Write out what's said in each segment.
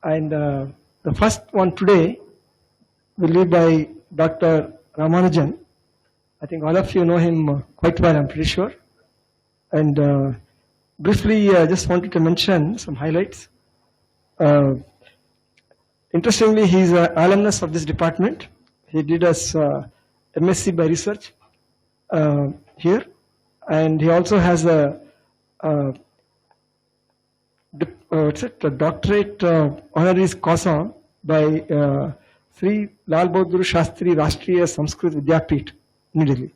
And the first one today will be by Dr. Ramanujan. I think all of you know him quite well, I'm pretty sure. And briefly, I just wanted to mention some highlights. Interestingly, he's an alumnus of this department. He did his MSc by research here, and he also has a doctorate honoris causa by Sri Lal Bahadur Shastri Rashtriya Sanskrit Vidyapith, New Delhi.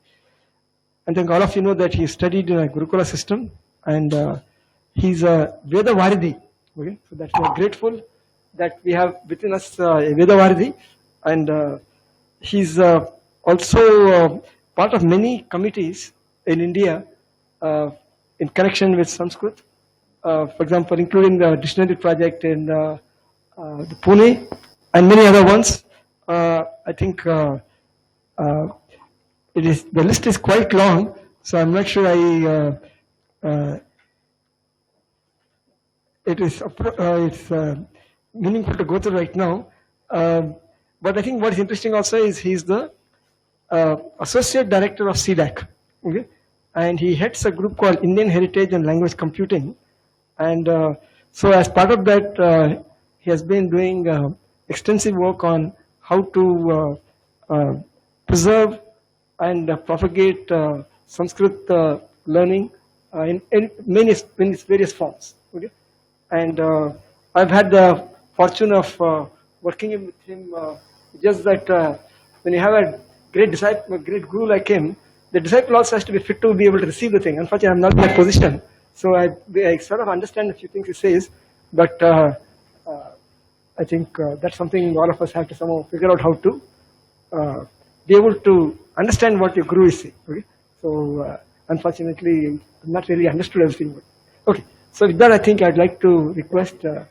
I think all of you know that he studied in a Gurukula system, and he's a Veda Varidi. Okay, so that we are grateful that we have within us a Veda Varidi, and he's also part of many committees in India in connection with Sanskrit. For example, including the dictionary project in the Pune and many other ones. I think the list is quite long, so I'm not sure it's meaningful to go through right now. But I think what is interesting also is he's the associate director of CDAC, okay, and he heads a group called Indian Heritage and Language Computing. And so as part of that, he has been doing extensive work on how to preserve and propagate Sanskrit learning in its various forms. Okay? And I've had the fortune of working with him, just that when you have a great disciple, a great guru like him, the disciple also has to be fit to be able to receive the thing. Unfortunately, I'm not in that position. So I sort of understand a few things he says, but I think that's something all of us have to somehow figure out how to be able to understand what your guru is saying. Okay? So unfortunately, I'm not really understood everything. But okay, so with that, I think I'd like to request Dr.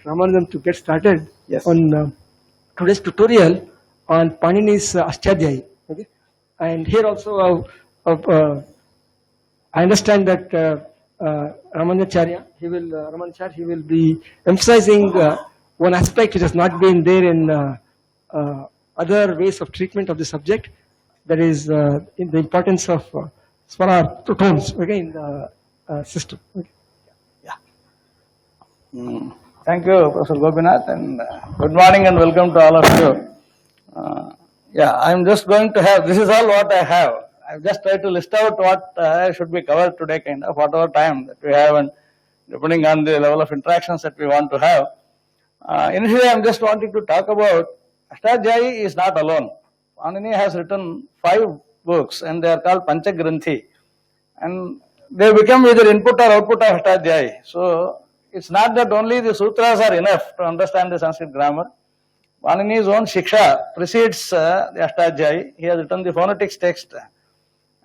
Ramanujan to get started on today's tutorial on Panini's Aṣṭādhyāyī. Okay, and here also I understand that. Ramanujachar, he will be emphasizing one aspect which has not been there in other ways of treatment of the subject, that is in the importance of swara tones, okay, in the system. Okay. Yeah. Thank you, Professor Gopinath, and good morning and welcome to all of you. I'm just going to have, this is all what I have. I've just tried to list out what should be covered today, kind of whatever time that we have, and depending on the level of interactions that we want to have. Initially, I'm just wanting to talk about Aṣṭādhyāyī is not alone. Panini has written 5 books, and they are called Panchagranthi, and they become either input or output of Aṣṭādhyāyī. So it's not that only the sutras are enough to understand the Sanskrit grammar. Panini's own Shiksha precedes the Aṣṭādhyāyī. He has written the phonetics text.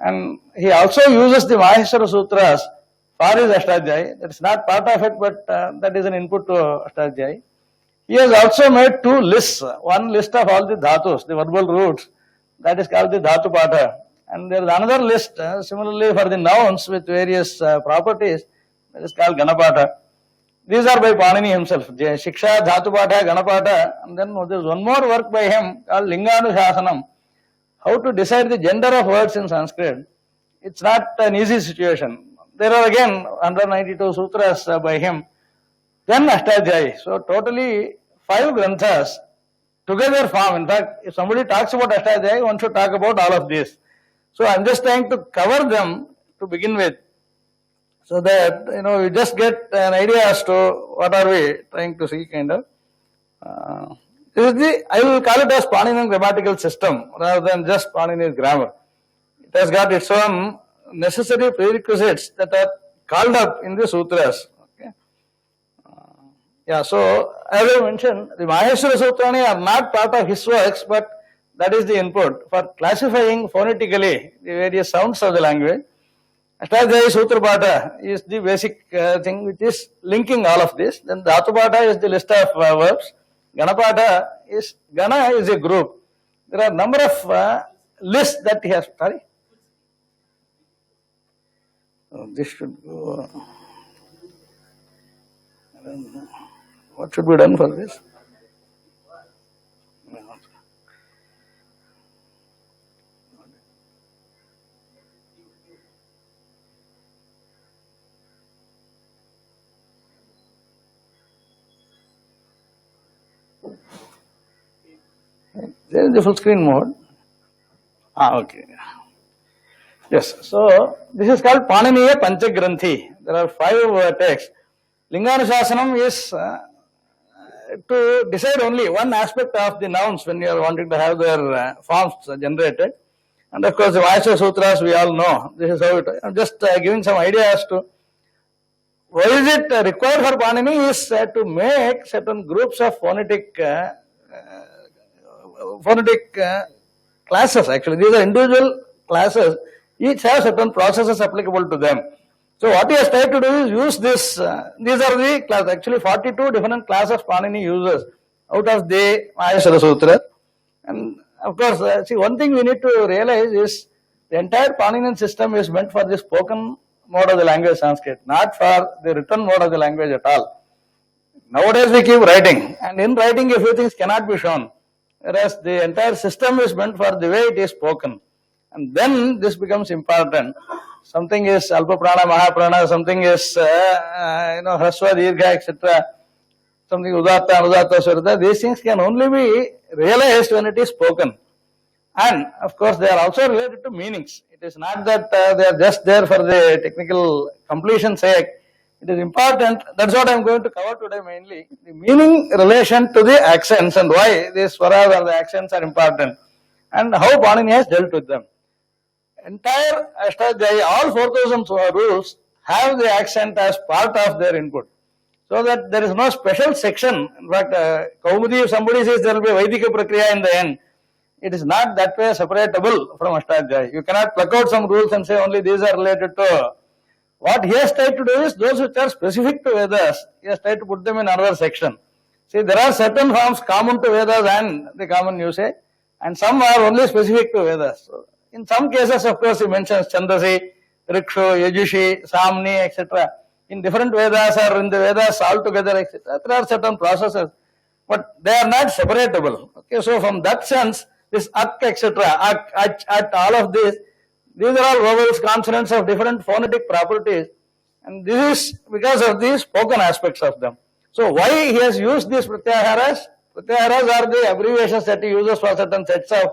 And he also uses the Maheshwara Sutras for his Aṣṭādhyāyī. That is not part of it, but that is an input to Aṣṭādhyāyī. He has also made 2 lists. One list of all the dhatus, the verbal roots, that is called the Dhatu Patha. And there is another list, similarly for the nouns with various properties, that is called Ganapatha. These are by Panini himself, Shiksha, Dhatu Patha, Ganapatha, and then there is one more work by him called Linganushāsanam. How to decide the gender of words in Sanskrit. It's not an easy situation. There are again 192 sutras by him. Then Aṣṭādhyāyī. So totally 5 granthas together form. In fact, if somebody talks about Aṣṭādhyāyī, one should talk about all of these. So I'm just trying to cover them to begin with, so that we just get an idea as to what are we trying to see, kind of. I will call it as Paninian grammatical system rather than just Panini's grammar. It has got its own necessary prerequisites that are called up in the sutras. Okay. So as I mentioned, the Maheshwara Sutrani are not part of his works, but that is the input for classifying phonetically the various sounds of the language. Aṣṭādhyāyī Sutra Patha is the basic thing which is linking all of this. Then Dhatu Patha is the list of verbs. Ganapatha is, Gana is a group. There are a number of lists that he has. Sorry? This should go. What should be done for this? There is the full screen mode. Okay. Yes, so this is called Paniniya Panchagranthi. There are 5 texts. Linganushāsanam is to decide only one aspect of the nouns when you are wanting to have their forms generated. And of course, the Vaisya Sutras we all know. This is how it. I am just giving some idea as to why is it required for Panini is to make certain groups of phonetic classes. Actually, these are individual classes. Each have certain processes applicable to them. So what he has tried to do is use this. These are the class. Actually, 42 different classes Panini uses out of the Maheshwara Sutra. And of course, see, one thing we need to realize is the entire Paninian system is meant for the spoken mode of the language Sanskrit, not for the written mode of the language at all. Nowadays we keep writing, and in writing a few things cannot be shown, whereas the entire system is meant for the way it is spoken. And then this becomes important. Something is Alpa Prana, Mahaprana, something is Hrasva, Dirgha, etc. Something Udatta, Anudatta, Swarata. These things can only be realized when it is spoken. And of course, they are also related to meanings. It is not that they are just there for the technical completion's sake. It is important. That's what I am going to cover today mainly. The meaning relation to the accents and why these swaras or the accents are important and how Panini has dealt with them. Entire Aṣṭādhyāyī, all 4000 rules have the accent as part of their input. So that there is no special section. In fact, Kaumudi, if somebody says there will be Vaidika Prakriya in the end, it is not that way separatable from Aṣṭādhyāyī. You cannot pluck out some rules and say only these are related to. What he has tried to do is those which are specific to Vedas, he has tried to put them in another section. See, there are certain forms common to Vedas and the common usage, and some are only specific to Vedas. So, in some cases, of course, he mentions Chandasi, Rikshu, Yajushi, Samni, etc. In different Vedas or in the Vedas altogether, etc. There are certain processes, but they are not separatable. Okay, so from that sense, this ak, etc., ak, at, all of these are all vowels, consonants of different phonetic properties, and this is because of the spoken aspects of them. So why he has used these pratyaharas? Pratyaharas are the abbreviations that he uses for certain sets of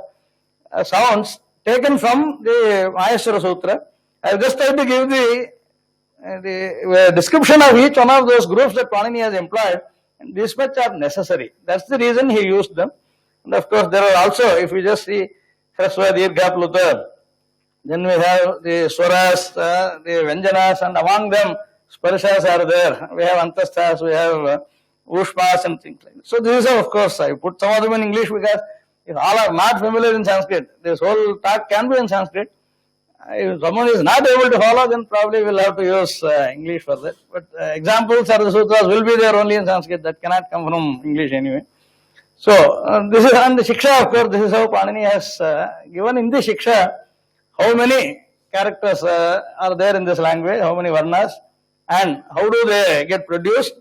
sounds taken from the Maheshwara Sutra. I have just tried to give the description of each one of those groups that Panini has employed, and these much are necessary. That's the reason he used them. And of course, there are also, if you just see Hrasva, Dirgha, Pluta, then we have the Swaras, the Vyanjanas, and among them, Sparshas are there. We have Antasthas, we have Ushmas and things like that. So these are, of course, I put some of them in English because if all are not familiar in Sanskrit, this whole talk can be in Sanskrit. If someone is not able to follow, then probably we'll have to use English for that. But examples or the sutras will be there only in Sanskrit. That cannot come from English anyway. So this is on the Shiksha, of course. This is how Panini has given in the Shiksha how many characters are there in this language, how many varnas, and how do they get produced,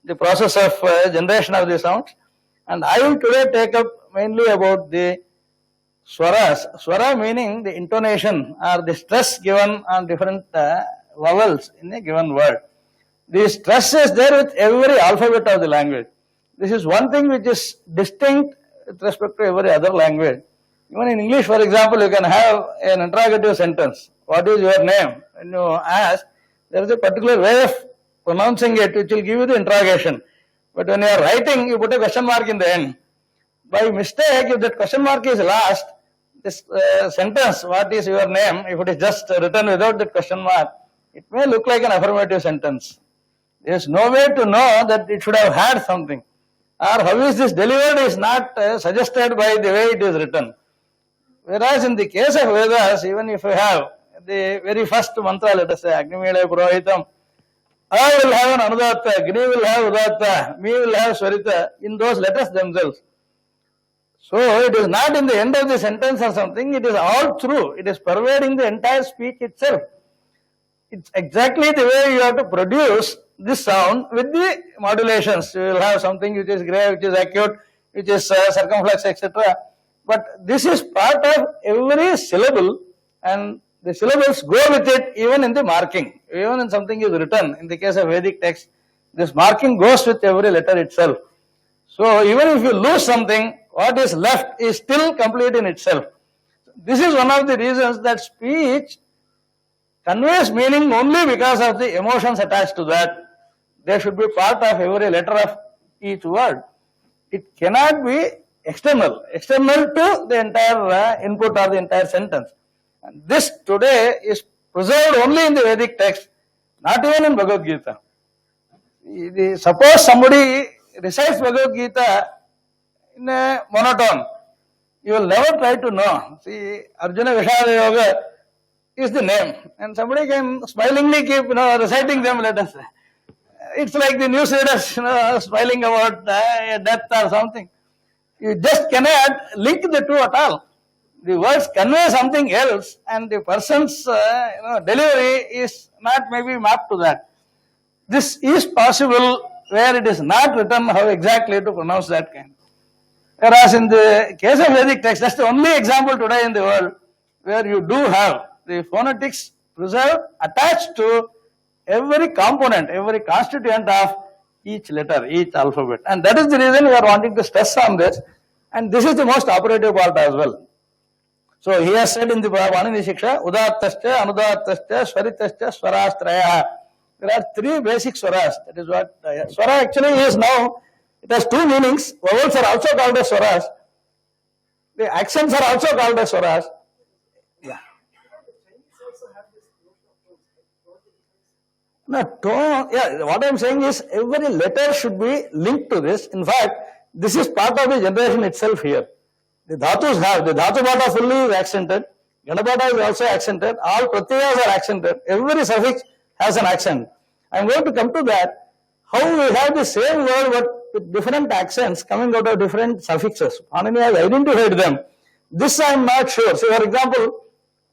the process of generation of the sounds. And I will today take up mainly about the swaras. Swara meaning the intonation or the stress given on different vowels in a given word. The stress is there with every alphabet of the language. This is one thing which is distinct with respect to every other language. Even in English, for example, you can have an interrogative sentence. What is your name? When you ask, there is a particular way of pronouncing it which will give you the interrogation. But when you are writing, you put a question mark in the end. By mistake, if that question mark is lost, this sentence, what is your name, if it is just written without that question mark, it may look like an affirmative sentence. There is no way to know that it should have had something. Or how is this delivered is not suggested by the way it is written. Whereas in the case of Vedas, even if you have the very first mantra, let us say, Agnimile Purohitam, I will have an Anudatta, Agni will have Udatta, Me will have Swarita, in those letters themselves. So it is not in the end of the sentence or something, it is all through, it is pervading the entire speech itself. It's exactly the way you have to produce this sound with the modulations. You will have something which is grave, which is acute, which is circumflex, etc. But this is part of every syllable, and the syllables go with it even in the marking. Even when something is written, in the case of Vedic text, this marking goes with every letter itself. So even if you lose something, what is left is still complete in itself. This is one of the reasons that speech conveys meaning only because of the emotions attached to that. They should be part of every letter of each word. It cannot be external to the entire input or the entire sentence. And this today is preserved only in the Vedic text, not even in Bhagavad Gita. Suppose somebody recites Bhagavad Gita in a monotone, you will never try to know. See, Arjuna Vishada Yoga is the name, and somebody can smilingly keep reciting them, let us say. It's like the newsreaders smiling about death or something. You just cannot link the two at all. The words convey something else, and the person's delivery is not maybe mapped to that. This is possible where it is not written how exactly to pronounce that kind. Whereas in the case of Vedic text, that's the only example today in the world where you do have the phonetics preserved, attached to every component, every constituent of each letter, each alphabet. And that is the reason we are wanting to stress on this. And this is the most operative part as well. So he has said in the Panini Shiksha, Udattascha, Anudattascha, Swaritascha, Swarastraya. There are three basic swaras. That is what swara actually is now. It has two meanings. Vowels are also called as swaras. The accents are also called as swaras. Yeah. No, tone, yeah, what I am saying is every letter should be linked to this. In fact, this is part of the generation itself here. The dhatus have, the dhatu bhata fully is accented, Ganabhata is also accented, all pratyayas are accented, every suffix has an accent. I am going to come to that, how we have the same word but with different accents coming out of different suffixes. Panini has identified them. This I am not sure. So for example,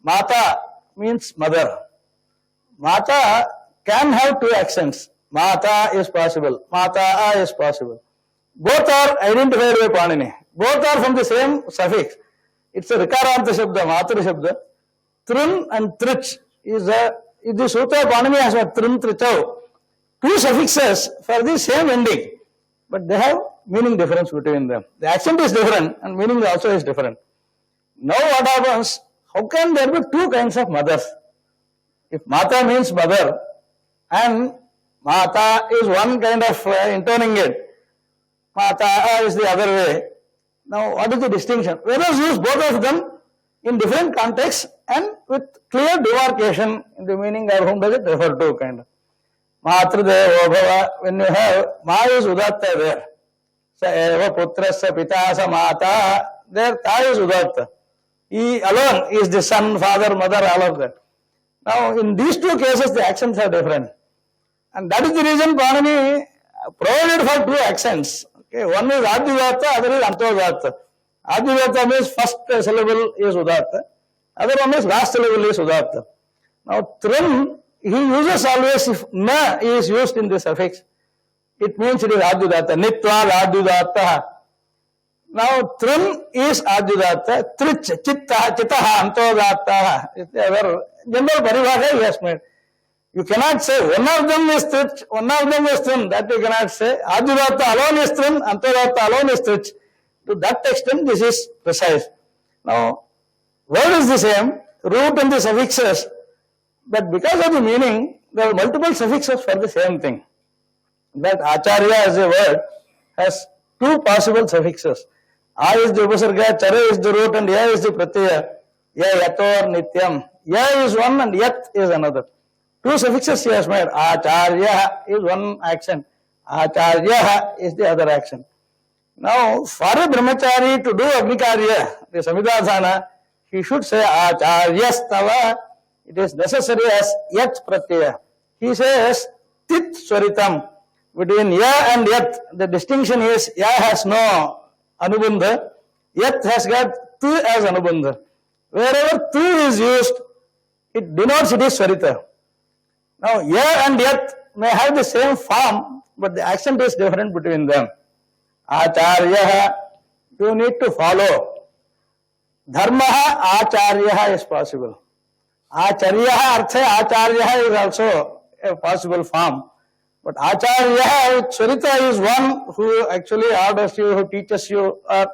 Mata means mother. Mata can have two accents. Mata is possible. Mata is possible. Both are identified by Panini. Both are from the same suffix. It's a Rikaranta Shabda, Matru Shabda. Trun and Trich is the Sutta Panini has a Trun Trichau. Two suffixes for the same ending, but they have meaning difference between them. The accent is different and meaning also is different. Now what happens? How can there be two kinds of mothers? If Mata means mother and Mata is one kind of intoning it, Mata is the other way. Now what is the distinction? Let us use both of them in different contexts and with clear demarcation in the meaning of whom does it refer to kind of. Matrudevo bhava, when you have Ma is Udatta there. Sa eva putrasya pitasa mata, there Ta is Udatta. He alone is the son, father, mother, all of that. Now in these two cases the accents are different. And that is the reason Panini provided for two accents. Okay, one is Aṣṭādhyāyī, other is Antodātta. Aṣṭādhyāyī means first syllable is Udatta, other one is last syllable is Udatta. Now Trun, he uses always if Na is used in the suffix, it means it is Aṣṭādhyāyī. Nitva Aṣṭādhyāyī. Now Trun is Aṣṭādhyāyī, Trich, Chitta, Chitaha, Antodātta is the other general paribhasha he has made. You cannot say one of them is Trich, one of them is Trun, that you cannot say. Aṣṭādhyāyī alone is Trun, Antodātta alone is Trich. To that extent this is precise. Now, word is the same, root and the suffixes, but because of the meaning, there are multiple suffixes for the same thing. That Acharya as a word has two possible suffixes. A is the upasarga, Chara is the root and Ya is the pratyaya. Ya, Yator, Nityam. Ya is one and Yat is another. Two suffixes he has made. Acharya is one accent. Acharya is the other accent. Now, for a brahmachari to do Agnikarya, the Samhidadhana, he should say Acharyastava. It is necessary as Yat pratyaya. He says Tit Swaritam. Between Ya and Yat, the distinction is Ya has no Anubandha, Yat has got Tu as Anubandha. Wherever Tu is used, it denotes it is Swarita. Now, ya and yat may have the same form, but the accent is different between them. Acharya, you need to follow. Dharma, acharya is possible. Acharya, artha, acharya is also a possible form. But acharya, charita is one who actually orders you, who teaches you, or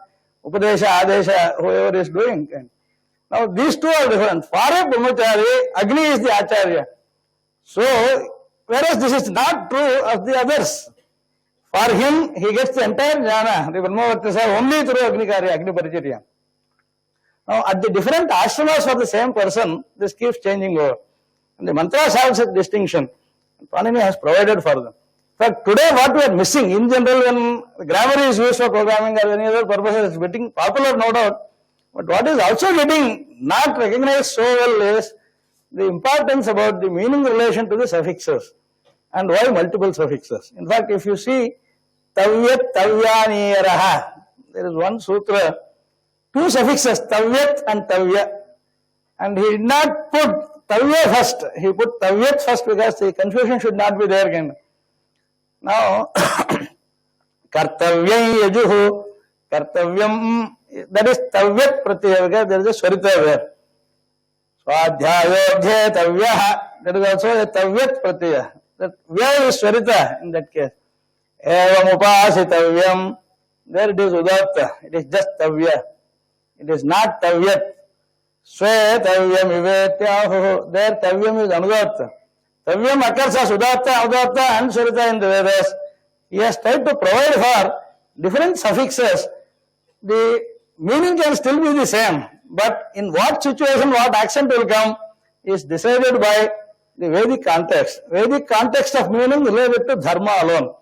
upadesha, adesha, whoever is doing. Now, these two are different. For a brahmachari, Agni is the acharya. So, whereas this is not true of the others. For him, he gets the entire jnana, the Brahmavartasa, only through Agni Karya, Agni Paricharya. Now, at the different ashramas for the same person, this keeps changing over. And the mantras have such distinction. Panini has provided for them. In fact, today what we are missing, in general, when grammar is used for programming or any other purposes, it's getting popular, no doubt. But what is also getting not recognized so well is the importance about the meaning relation to the suffixes and why multiple suffixes. In fact, if you see tavyat, tavyaniyaraha, there is one sutra, two suffixes, tavyat and tavya. And he did not put tavya first, he put tavyat first because the confusion should not be there again. Now, kartavyam yajuhu, kartavyam, that is tavyat pratyaya, because there is a swarita there. Aṣṭādhyāyī tavyaha, that is also a tavyat pratyaya. That vya is swarita in that case. Evam upasitavyam, there it is udatta, it is just tavya. It is not tavyat. Swe tavyam ivetyahu, there tavyam is anudatta. Tavyam occurs as udatta, udatta and swarita in the Vedas. He has tried to provide for different suffixes. The meaning can still be the same, but in what situation, what accent will come is decided by the Vedic context. Vedic context of meaning related to dharma alone.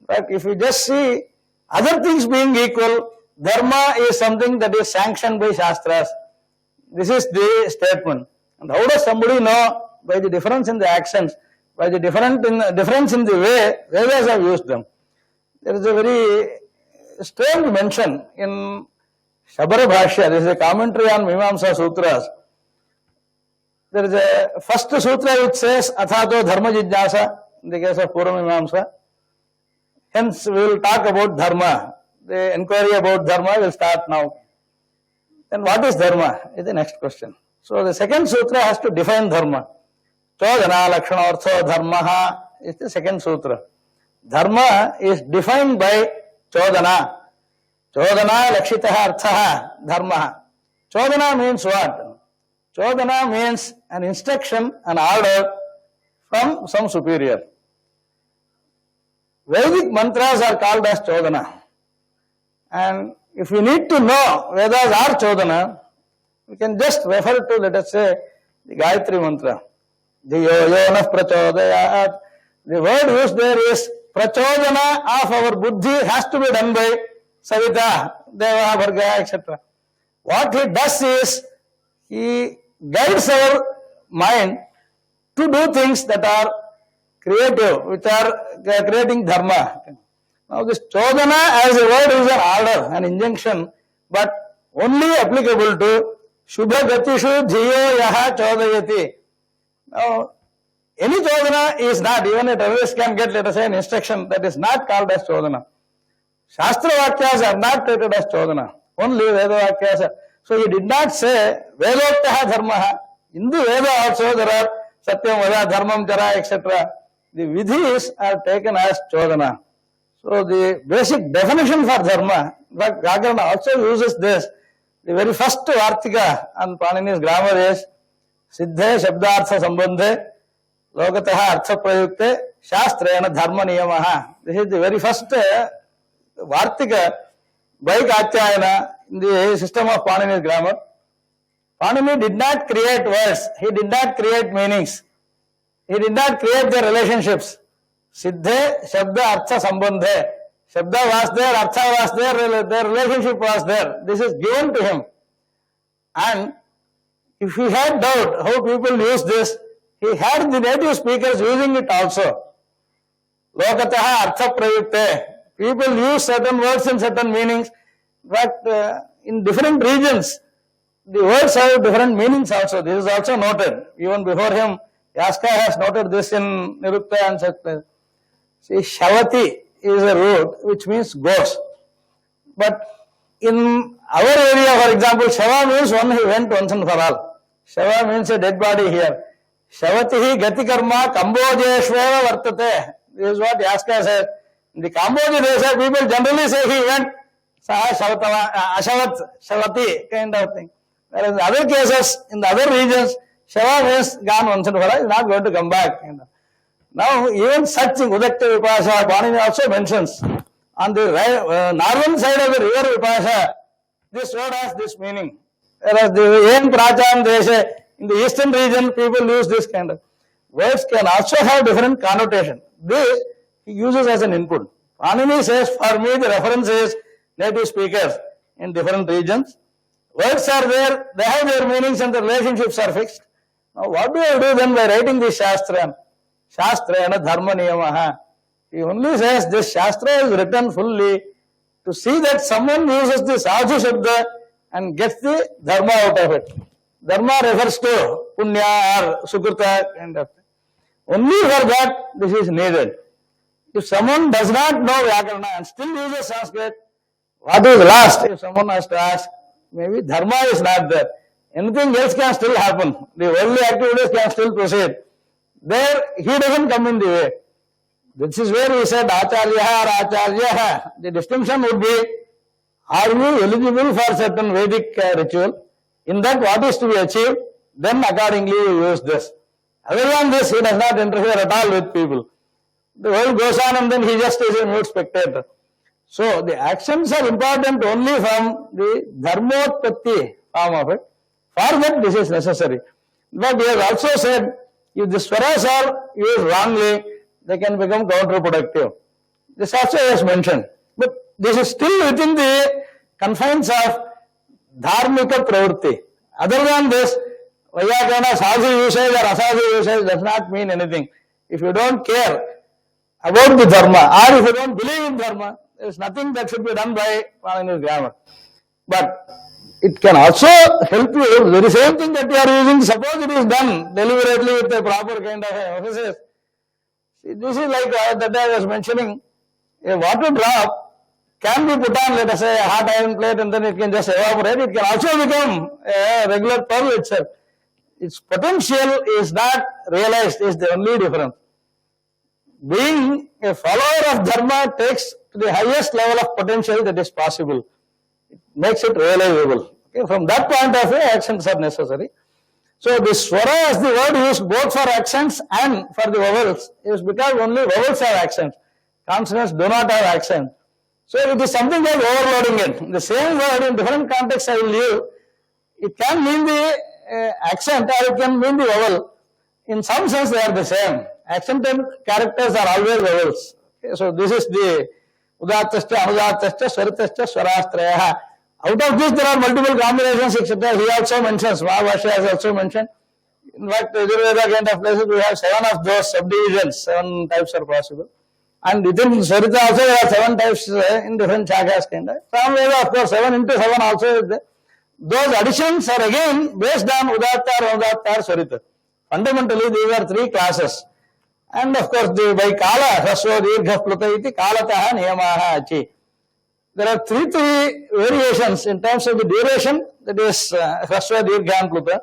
But if you just see other things being equal, dharma is something that is sanctioned by Shastras. This is the statement. And how does somebody know? By the difference in the accents, by the difference in the way Vedas have used them. There is a very strange mention in Shabara Bhashya. This is a commentary on Mimamsa Sutras. There is a first sutra which says Athato Dharma Jijnasa, in the case of Purva Mimamsa. Hence, we will talk about Dharma. The inquiry about Dharma will start now. Then what is Dharma? Is the next question. So, the second sutra has to define Dharma. Chodana Lakshana Artho Dharmaha is the second sutra. Dharma is defined by Chodana. Chodana Lakshitaha Arthaha Dharmaha. Chodana means what? Chodana means an instruction, an order from some superior. Vedic mantras are called as Chodana. And if you need to know Vedas are Chodana, we can just refer to, let us say, the Gayatri mantra. Dhiyo yonah prachodayat. The word used there is prachodana of our buddhi has to be done by Savita, Deva, Bharga, etc. What he does is, he guides our mind to do things that are creative, which are creating dharma. Now this chodana as a word is an order, an injunction, but only applicable to Shubha Gatishu Dhiyo Yaha Chodayati. Now, any chodana is not, even a terrorist can get, let us say, an instruction that is not called as chodana. Shastra Vakyas are not treated as chodana, only Veda Vakyas are. So he did not say Vedoktaha Dharmaha. In the Veda also there are Satyam Vada, Dharmam Jara, etc. The Vidhis are taken as chodana. So the basic definition for dharma, but Gagrana also uses this. The very first Vartika on Panini's grammar is Siddhe Shabdartha Sambandhe Lokataha Artha Prayukte Shastrayana Dharma Niyamaha. This is the very first Vartika by Katyayana in the system of Panini's grammar. Panini did not create words, he did not create meanings, he did not create their relationships. Siddhe, Shabda, Artha, Sambandhe. Shabda was there, Artha was there, their relationship was there. This is given to him. And if he had doubt how people use this, he had the native speakers using it also. Lokataha, Artha, Prayukte. People use certain words in certain meanings, but in different regions, the words have different meanings also. This is also noted. Even before him, Yaska has noted this in Nirukta and such places. See, Shavati is a root which means ghost. But in our area, for example, Shava means one who went once and for all. Shava means a dead body here. Shavatihi gati karma kambojeshveva vartate. This is what Yaska said. In the Cambodia desert, people generally say he went Ashavat, Shavati kind of thing. Whereas in other cases, in the other regions, Shava means gone once and for all, is not going to come back. Now, even such thing, Udakta Vipasa, Panini also mentions, on the northern side of the river Vipasa, this word has this meaning. Whereas the Yen Prachan Desha, in the eastern region, people use this kind of. Words can also have different connotation. This he uses as an input. Panini says, for me, the reference is native speakers in different regions. Words are there, they have their meanings and the relationships are fixed. Now, what do I do then by writing this Shastra? Shastrayana Dharma Niyamaha. He only says this Shastra is written fully to see that someone uses the Sadhu Shabda and gets the Dharma out of it. Dharma refers to Punya or Sukrita kind of thing. Only for that this is needed. If someone does not know Vyakarana and still uses Sanskrit, what is lost? If someone has to ask, maybe Dharma is not there. Anything else can still happen. The worldly activities can still proceed. There, he doesn't come in the way. This is where we said Acharya or Acharya. The distinction would be, are you eligible for certain Vedic ritual? In that, what is to be achieved? Then accordingly you use this. Other than this, he does not interfere at all with people. The world goes on and then he just is a mute spectator. So, the actions are important only from the Dharmotpatti form of it. For that, this is necessary. But he has also said, if the swaras are used wrongly, they can become counterproductive. This also is mentioned. But this is still within the confines of dharmika pravritti. Other than this, Vyakarana sadhu usage or asadhu usage does not mean anything. If you don't care about the dharma or if you don't believe in dharma, there is nothing that should be done by Panini's grammar. But it can also help you, the very same thing that you are using, suppose it is done deliberately with a proper kind of emphasis. See, this is like that I was mentioning, a water drop can be put on, let us say, a hot iron plate and then it can just evaporate. It can also become a regular pearl itself. Its potential is not realized, is the only difference. Being a follower of Dharma takes to the highest level of potential that is possible. It makes it realizable. Okay? From that point of view, actions are necessary. So, the swara is the word used both for accents and for the vowels is because only vowels have accents. Consonants do not have accents. So, it is something like overloading it. The same word in different contexts I will use, it can mean the accent or it can mean the vowel. In some sense, they are the same. Accented characters are always vowels. Okay? So, this is the Udattascha, Anudattascha, Swaritascha, Swarastraya. Out of this, there are multiple combinations, etc. He also mentions, Mahabhashya has also mentioned. In fact, Yajurveda kind of places, we have 7 of those subdivisions, 7 types are possible. And within Sarita also, there are 7 types in different chakas kind of. Some Veda, of course, 7 into 7 also is there. Those additions are again based on Udatta or Anudatta or Sarita. Fundamentally, these are 3 classes. And of course, by Kala, Rasva, Dirgha, Pluta, iti, Kalataha, Niyamaha, Achi. There are 3 variations in terms of the duration, that is Rasva, Dirgha and Pluta.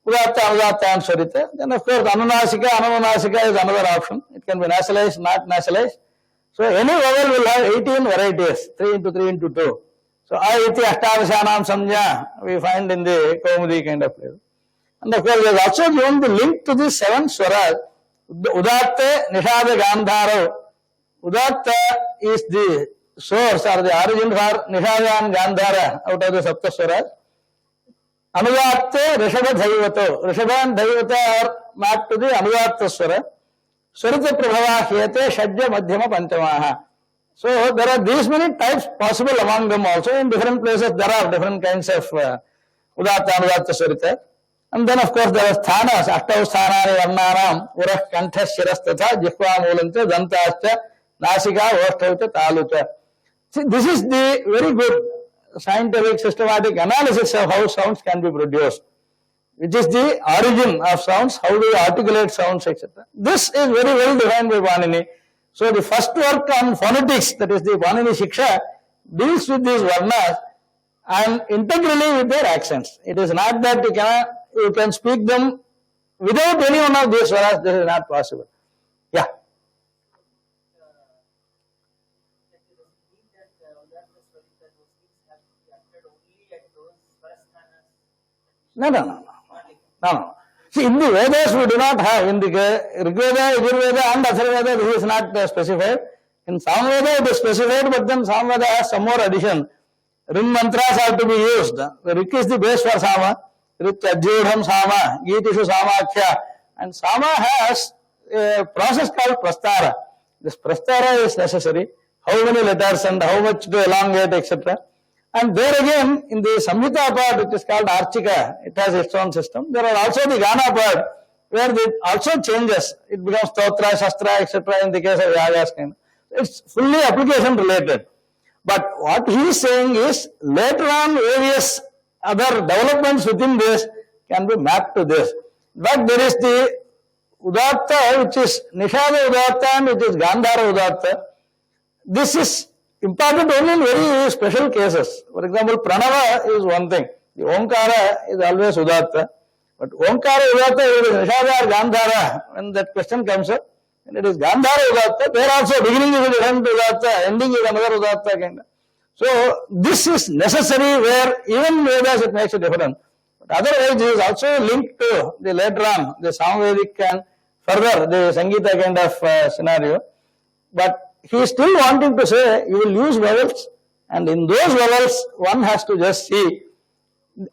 Udatta, Anudatta and Sarita. Then of course, Anunasika, Anumanasika is another option. It can be nasalized, not nasalized. So, any vowel will have 18 varieties, 3 into 3 into 2. So, Iti Aṣṭādhyāyī Samjñā, we find in the Kaumudi kind of level. And of course, there is also given the link to the 7 swaras. Udatte Nishada Gandhara. Udatta is the source or the origin for Nishada and Gandhara out of the Sapta swaras. Anudatte Rishabha Dhaivato. Rishabha and Dhaivata are mapped to the Anudatta swara. Swarita Prabhava Hyate Shadja Madhyama Panchamaha. So, there are these many types possible among them also. In different places, there are different kinds of Udatta, Anudatta, Swarita. And then, of course, there are sthanas, Ashtav sthanani varnanam, Urah Kantha Shirastatha, Jihva Mulanta, Dantascha, Nasika, Vashtavcha, Talucha. See, this is the very good scientific, systematic analysis of how sounds can be produced. which is the origin of sounds, how do you articulate sounds, etc. This is very well defined by Panini. So the first work on phonetics, that is the Panini Shiksha, deals with these varnas and integrally with their accents. It is not that you can speak them without any one of these swaras. This is not possible. Yeah. No. See, in the Vedas we do not have, in the Rigveda, Yajurveda and Atharvaveda this is not specified. In Samveda it is specified, but then Samveda has some more addition. Rim mantras have to be used. The Rik is the base for Sama. Rik Ajyudham Sama, Geetishu Samakhya. And Sama has a process called Prastara. This Prastara is necessary. How many letters and how much to elongate, etc. And there again, in the Samhita part, which is called Archika, it has its own system. There are also the Gana part, where it also changes. It becomes Stotra, Shastra, etc. in the case of Yagas. It's fully application related. But what he is saying is, later on, various other developments within this can be mapped to this. But there is the Udatta, which is Nishada Udatta, and which is Gandhara Udatta. This is important only in very special cases. For example, Pranava is one thing. The Omkara is always Udatta. But Omkara Udatta is Nishada or Gandhara. When that question comes up, and it is Gandhara Udatta, there also beginning is a different Udatta, ending is another Udatta kind of. So this is necessary where even Vedas it makes a difference. But otherwise it is also linked to the later on, the Samvedic and further the Sangeeta kind of scenario. But he is still wanting to say you will use vowels, and in those vowels one has to just see.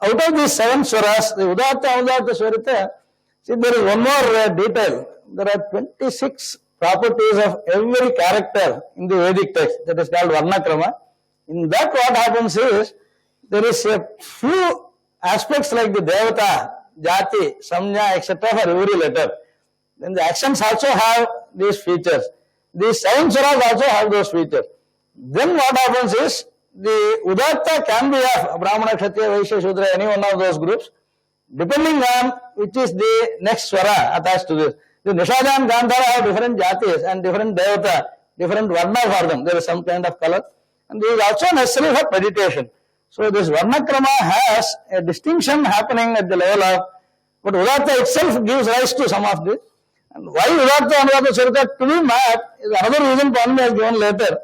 Out of these 7 swaras, the Udatta, Udatta, Swarita, see there is one more detail. There are 26 properties of every character in the Vedic text, that is called Varnakrama. In that what happens is, there is a few aspects like the Devata, Jati, Samnya, etc. for every letter. Then the accents also have these features. These 7 swaras also have those features. Then what happens is, the Udatta can be of Brahmana, Kshatriya, Vaishya, Shudra, any one of those groups, depending on which is the next swara attached to this. The Nishada and Gandhara have different jatis and different devata, different varna for them. There is some kind of color. And this is also necessary for meditation. So this Varnakrama has a distinction happening at the level of, but Udatta itself gives rise to some of this. And why Udatta and Udatta Swarita to be mapped is another reason Panini has given later.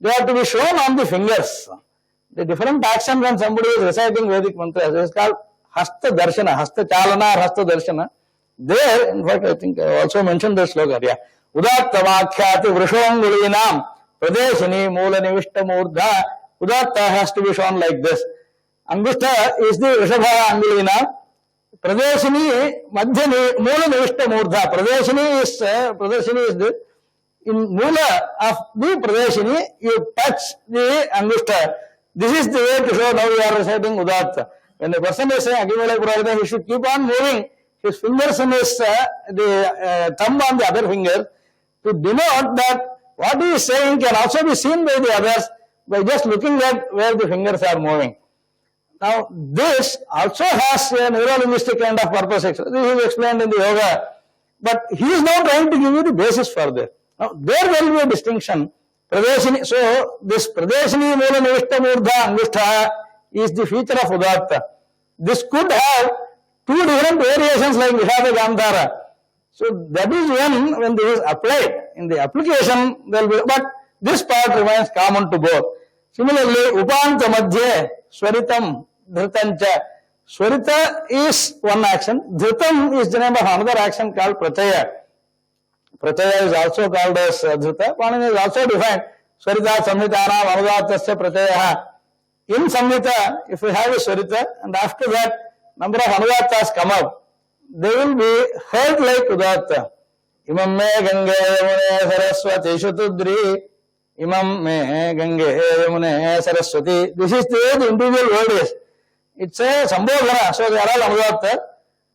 They have to be shown on the fingers. The different actions when somebody is reciting Vedic mantras, it is called Hasta Darshana, Hasta Chalana or Hasta Darshana. There, in fact, I think I also mentioned the slogan. Yeah. Udatta Vakhyati Vrishongulinam Pradeshini Mula Nivishta Murdha. Udatta has to be shown like this. Angushta is the Rishabha Angulina. Pradeshini Madhyani Mula Nivishta Murdha. Pradeshini is the, in Mula of the Pradeshini, you touch the Angushta. This is the way to show now we are reciting Udatta. When a person is saying Agimala Pradeshini, he should keep on moving his fingers and his the thumb on the other finger to denote that what he is saying can also be seen by the others by just looking at where the fingers are moving. Now, this also has a neuro-linguistic kind of purpose. This is explained in the yoga. But he is now trying to give you the basis for this. Now, there will be a distinction. Pradeshini, so, this Pradeshini Mula Nivishta Murdha Angushta is the feature of Udatta. This could have 2 different variations like Nishada Gandhara. So, that is when this is applied. In the application, there will be, but this part remains common to both. Similarly, Upanta Madhye, Swaritam, Dhritancha. Swarita is one action. Dhritam is the name of another action called Pratyaya. Pratyaya is also called as Dhrita. Panini is also defined. Swarita, Samhitana, Anudatasya, Pratyaya. In Samhita, if we have a Swarita, and after that, number of Anudatas come up, they will be heard like Udatta. Imam me Gange Yamune Saraswati Shatudri. Imam me Gange Yamune Saraswati. This is the way the individual word is. It's a Sambodhana, so they are all Anudatta.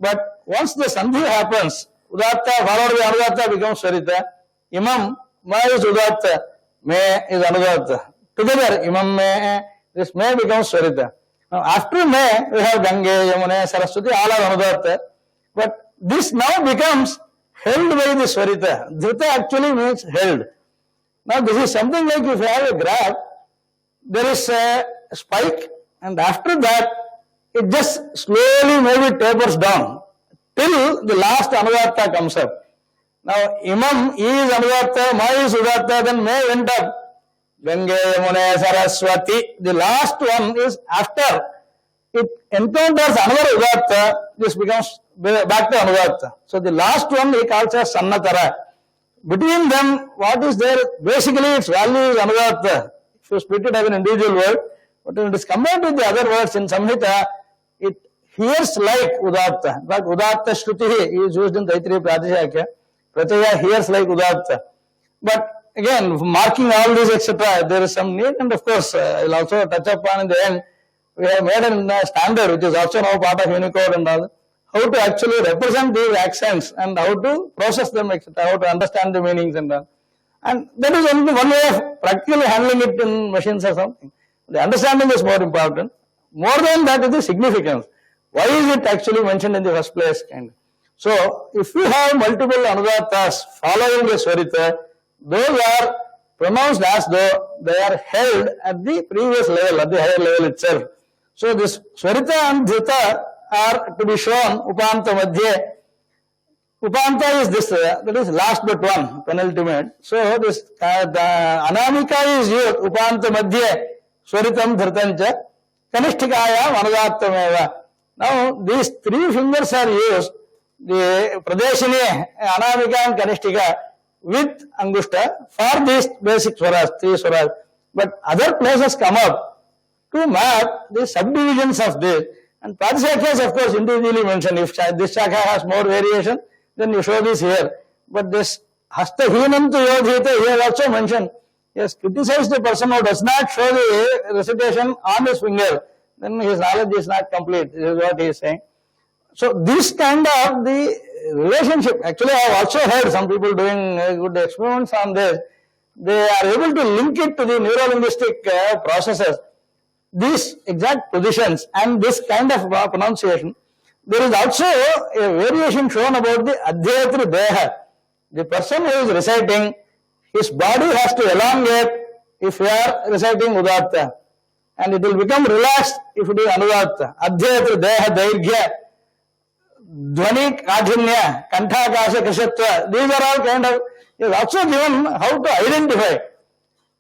But once the Sandhi happens, Udatta followed by Anudatta becomes Swarita. Imam, Ma is Udatta, Me is Anudatta. Together, Imam Me, this Me becomes Swarita. Now, after May, we have Gange, Yamuna, Saraswati, all are Anudatta. But this now becomes held by the Swarita. Dhrita actually means held. Now, this is something like if you have a graph, there is a spike, and after that, it just slowly maybe tapers down till the last Anudatta comes up. Now, Imam is Anudatta, Ma is Udatta, then May went up. Gange, Yamuna, Saraswati. The last one is after it encounters another Udatta, this becomes back to Anudatta. So the last one he calls as Sannatara. Between them, what is there? Basically, its value is Anudatta. If you split it as an individual word, but when it is combined with the other words in Samhita, it hears like Udatta. In fact, Udatta Shruti is used in Taittiriya Pratisakya. Pratyaya hears like Udatta. But again, marking all these, etc., there is some need, and of course, I will also touch upon in the end. We have made a standard, which is also now part of Unicode and all, how to actually represent these accents and how to process them, etc., how to understand the meanings and all. And that is only one way of practically handling it in machines or something. The understanding is more important. More than that is the significance. Why is it actually mentioned in the first place? So, if you have multiple Anudattas following the Swarita, those are pronounced as though they are held at the previous level, at the higher level itself. So, this Swarita and Dhrita are to be shown Upanta Madhye. Upanta is this, that is last but one, penultimate. So, this the Anamika is used, Upanta Madhye, Swaritam Dhritancha, Kanishtikaya Anudattameva. Now, these three fingers are used, the Pradeshini, Anamika and Kanishtika, with Angushta for these basic swaras, three swaras. But other places come up to map the subdivisions of this. And Pratisakya of course, individually mentioned. If this Shakha has more variation, then you show this here. But this Hastahinam to Yodhita here also mentioned. Yes, criticize the person who does not show the recitation on his finger, then his knowledge is not complete. This is what he is saying. So, this kind of the relationship, actually I have also heard some people doing good experiments on this. They are able to link it to the neuro-linguistic processes. These exact positions and this kind of pronunciation. There is also a variation shown about the Adhyayatri Deha. The person who is reciting, his body has to elongate if you are reciting Udatta. And it will become relaxed if it is Anudatta. Adhyayatri Deha Dairghya, Dhvani Kadhinya, Kantha Kasha Kashatva. These are all kind of, he is also given how to identify.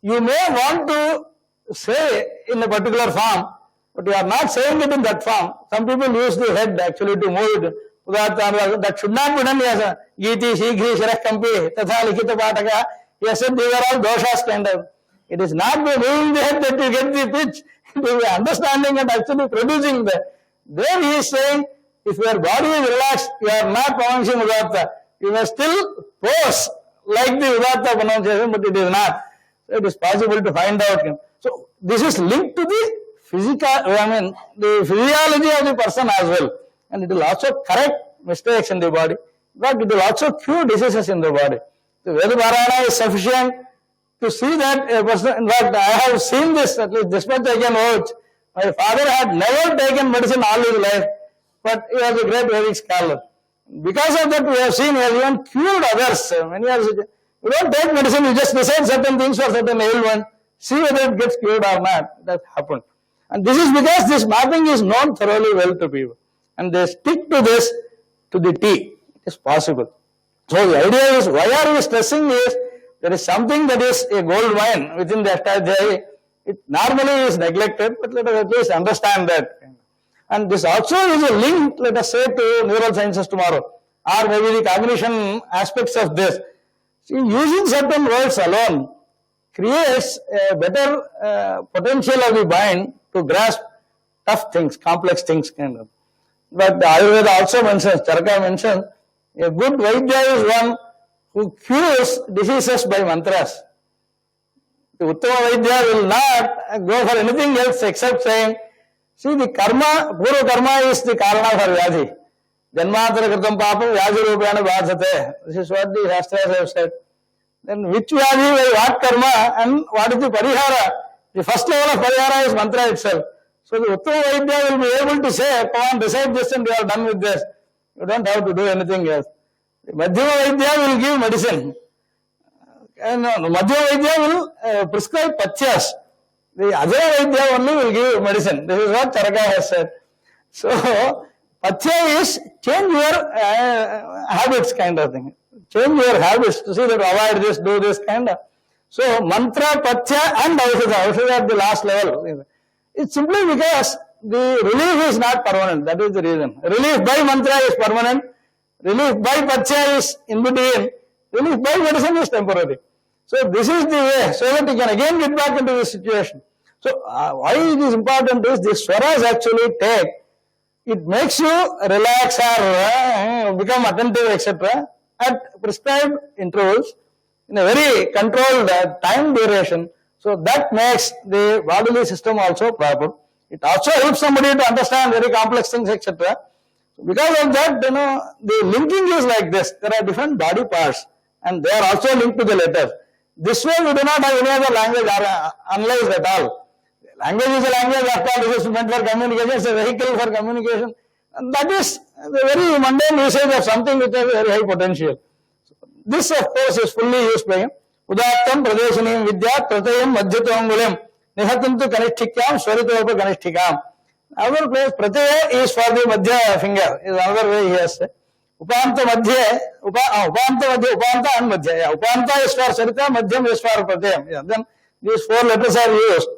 You may want to say in a particular form, but you are not saying it in that form. Some people use the head actually to move it. Udatta, that should not be done as a Giti, Shigri, Shirakampi, Tatha, Likita Pataka. He has said these are all doshas kind of. It is not by moving the head that you get the pitch. It is understanding and actually producing the. Then he is saying, if your body is relaxed, you are not pronouncing Udatta. You may still pose like the Udatta pronunciation, but it is not. So it is possible to find out. So this is linked to the the physiology of the person as well. And it will also correct mistakes in the body, but it will also cure diseases in the body. The Vedaparayana is sufficient to see that a person, in fact, I have seen this, at least this much I can vouch. My father had never taken medicine all his life, but he was a great Vedic scholar. Because of that, we have seen he has even cured others. Many years, you don't take medicine, you just decide certain things for certain ailment, see whether it gets cured or not. That happened. And this is because this mapping is known thoroughly well to people. And they stick to this to the T. It is possible. So the idea is, why are we stressing is, there is something that is a gold mine within the Aṣṭādhyāyī. It normally is neglected, but let us at least understand that. And this also is a link, let us say, to neural sciences tomorrow, or maybe the cognition aspects of this. See, using certain words alone creates a better potential of the mind to grasp tough things, complex things kind of. But the Ayurveda also mentions, Charaka mentions, a good Vaidya is one who cures diseases by mantras. The Uttama Vaidya will not go for anything else except saying, see, the karma, pura karma is the karana for Vyadhi. Janmantara kritam papam Vyadhi rupena bhajate. This is what the Shastras have said. Then which Vyadhi, what karma, and what is the parihara? The first level of parihara is mantra itself. So the Uttama Vaidya will be able to say, come on, recite this and you are done with this. You don't have to do anything else. The Madhyama Vaidya will give medicine. And Madhyama Vaidya will prescribe pachyas. The Ajaya Vaidya only will give medicine. This is what Charaka has said. So, pachya is change your habits kind of thing. Change your habits to see that avoid this, do this kind of. So, mantra, pachya and aushadha. Aushadha at the last level. It's simply because the relief is not permanent. That is the reason. Relief by mantra is permanent. Relief by pachya is in between. Relief by medicine is temporary. So this is the way, so that you can again get back into this situation. So why it is important is the swaras actually take, it makes you relax or become attentive, etc. at prescribed intervals in a very controlled time duration. So that makes the bodily system also proper. It also helps somebody to understand very complex things, etc. Because of that, the linking is like this. There are different body parts and they are also linked to the letters. This way we do not have any other language analyzed at all. Language is a language, after all, this is meant for communication, it's a vehicle for communication. And that is the very mundane usage of something with a very high potential. This, of course, is fully used by him. Udattam pradeshanim vidyat pratayam madhyatvangulim nihatantu kanishtikyam swaritopa kanishtikam. Our place, prataya is for the madhya finger, is another way he has said. Upanta madhya, upanta and madhya. Yeah, upanta is for sarita, madhyam is for pratayam. Yeah, then these four letters are used.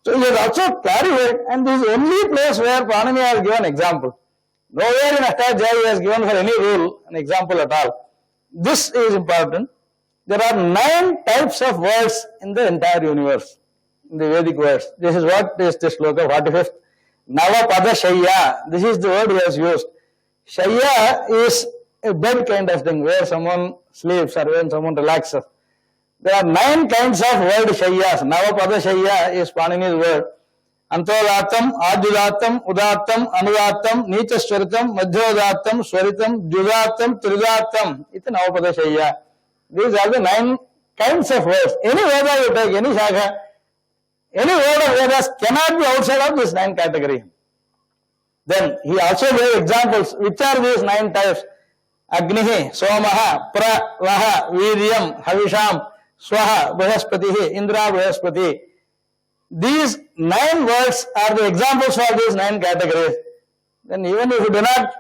So he has also clarified, and this is the only place where Pranini has given example. Nowhere in Aṣṭādhyāyī has given for any rule an example at all. This is important. There are 9 types of words in the entire universe, in the Vedic words. This is what is the sloka 45th. Navapada Shayya. This is the word he has used. Shayya is a bed kind of thing where someone sleeps or when someone relaxes. There are 9 kinds of word Shayyas. Navapada Shayya is Panini's word. Antodatam, Adhyudatam, Udatam, Anudatam, Nichaswaritam, Madhyodatam, Swaritam, Dyudatam, Tridatam. It's Navapada Shayya. These are the 9 kinds of words. Any Veda you take, any Shaka, any word of Vedas cannot be outside of this 9 category. Then he also gave examples. Which are these 9 types? Agnihi, Somaha, Pra, Vaha, Viryam, Havisham, Swaha, Brihaspatihi, Indra, Brihaspati. These 9 words are the examples for these 9 categories. Then even if you do not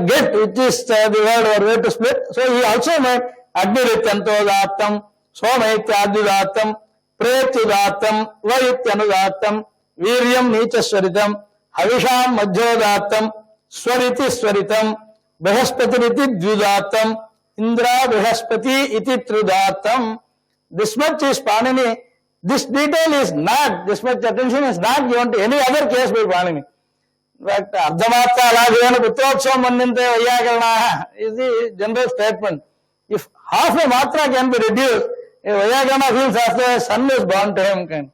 get which is the word or way to split, so he also made Agnirityantodatam, Somaityadyudatam, Pretyudatam, Vaityanudatam, Viryam Nichaswaritam, Havisham Madhyodatam, Swariti Swaritam, Brihaspati Dyudatam, Indra Brihaspati iti Tridatam. This much is Panini. This detail is not, this much attention is not given to any other case by Panini. In fact, Ardhamatra Alagayana Putrotsam Mandinte Vayakarana is the general statement. If half a matra can be reduced, a Vayakarana feels as though a son is born to him.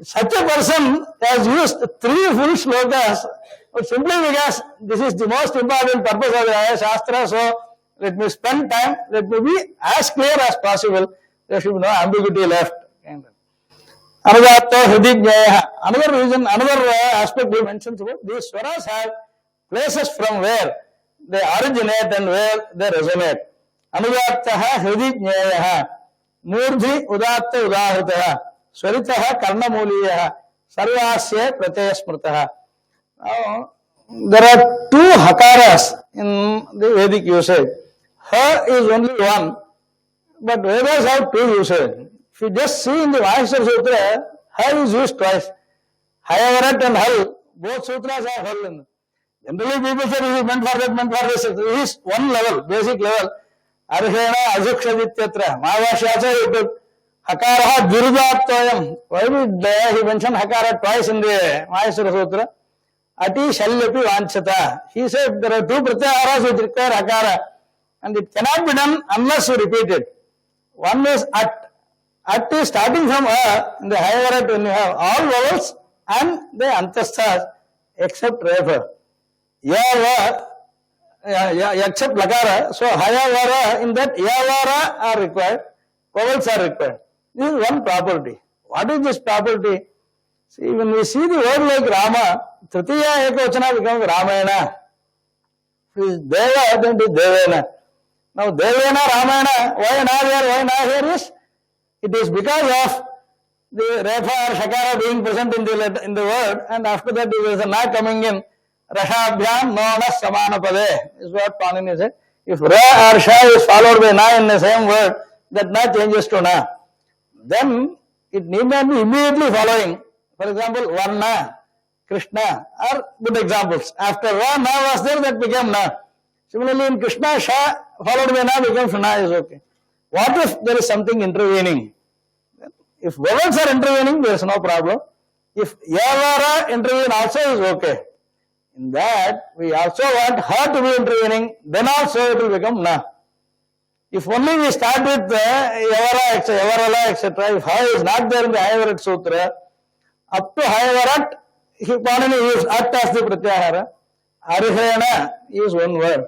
Such a person has used 3 full slokas, but simply because this is the most important purpose of the IISc. So let me spend time, let me be as clear as possible. There should be no ambiguity left. Another reason, another aspect he mentions about these swaras have places from where they originate and where they resonate. Anudattaha hridijñeyaha, murdhi udatta udahataha, swaritaha karnamuliyaha, sarvasya prataya smritaha. Now, there are 2 hakaras in the Vedic usage. Ha is only one, but Vedas have 2 usage. If you just see in the Maheshwara Sutra, Ha is used twice. Hayavarat and Hal, both sutras have Hal in them. Generally people say this is meant for that, meant for this. This is one level, basic level. Arhena azukshadityatra. Mahāvāshyācharya took Hakaraha Durudattoyam. Why did he mention Hakara twice in the Maheshwara Sutra? Ati Shalyapi Vanchata. He said there are 2 pratyaharas which require Hakara and it cannot be done unless you repeat it. One is At. At is starting from A in the higher at when you have all vowels and the antasthas except Refa. Yava, except Lakara. So Hayavara, in that Yavara are required, vowels are required. This is one property. What is this property? See, when we see the word like Rama, Tritiya Ekvachana becomes Ramayana. If it is Deva, then it is Devena. Now, Devena, Ramayana, why not here, why not here is, it is because of the Refa or Shakara being present in the word, and after that there is a Na coming in. Rashabhyam Nona Samanapade is what Panini said. If Ra or Sha is followed by Na in the same word, that Na changes to Na. Then it need not be immediately following. For example, Varna, Krishna are good examples. After Ra, Na was there, that became Na. Similarly, in Krishna, Sha followed by Na becomes Na is okay. What if there is something intervening? If vowels are intervening, there is no problem. If Yavara intervene also is okay. In that, we also want her to be intervening, then also it will become Na. If only we start with Yavara, Yavarala, etc., if Ha is not there in the Hayavarat Sutra, up to Hayavarat, Panini used At as the Pratyahara. Arihena is one word.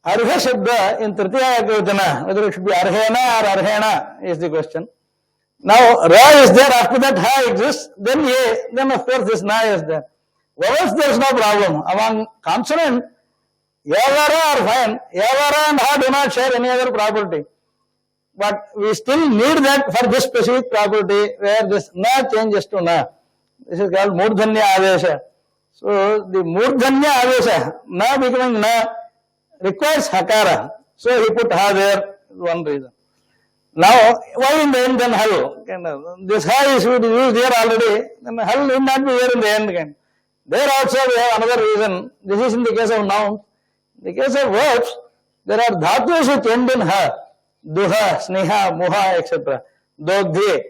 Arha Shabda in Tritiya Ekvachana, whether it should be Arhena or Arhena is the question. Now, Ra is there, after that Ha exists, then Ye, then of course this Na is there. Vowels, there is no problem. Among consonant, Yavara are fine. Yavara and Ha do not share any other property. But we still need that for this specific property where this Na changes to Na. This is called Murdhanya Adesha. So, the Murdhanya Adesha, Na becoming Na, requires Hakara. So, he put Ha there, one reason. Now, why in the end then Hal? This Ha is used here already, then Hal need not be here in the end. There also we have another reason. This is in the case of nouns. In the case of verbs, there are dhatus which end in Ha. Duha, Sneha, Muha, etc. Dogdhi,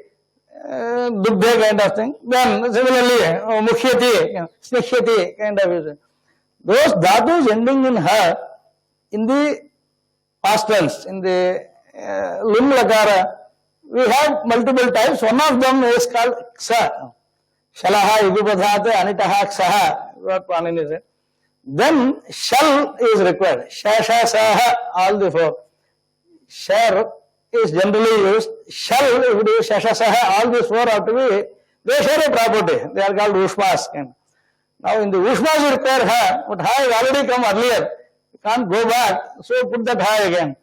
Dugdhe kind of thing. Then similarly, Mukhyati, Snikhyati kind of reason. Those dhatus ending in Ha, in the past tense, in the Lim Lakara, we have multiple types. One of them is called Ksa. Shalaha, Yugupadhata, Anitaha, Ksaha, what Panini said. Then Shal is required. Shasha, Saha, all the four. Shar is generally used. Shal, if it is Shasha, Saha, all these four have to be, they share a property. They are called Ushmas. Now in the Ushmas you require Ha, but Ha has already come earlier. You can't go back, so put that Ha again.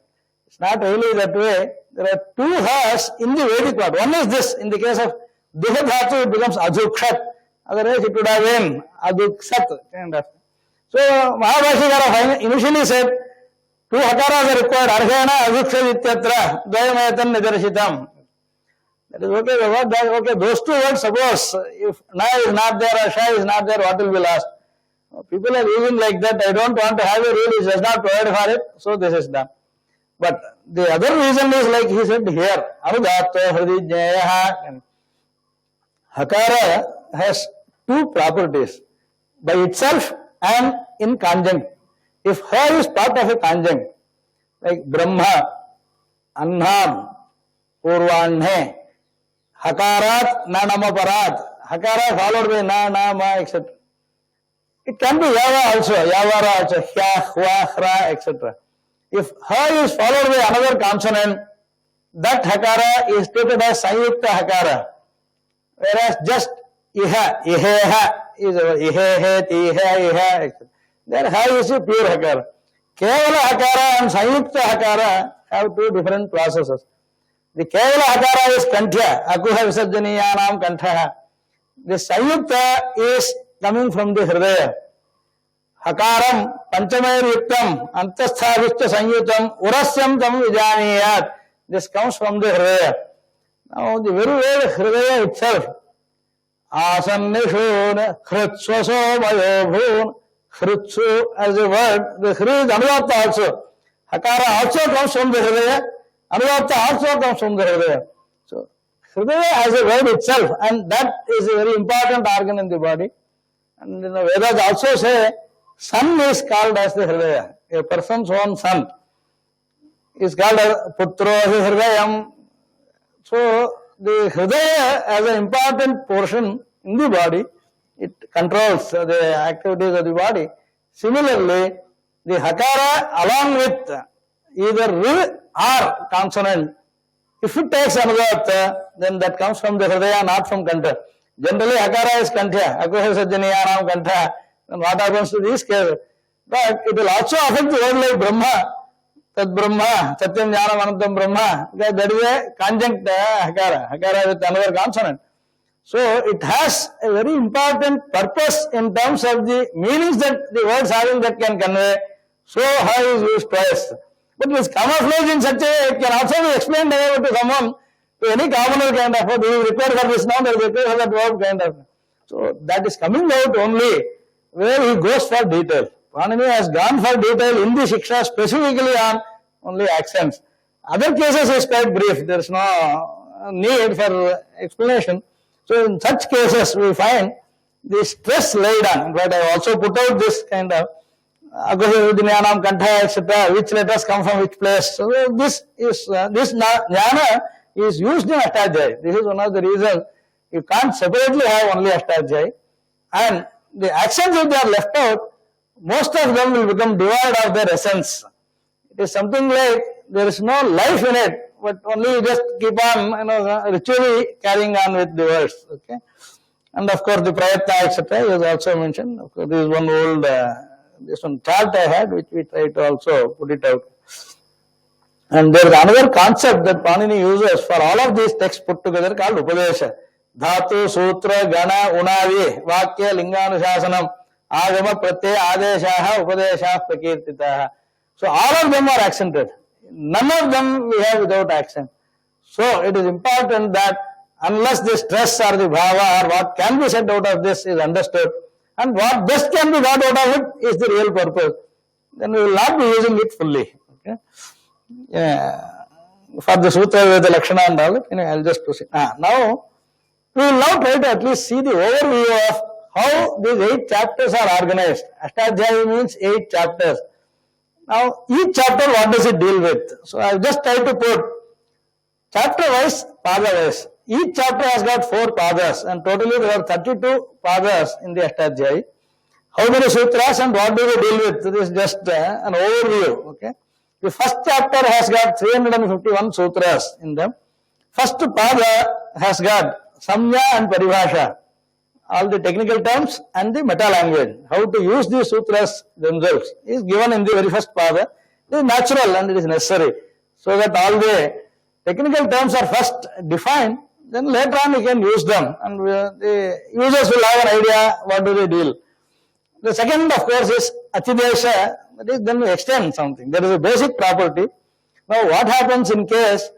It's not really that way. There are two Ha's in the Vedic part. One is this, in the case of Duha Dhatu, it becomes Ajukshat. Otherwise, it would have been Ajuksat. Kind of. So, Mahabhashikara initially said, two Hakaras are required, Arhena, Ajukshat, Ityatra, Dvayamayatan, Nidarshitam. That is okay. What that, okay, those two words, suppose, if Na is not there or Sha is not there, what will be lost? People are using like that. I don't want to have a rule which does not provide for it, so this is done. But the other reason is like he said here, Anudatta Hridijnaya. Hakara has two properties, by itself and in conjunct. If Ha is part of a conjunct, like Brahma, Annam, Purvanhe, Hakarat, Nanamaparat, Hakara followed by Na, Na, Ma, etc. It can be Yava also, Yavara also, Hya, Hwa, Hra, etc. If Ha is followed by another consonant, that Hakara is treated as Sanyukta Hakara. Whereas just Iha, Iheha is Ihehet, Iha, Iha, etc. There Ha is a pure Hakara. Kevala Hakara and Sanyukta Hakara have two different processes. The Kevala Hakara is Kantya, Akuha Visarjaniyanam Kantha. The Sanyukta is coming from the Hridaya. Hakaram, Panchamayar Yuktam, Antasthavishta Sanyutam, Urasyam Tam Vijaniyat. This comes from the Hridaya. Now, the very word Hridaya itself, Asannishun, Hrutsvaso Mayobhun, Hrutsu as a word, the Hri is Anuvatta also. Hakara also comes from the Hridaya, Anuvatta also comes from the Hridaya. So, Hridaya as a word itself, and that is a very important organ in the body. And the Vedas also say, son is called as the Hridaya. A person's own son is called as Putro Hridayam. So, the Hridaya as an important portion in the body, it controls the activities of the body. Similarly, the Hakara along with either Ri or consonant, if it takes Anudatta, then that comes from the Hridaya, not from Kantha. Generally, Akara is Kantha, Akuha Sajjaniyanam Kantha. And what happens to these cases? But it will also affect the word like Brahma. Tad Brahma, Satyam Jnanam Anantam Brahma. That is a conjunct Hakara. Hakara with another consonant. So it has a very important purpose in terms of the meanings that the words having that can convey. So how is used twice. But this camouflage in such a way, it can also be explained to someone, to any commoner kind of, do you require for this noun, there is require for that verb kind of. So that is coming out only where he goes for detail. Panini has gone for detail in the Shiksha specifically on only accents. Other cases is quite brief. There is no need for explanation. So in such cases we find the stress laid on. But I also put out this kind of Agusudinyanam, Kantha, etc. Which letters come from which place. So this jnana is used in Aṣṭādhyāyī. This is one of the reasons you can't separately have only Aṣṭādhyāyī. And the accents if they are left out, most of them will become devoid of their essence. It is something like there is no life in it, but only you just keep on, ritually carrying on with the words. Okay, and of course the prayatna, etc. is also mentioned. Of course, this is one old this one chart I had, which we try to also put it out. And there is another concept that Panini uses for all of these texts put together called Upadesha. Dhatu, Sutra, Gana, Unavi, Vakya, Linganushāsanam, Agama, Pratyaya, Adeshaha, Upadeshaha, Prakirtitaha. So all of them are accented. None of them we have without accent. So it is important that unless the stress or the bhava or what can be said out of this is understood, and what best can be got out of it is the real purpose, then we will not be using it fully. Okay? Yeah. For the sutra with the lakshana and all, I will just proceed. Now, we will now try to at least see the overview of how these 8 chapters are organized. Aṣṭādhyāyī means 8 chapters. Now, each chapter, what does it deal with? So, I will just try to put chapter-wise, pada-wise. Each chapter has got 4 padas, and totally there are 32 padas in the Aṣṭādhyāyī. How many sutras and what do they deal with? This is just an overview. Okay. The first chapter has got 351 sutras in them. First pada has got samya and paribhasha, all the technical terms and the meta language. How to use these sutras themselves is given in the very first pada. It is natural and it is necessary, so that all the technical terms are first defined, then later on we can use them, and the users will have an idea what do they deal. The second, of course, is Aṣṭādhyāyī, that is then we extend something. There is a basic property. Now what happens in case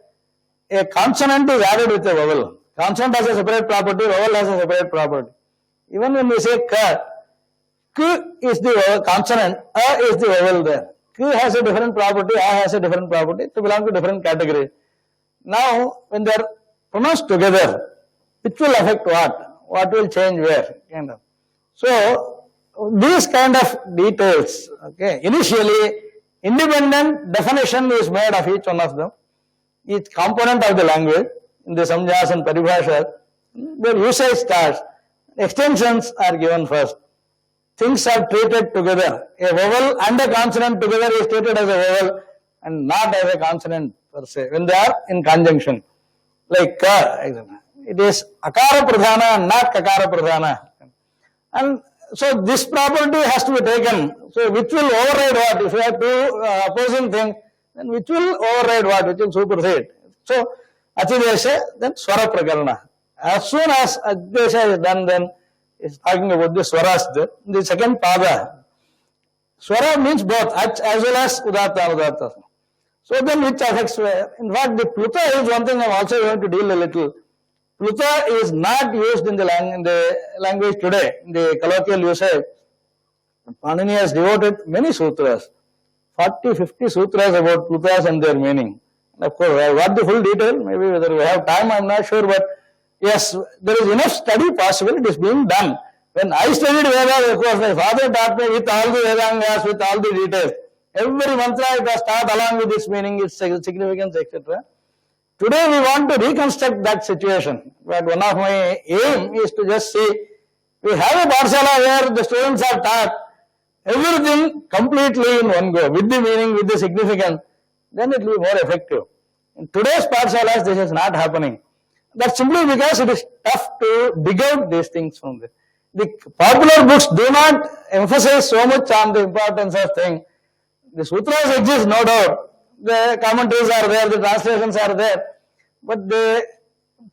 a consonant is added with a vowel? Consonant has a separate property, vowel has a separate property. Even when we say ka, k is the consonant, a is the vowel there. K has a different property, a has a different property, to belong to different category. Now, when they are pronounced together, which will affect what? What will change where? Kind of. So, these kind of details, okay, initially, independent definition is made of each one of them, each component of the language, in the samjas and paribhashas, their usage starts. Extensions are given first. Things are treated together. A vowel and a consonant together is treated as a vowel and not as a consonant per se, when they are in conjunction. Like ka, it is akara pradhana and not kakara pradhana. And so this property has to be taken. So which will override what? If you have two opposing things, then which will override what? Which will supersede. So Aṣṭādhyāyī, then swara prakarana. As soon as Aṣṭādhyāyī is done, then it's talking about the swaras. The second pada. Swara means both, ach as well as udatta and udatta. So then which affects, in fact the pluta is one thing I am also going to deal a little. Pluta is not used in the language today, in the colloquial usage. Panini has devoted many sutras, 40-50 sutras about plutas and their meaning. Of course, I got the full detail, maybe whether we have time I am not sure, but yes, there is enough study possible, it is being done. When I studied Vedas, of course, my father taught me with all the Vedangas, with all the details. Every mantra it was taught along with its meaning, its significance, etc. Today we want to reconstruct that situation, but one of my aim is to just see, we have a parshala where the students are taught everything completely in one go, with the meaning, with the significance, then it will be more effective. In today's parshalas, this is not happening. That's simply because it is tough to dig out these things from there. The popular books do not emphasize so much on the importance of things. The sutras exist, no doubt. The commentaries are there, the translations are there, but they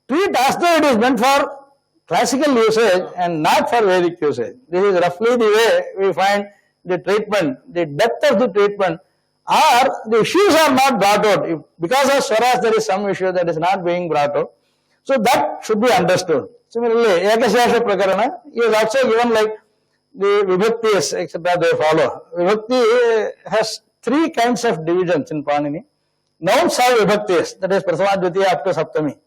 treat as though it is meant for classical usage and not for Vedic usage. This is roughly the way we find the treatment, the depth of the treatment, or the issues are not brought out. If because of swaras there is some issue that is not being brought out. So that should be understood. Similarly, Ekashasha Prakarana is also given like the Vibhaktis, etc. they follow. Vibhakti has three kinds of divisions in Panini. Nouns have Vibhaktis, that is Prathama, Dvitiya up to Saptami.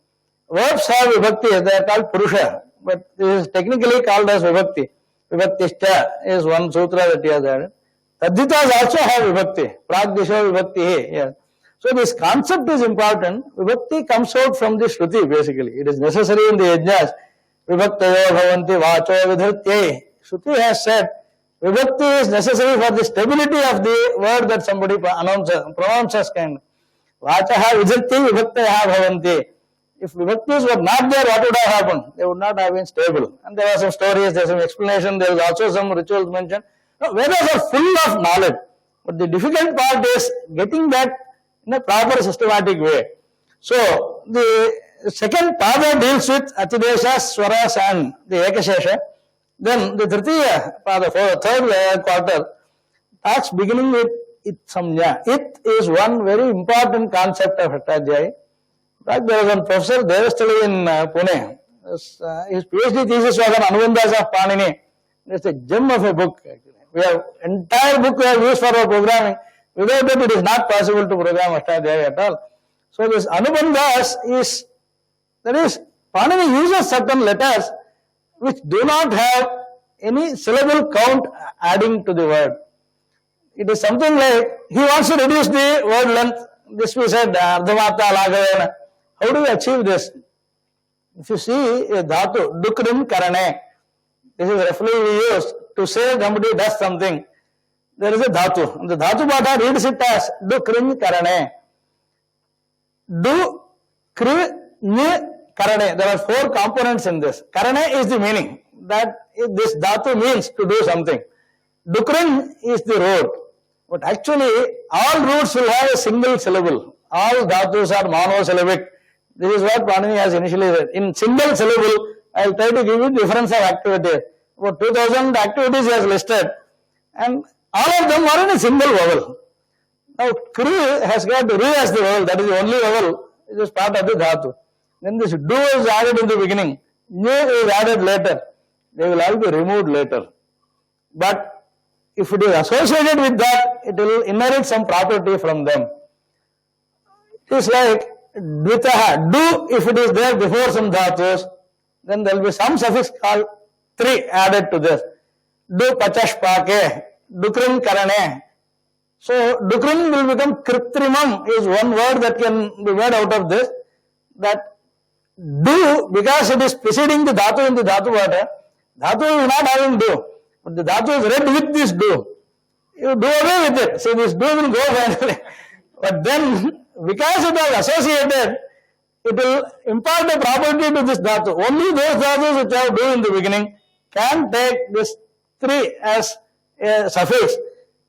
Verbs have Vibhakti, they are called Purusha, but this is technically called as Vibhakti. Vibhaktishcha is one sutra that he has added. Tadhitas also have Vibhakti, Pragdisho Vibhakti. Yes. So this concept is important. Vibhakti comes out from the Shruti basically. It is necessary in the yajnas. Vibhaktayo bhavanti vacho vidhritye. Shruti has said Vibhakti is necessary for the stability of the word that somebody pronounces kind. Vachaha vidhritye vibhaktayaha bhavanti. If vibhaktis were not there, what would have happened? They would not have been stable. And there are some stories, there is some explanation, there is also some rituals mentioned. No, Vedas are full of knowledge. But the difficult part is getting that in a proper systematic way. So, the second pada deals with Atideshas, Swaras and the Ekashesha. Then the Tritiya pada, third quarter, starts beginning with It Samnya. It is one very important concept of Aṣṭādhyāyī. In fact, there was one professor there studying in Pune. His PhD thesis was on Anubandhas of Panini. It's a gem of a book. Actually. We have entire book we have used for our programming. Without it, it is not possible to program Aṣṭādhyāyī at all. So this Anubandhas is, that is, Panini uses certain letters which do not have any syllable count adding to the word. It is something like, he wants to reduce the word length. This we said, Ardhamata Lagavena. How do we achieve this? If you see a dhatu, dukrim karane, this is roughly we use to say somebody does something. There is a dhatu. And the dhatu bhata reads it as dukrim karane. Du, kri, ni, karane. There are four components in this. Karane is the meaning. That this dhatu means to do something. Dukrim is the root. But actually, all roots will have a single syllable. All dhatus are monosyllabic. This is what Panini has initially said. In single syllable, I will try to give you difference of activity. About 2000 activities he has listed. And all of them are in a single vowel. Now, kri has got ri as the vowel. That is the only vowel. It is part of the dhatu. Then this du is added in the beginning. Ni is added later. They will all be removed later. But if it is associated with that, it will inherit some property from them. It is like dvitaha, du, if it is there before some dhatus, then there will be some suffix called tri added to this. Du pachash pake, dukrim karane. So dukrim will become kritrimam is one word that can be made out of this. That du, because it is preceding the dhatu in the dhatu vata, dhatu is not having du, but the dhatu is read with this du. You do away with it. So this du will go finally. But then, because it is associated, it will impart a property to this dhatu. Only those dhatus which have du in the beginning can take this tri as a suffix.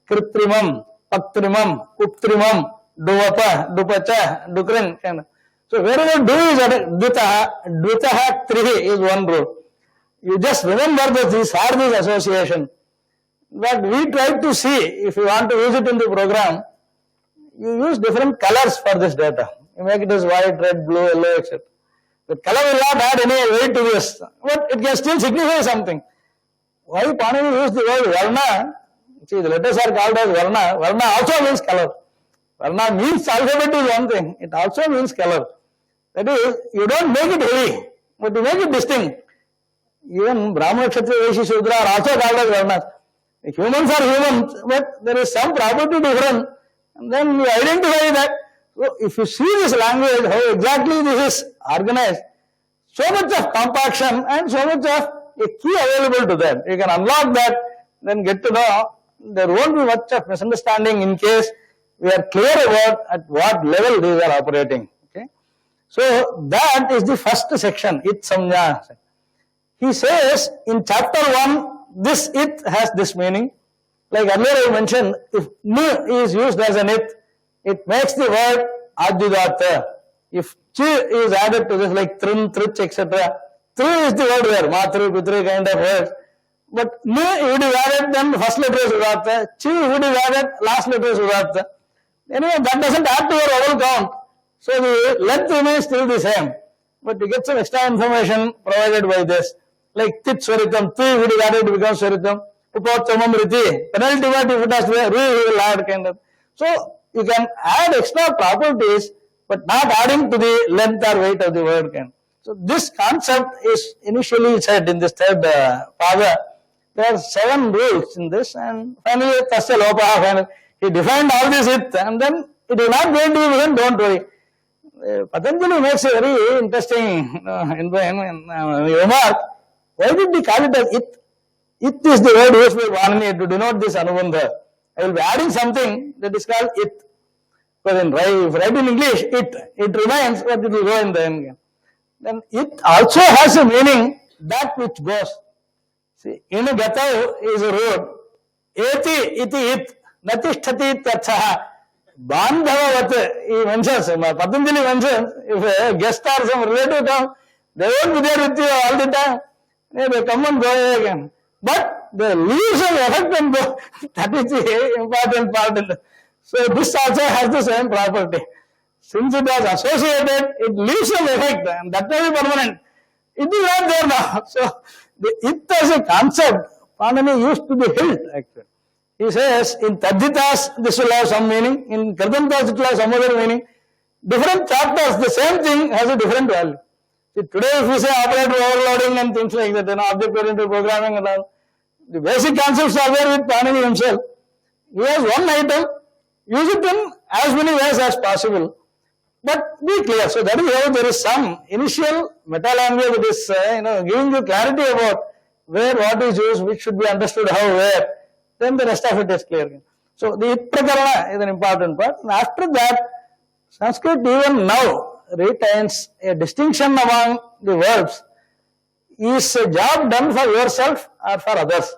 Kritrimam, paktrimam, uptrimam, duvapa, dupacha, dukrin. So wherever du is added, dvitaha, tri is one root. You just remember that these are these association. But we try to see, if you want to use it in the program, you use different colors for this data. You make it as white, red, blue, yellow, etc. The color will not add any weight to this, but it can still signify something. Why Panini used the word varna? See, the letters are called as varna. Varna also means color. Varna means alphabet is one thing. It also means color. That is, you don't make it heavy, but you make it distinct. Even Brahmana, Kshatriya, Vaishya, Shudra are also called as varnas. The humans are humans, but there is some property difference. And then you identify that. So if you see this language, how exactly this is organized, so much of compaction and so much of a key available to that. You can unlock that, then get to know there won't be much of misunderstanding in case we are clear about at what level these are operating. Okay. So that is the first section, it samjna. He says in chapter 1, this it has this meaning. Like earlier I mentioned, if ni is used as an it makes the word Aṣṭādhyāyī. If chi is added to this, like trin, trich, etc., tri is the word here, matru, pitru kind of words. But ni would have added, then first letter is udatta, chi would have added, last letter is udatta. Anyway, that doesn't add to your vowel count. So the length remains still the same. But you get some extra information provided by this. Like tit swaritam, ti would have added, becomes swaritam. Upottamam riti. Penalty what if it has to be ru, he will add kind of. So you can add extra properties, but not adding to the length or weight of the word kind. So this concept is initially said in this third pada. There are 7 rules in this, and finally tasya lopaha. He defined all this it, and then it is not going to be given, don't worry. Patanjali makes a very interesting remark. Why did he call it as it? It is the word used by Vanani to denote this anubandha. I will be adding something that is called it. But if write in English, it remains, but it will go in the end. Then it also has a meaning, that which goes. See, in a gatau is a road. Eti, iti, it, natisthati, tatsaha. Bandhavavat, he mentions, Patanjali mentions, if a guest or some relative come, they won't be there with you all the time. They come and go again. But the leaves of effect and go, that is the important part. So this also has the same property. Since it was associated, it leaves an effect, and that may be permanent. It is not there now. So the it as a concept, Panani used to be hilt actually. He says, in Tadhitas, this will have some meaning. In Kardantas, it will have some other meaning. Different chapters, the same thing has a different value. See, today, if we say operator overloading and things like that, object-oriented programming and all, the basic concepts are there with Panani himself. He has one item, use it in as many ways as possible. But be clear. So that is how there is some initial meta-language that is, giving you clarity about where what is used, which should be understood how, where. Then the rest of it is clear. So the it prakarana is an important part. And after that, Sanskrit even now retains a distinction among the verbs. Is a job done for yourself or for others?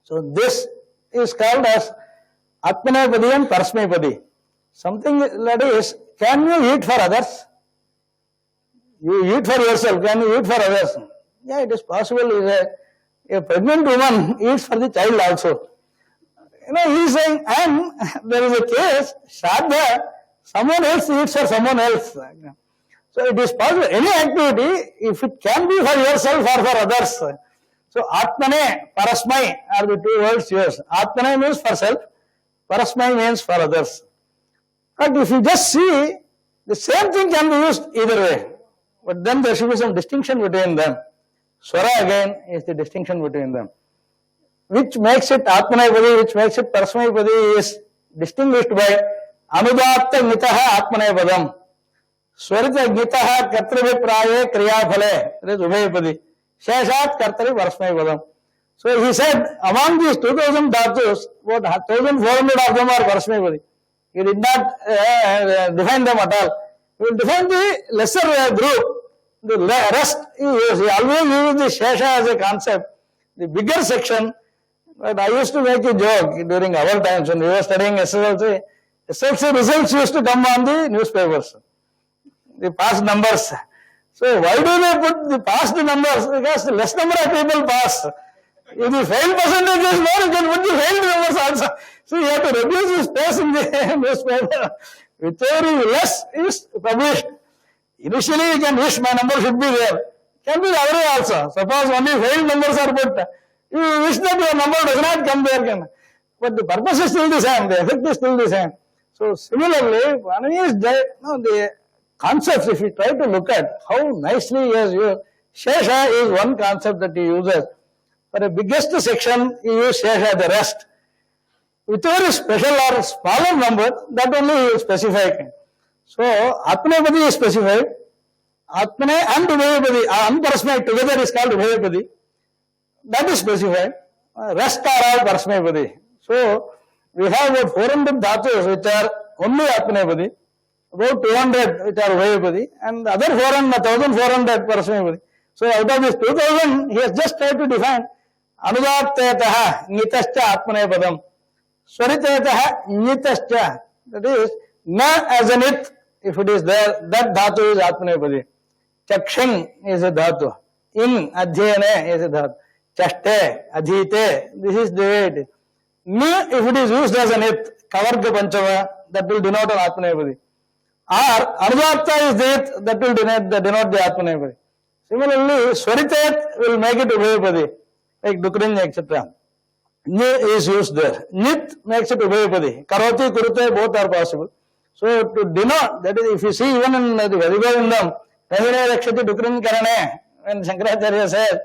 So this is called as Atmanepadi and Parasmepadi. Something that is, can you eat for others? You eat for yourself, can you eat for others? Yeah, it is possible. A pregnant woman eats for the child also. He is saying, and there is a case, Shraddha, someone else eats for someone else. So it is possible, any activity, if it can be for yourself or for others. So Atmane, Parasmai are the 2 words used. Atmane means for self, Parasmai means for others. But if you just see, the same thing can be used either way. But then there should be some distinction between them. Swara again is the distinction between them. Which makes it Atmanepadi, which makes it Parasmepadi is distinguished by Anudatta Nitaha Atmanepadam. Swarita Nitaha Kartravipraye Kriyaphale. That is Ubhayapadi. Sheshat Kartari Parasmepadam. So he said, among these 2000 dhatus, about 1400 of them are Parasmepadi. He did not define them at all. He will define the lesser group. The rest, he always uses the Shesha as a concept. The bigger section, but I used to make a joke during our times when we were studying SSLC. SSLC results used to come on the newspapers, the past numbers. So why do they put the past numbers? Because the less number of people pass. If the failed percentage is more, you can put the failed numbers also. So you have to reduce the space in the newspaper. Whichever is less is published. Initially you can wish my number should be there. Can be the other way also. Suppose only failed numbers are put. You wish that your number does not come there. But the purpose is still the same. The effect is still the same. So similarly, the concepts, if you try to look at how nicely he has used, Shesha is one concept that he uses. For a biggest section, he uses Shesha, the rest. Whichever is special or smaller number, that only he will specify. So, Atmanepadi is specified. Atmane and Ubhayapadi, Parasmai together is called Ubhayapadi. That is specified. Rest are all Parasmepadi. So, we have about 400 dhatus which are only Atmanepadi. about 200 which are Ubhayapadi, and the other 1400 Parasmapadi. So out of this 2000, he has just tried to define Anudatetaha Nitascha Atmanepadam. Swaritetaha Nitascha. That is, Na as a nit, if it is there, that dhatu is Atmanepadi. Chakshan is a dhatu. In Adhyayane is a dhatu. Chaste, Adhite, this is the way it is. Ni, if it is used as a nit, Kavarga Panchama, that will denote an Atmanepadi. Or Anudatta is the it, that will denote the Atmanepadi. Similarly, Swaritet will make it Ubhayapadi, like Dukrinya, etc. Ni is used there. Nit makes it Ubhayapadi. Karoti, Kurute, both are possible. So to denote, that is, if you see even in the Varibhavindam, Rahine Rakshati Dukrin Karane, when Shankaracharya says,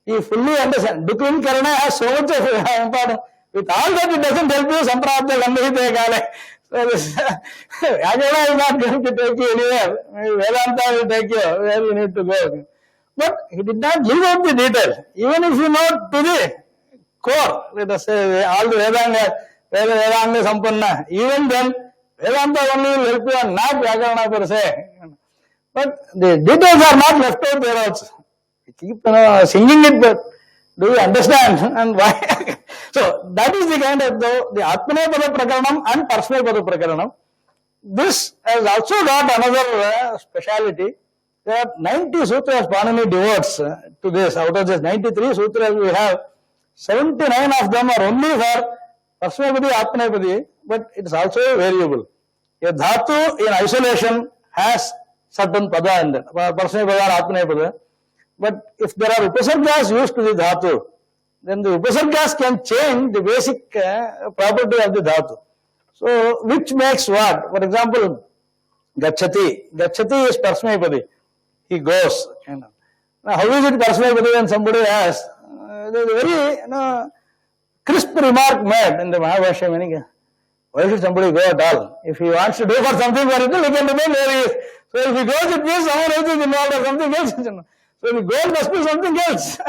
he fully understands. Dukrin Karane has so much of importance. With all that, it doesn't help you. Sampradya Gandhite Kale. So this Yajana is not going to take you anywhere. Maybe Vedanta will take you where you need to go. But he did not leave out the detail. Even if you know to the core, let us say all the Vedanga Sampanna, even then, Vedanta only will help you and not Vyakarana per se. But the details are not left out there also. You keep singing it, but do you understand and why? So that is the kind of the Atmanepada Prakaranam and Parasmapada Prakaranam. This has also got another speciality. There are 90 sutras Panini devotes to this. Out of this 93 sutras we have, 79 of them are only for Parasmapadi, Atmanepadi, but it is also variable. A dhatu in isolation has certain pada in it, Parasmapada or Atmanepada. But if there are upasargas used to the dhatu, then the upasargas can change the basic property of the dhatu. So, which makes what? For example, Gachati. Gachati is Parasmapadi. He goes. Now, how is it Parasmapadi when somebody asks? There is a very crisp remark made in the Mahabhashya. Why should somebody go at all? If he wants to do for something for it, he can remain where he is. So if he goes, it means someone else is involved or something else. So if he goes, must be something else.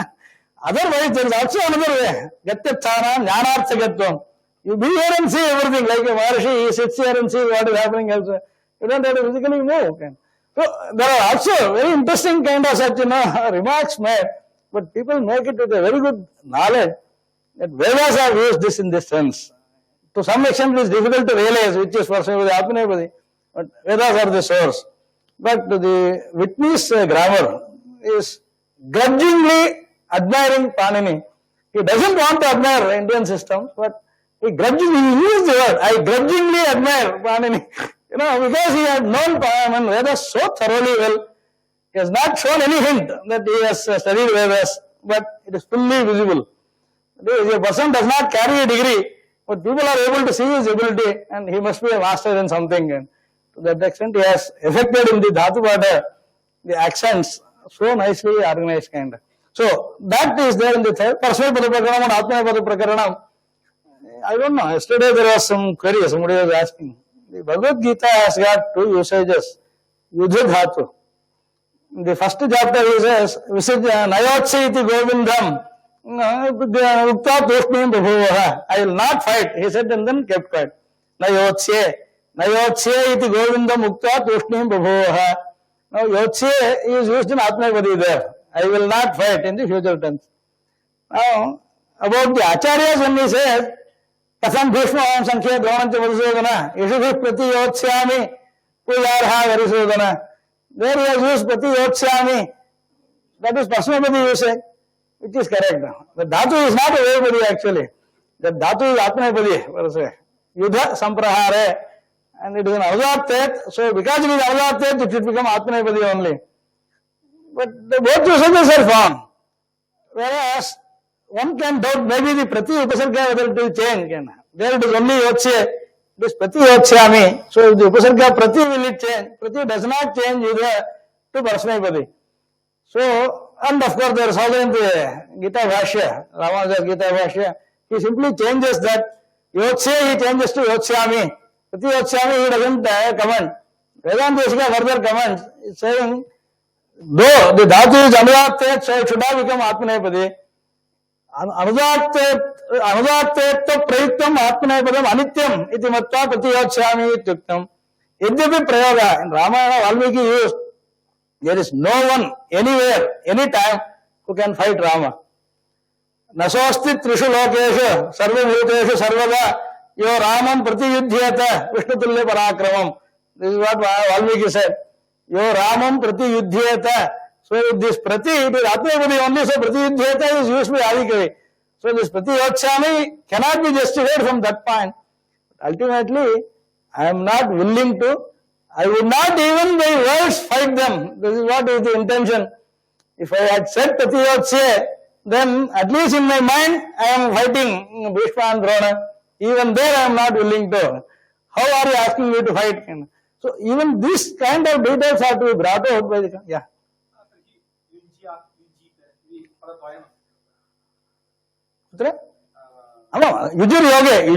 Otherwise, there is also another way. Gatyatthana, jnanarthagatvam. You be here and see everything. Like a Maharshi, he sits here and sees what is happening elsewhere. You don't have to physically move. So there are also very interesting kind of such remarks made. But people make it with a very good knowledge that Vedas have used this in this sense. To some extent, it is difficult to realize which is Parasmapadi, Atmanepadi, but Vedas are the source. But the Whitney's grammar is grudgingly admiring Panini. He doesn't want to admire Indian systems, but he grudgingly used the word. I grudgingly admire Panini. Because he had known Vedas so thoroughly well. He has not shown any hint that he has studied Vedas, but it is fully visible. If a person does not carry a degree, but people are able to see his ability, and he must be a master in something. And to that extent, he has effected in the Dhatu Pada, the accents so nicely organized kind of. So that is there in the third. Parasmapada Prakaranam and Atmanepada Prakaranam. I don't know. Yesterday there was some query. Somebody was asking. The Bhagavad Gita has got two usages. Yudha Dhatu. In the first chapter he says, Nayotse iti Govindam. Ukta Tushmim Babhuvaha. I will not fight. He said and then kept quiet. Nayotse. Nayotse iti Govindam Ukta Tushmim Babhuvaha. Now Yotse is used in Atmanepadi there. I will not fight in the future tense. Now, about the Acharyas when he says, Kasam Bhishma Om Sankhya Dronancha Varisodana, Yeshubhi Prati Yotsyami, Pujarha Varisodana. There he has used Prati Yotsyami. That is Parasmapadi usage, which is correct. The Dhatu is not a Vayapadi actually. The Dhatu is Atmanepadi, per se. Yudha Samprahare, and it is an Avadhat. So because it is Avadhat, it should become Atmanepadi only. But the both usages are found. Whereas one can doubt maybe the Prati Upasarga whether it will change. There it is only Yotse, it is Prati Yotsyami. So if the Upasarga Prati will it change? Prati does not change either to Parasmapadi. So, and of course there is also in the Gita Bhashya, Ramanujachar Gita Bhashya, he simply changes that Yotse he changes to Yotsyami. Prati Yotsyami he doesn't comment. Vedanta further comments, saying, though the dhatu is Anudattet, so it should have become Atmanepadi. Anudattet prayuktam Atmanepadam anityam iti mattva Prati Yotsyami ityuktam. Yadyapi prayoga, in Ramayana, Valmiki used, there is no one, anywhere, anytime, who can fight Rama. Nasosti trishu lokeshu, sarva bhuteshu sarvada, yo Ramam pratiyudhyata, Vishnutulya parakramam. This is what Valmiki said. Yo Ramam pratiyudhyata. So this prati, it is Atmavadi only, so pratiyudhyata is used by Adikavi. So this pratiyodhyami cannot be justified from that point. Ultimately, I am not willing to, I would not even by words fight them. This is what is the intention. If I had said pratiyodhya, then at least in my mind I am fighting Bhishma and Drona. Even there I am not willing to. How are you asking me to fight? So even this kind of details have to be brought out by the, yeah. Yujur yoga is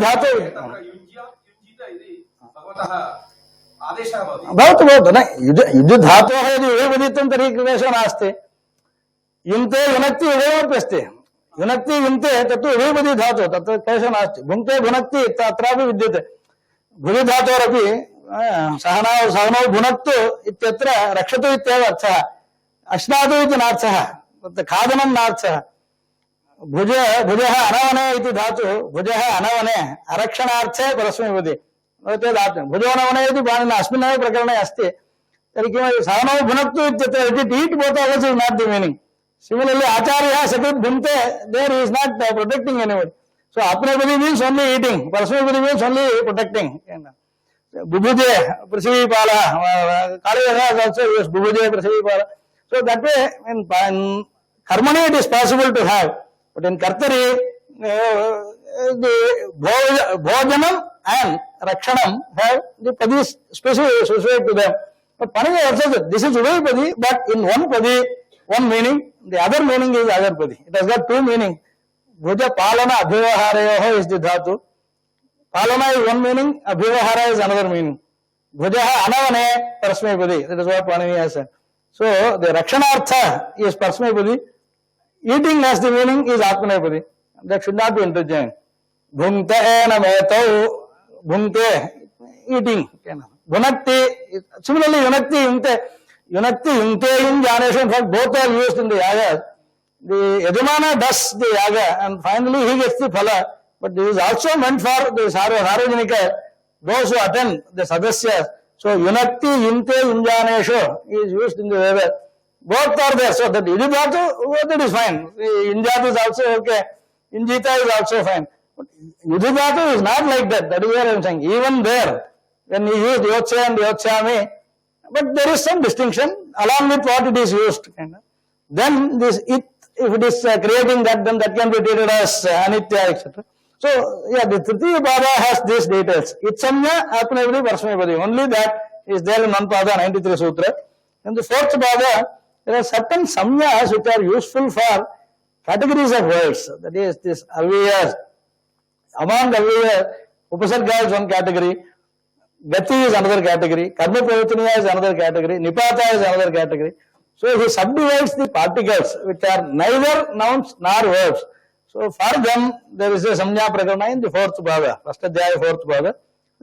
dhatu. बहुत ना युद्ध धातु है विभदितम तरीके नास्ते युंते युनक्ति विभवप्यस्ते युनक्ति युंते तत्तु विभदि धातु तत्र क्लेशो नास्ति भुंक्ते भुनक्ति तत्रापि विद्यते भुजि धातोरपि सहनौ सहनौ भुनक्तु इत्यत्र रक्षतु इत्येव अर्थः अश्नातु इति नार्थः तत्र खादनं नार्थः भुजः अनवने इति धातु भुजः अनवने अरक्षणार्थे परस्मैपदी भुजोनवने यदि पाणिना अस्मिन्नेव प्रकरणे अस्ति तर्हि किं सहनौ भुनक्तु इत्यत्र it eat both of is not the meaning similarly आचार्यः सकृत् भुङ्क्ते there is not protecting anyone so आत्मनेपदी मीन्स ओनली ईटिंग परस्मैपदी मीन्स ओनली प्रोटेक्टिंग बुभुजे पृथिवीपालः कालिदासः आल्सो यूज्ड बुभुजे पृथिवीपालः सो दैट वे इन कर्मणि it is possible to have but in कर्तरि भोजनम and rakshanam have the padi specific to them. But Panini also said this is Udayapadi, but in one padi, one meaning, the other meaning is other padi. It has got two meanings. Bhuja palana abhivaharayoho is the dhatu. Palana is one meaning, abhivahara is another meaning. Bhujaha anavane parasmepadi. That is what Panini has said. So the rakshanartha is parasmepadi. Eating as the meaning is atmanepadi. That should not be interchanged. Bhunkte nametau. Bhunkte, eating. Bhunakti, similarly Yunakti, Yunkte. Yunakti, Yunkte, Yung Janeshu, in fact both are used in the yagas. The Yajamana does the yaga and finally he gets the phala. But this is also meant for the Sarvanika, those who attend the Sadasyas. So Yunakti, Yunkte, Yung Janeshu is used in the Veda. Both are there. So that Yudhidhatu, that is fine. Injat is also okay. Injita is also fine. Yudhidhatu is not like that. That is what I am saying. Even there, when you use Yotsya and Yotsyami, but there is some distinction along with what it is used. Then this if it is creating that, then that can be treated as Anitya, etc. So, yeah, the Tritiya Pada has these details. Itsamya, Atmanepadi, Parasmepadi. Only that is there in one Pada, 93 Sutra. And the fourth Pada, there are certain samyas which are useful for categories of words. That is, this Avyayas. Among Avyayas, Upasarga is one category, Gati is another category, Karma Pravataniya is another category, Nipata is another category. So he subdivides the particles which are neither nouns nor verbs. So for them there is a Samnya Prakarana in the fourth Bhava, Aṣṭādhyāyī fourth Bhava,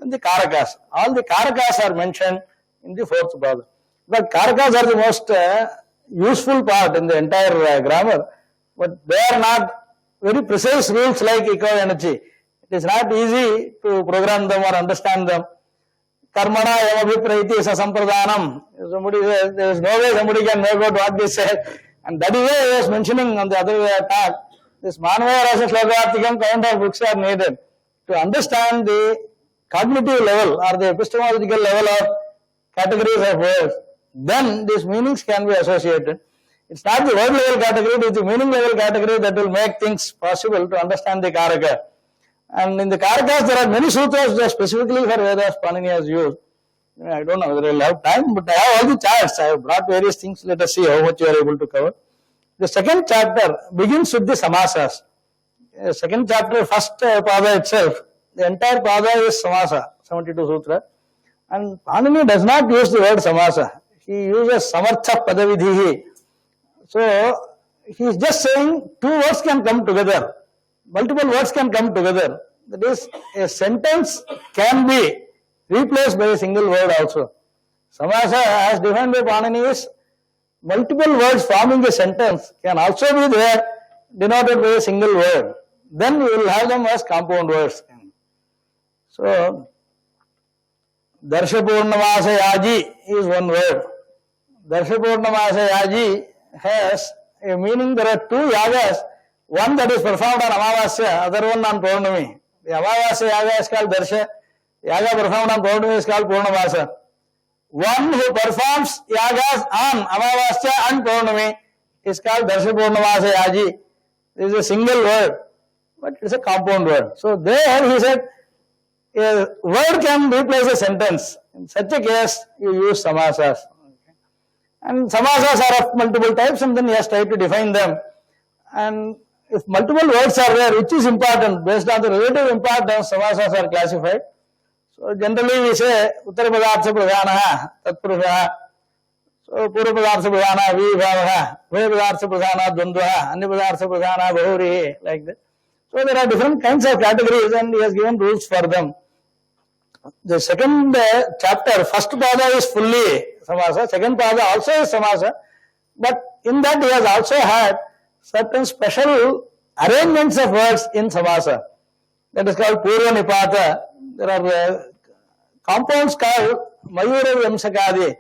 and the Karakas. All the Karakas are mentioned in the fourth Bhava. But Karakas are the most useful part in the entire grammar, but they are not very precise rules like eco-energy. It is not easy to program them or understand them. Karmana yamabhipraiti sasampradhanam. Somebody says, there is no way somebody can make out what they said. And that is why I was mentioning on the other talk, this Manava Rasa Shlokartikam kind of books are needed to understand the cognitive level or the epistemological level of categories of words. Then these meanings can be associated. It's not the word level category, it is the meaning level category that will make things possible to understand the Karaka. And in the Karakas, there are many sutras that specifically for Vedas Panini has used. I don't know whether I will have time, but I have all the charts. I have brought various things. Let us see how much you are able to cover. The second chapter begins with the samasas. The second chapter, first pada itself, the entire pada is samasa, 72 sutra. And Panini does not use the word samasa. He uses samartha padavidhihi. So, he is just saying two words can come together. Multiple words can come together. That is, a sentence can be replaced by a single word also. Samasa, as defined by Panini, is multiple words forming a sentence can also be there denoted by a single word. Then we will have them as compound words. So, Darshapurnamasayaji is one word. Darshapurnamasayaji has a meaning. There are two yagas, one that is performed on Amavasya, other one on Purnami. The Amavasya yaga is called Darsha, yaga performed on Purnami is called Purnamasa. One who performs yagas on Amavasya and Purnami is called Darshapurnamasayaji. This is a single word, but it is a compound word. So there he said, a word can replace a sentence. In such a case, you use samasas. And samasas are of multiple types, and then he has tried to define them. And if multiple words are there, which is important, based on the relative importance, samasas are classified. So generally we say, Uttara Padartha Pradhanaha, Tatpurushaha. So Purva Padartha Pradhana, Vibhavaha, Vaya Padartha Pradhana, Dvandvaha, Anya Padartha Pradhana, Bahurihi, like that. So there are different kinds of categories, and he has given rules for them. The second chapter, first pada is fully samasa, second pada also is samasa, but in that he has also had certain special arrangements of words in samasa. That is called Purva Nipata. There are compounds called Mayura Vyamsakadi.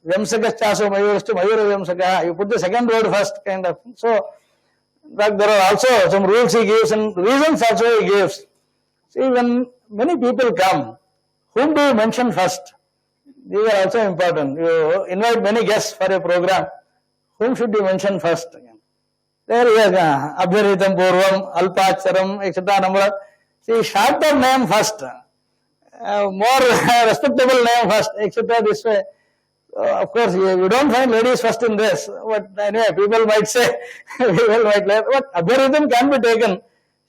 Vyamsakachaso Mayurastu Mayura Vyamsaka. You put the second word first, kind of. So, but there are also some rules he gives and reasons also he gives. See, when many people come, whom do you mention first? These are also important. You invite many guests for a program. Whom should you mention first? There he has Abhyaritam Purvam, Alpacharam, etc. number. See, shorter name first, more respectable name first, etc. this way. Of course, you don't find ladies first in this, but anyway, people might say, people might laugh, but Abhyaritam can be taken.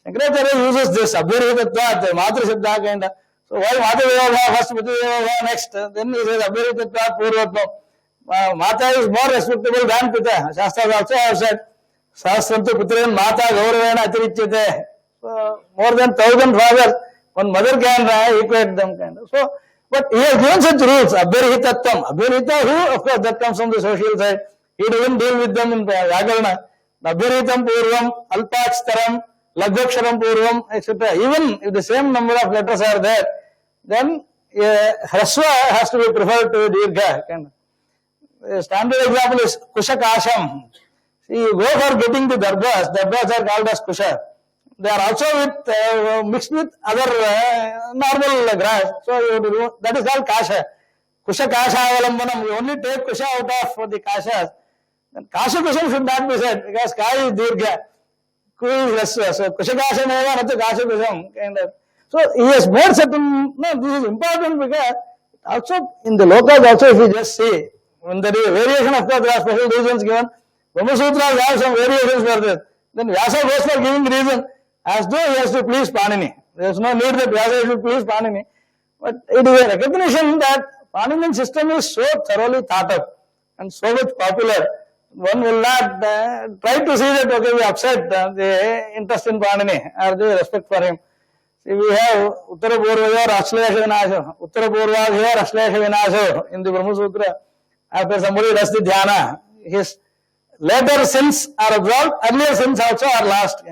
Shankaracharya uses this, Abhyaritatvat, Matra Shabda kind of. So why Mata Devava first, Pita Devava next? Then he says Abhyaritatvat Purvatvam. Mata is more respectable than Pita. Shastras also have said, Sahasrantu Putran Mata Gauravena Atirichyate. So more than 1,000 fathers, one mother can equate them kind of. So, but he has given such rules, Abhyaritatvam. Abhyarita, who, of course, that comes from the social side. He doesn't deal with them in Vyakarana. Abhyaritam Purvam, Alpacharam, Lagvaksharam Purvam, etc. Even if the same number of letters are there, then Hrasva has to be preferred to Dirgha. Kind of. The standard example is Kushakasham. See, you go for getting the darbas are called as Kusha. They are also with, mixed with other normal grass. So that is called Kasha. Kusha Kasha Avalambanam. We only take Kusha out of the Kashas. Then Kasha Kusham should not be said because Ka is Dirgha. Ku is Rasva. So Kusha Kasha Neva, not the Kasha Kusham. Kind of. So he has made certain, no, this is important because also in the lokas also if you just see, when there is a variation, of course there are special reasons given. Brahma Sutras have some variations for this. Then Vyasa goes for giving reason. As though he has to please Panini. There is no need that Vyasa should please Panini. But it is a recognition that Paninian system is so thoroughly thought up and so much popular. One will not try to see that, okay, we upset the interest in Panini or the respect for him. See, we have Uttara Purvaya Aṣṭādhyāyī Vināśo. Uttara Purvaya Aṣṭādhyāyī Vināśo in the Brahma Sutra. After somebody does the dhyana, his later sins are absolved, earlier sins also are lost.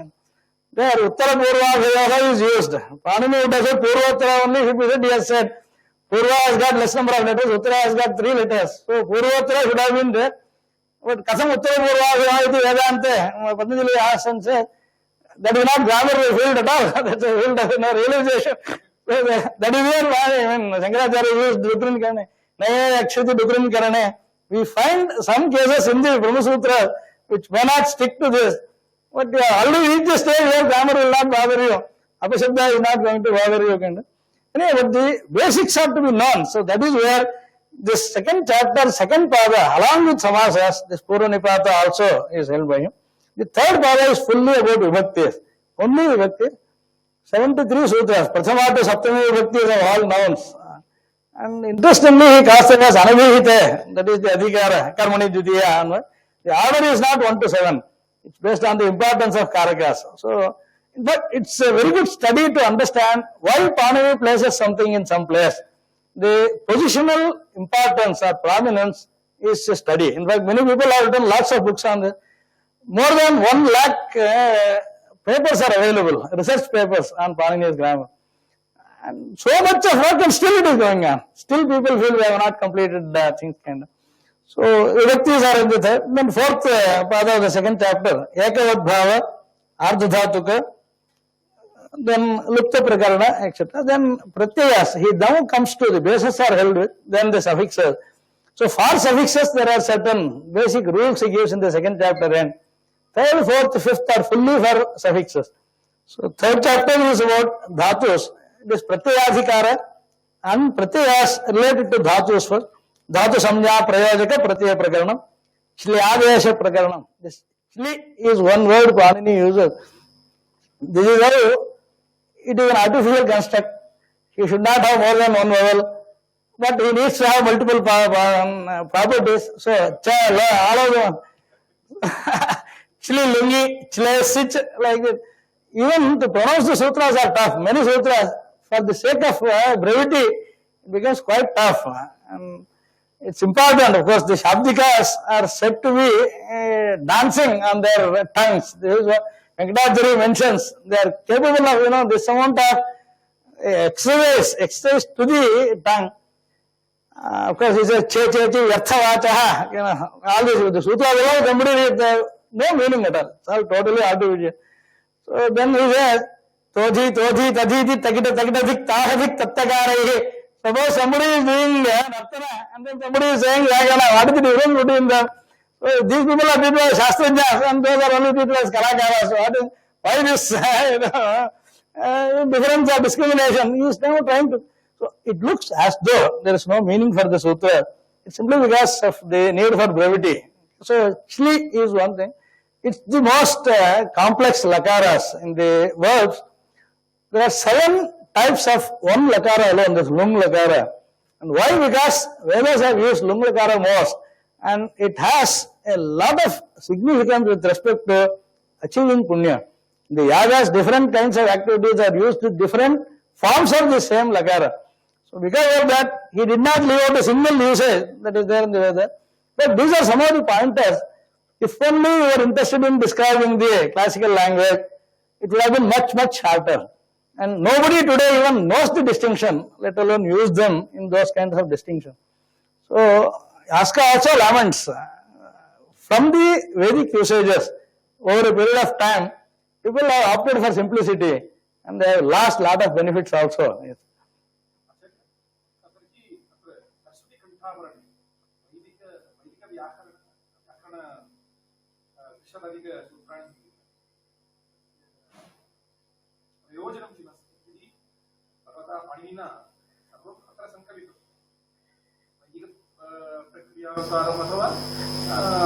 There, Uttara Purva is used. Panini would have said Purvottara only, should be said, he has said, Purva has got less number of letters, Uttara has got 3 letters. So Purvottara should have been there. But Kasam Uttara Purva iti Vedante, Patanjali asks and says, that is not grammar field at all. That's a field of realization. That is where Shankaracharya used Dutrin Karane. Naya Akshati Dutrin Karane. We find some cases in the Brahma Sutra which may not stick to this. But you have already reached the stage where grammar will not bother you. Apashabda is not going to bother you. Kind of. Anyway, but the basics have to be known. So that is where this second chapter, second pada, along with samasas, this Purva Nipata also is held by him. The third pada is fully about vibhaktis. Only vibhaktis. 73 sutras. Prathama to Saptami vibhaktis are all nouns. And interestingly, he casts them as anabhihite. That is the adhikara, karmani dvitiya. The order is not 1 to 7. It's based on the importance of karakas. So, but it's a very good study to understand why Panini places something in some place. the positional importance or prominence is a study. In fact, many people have written lots of books on this. More than 1 lakh papers are available, research papers on Panini's grammar. And so much of work and still it is going on. Still people feel we have not completed things kind of. So, vibhaktis are in the third. Then fourth part of the second chapter, Ekavat Bhava, Āṛḍha-dhātuka, then Lupta Prakarana, etc. Then Pratyayas, he now comes to the bases are held with, then the suffixes. So, for suffixes there are certain basic rules he gives in the second chapter, and third, fourth, fifth are fully for suffixes. So, third chapter is about dhatus. It is pratyayadhikara and pratyayas related to dhatus first. Dhatu samjna prayojaka pratyaya prakaranam. Shli adesha prakaranam. This shli is one word Panini uses. This is how it is an artificial construct. He should not have more than one vowel, but he needs to have multiple properties. So, cha, la, all of them. Chli, lungi, chle, sich, like that. Even to pronounce the sutras are tough. Many sutras, for the sake of brevity, it becomes quite tough. And it's important, of course, the Shabdikas are said to be dancing on their tongues. This is what Venkatacharya mentions. They are capable of, this amount of exercise to the tongue. Of course, he says, che, che, che, yartha vachaha, all this, the sutra alone, somebody no meaning at all. It's all totally artificial. So then he says, todhi, todhi, tadhiti, tagita, tagita, dik, tahadik, tattakaraihi. Suppose somebody is doing Nartana and then somebody is saying Yagana, what is the difference between them? So these people are people as Aṣṭādhyāyī and those are only people as Kalakaras. So why this difference or discrimination? He is now trying to. So it looks as though there is no meaning for the sutra. It's simply because of the need for brevity. So Shli is one thing. It's the most complex lakaras in the verbs. There are 7 types of one lakara alone, this lung lakara. And why? Because Vedas have used lung lakara most, and it has a lot of significance with respect to achieving punya. The yagas, different kinds of activities are used with different forms of the same lakara. So because of that, he did not leave out a single usage that is there in the Veda. But these are some of the pointers. If only you are interested in describing the classical language, it would have been much, much shorter. And nobody today even knows the distinction, let alone use them in those kinds of distinctions. So, Aska also laments, from the Vedic usages, over a period of time, people have opted for simplicity and they have lost a lot of benefits also. Yes.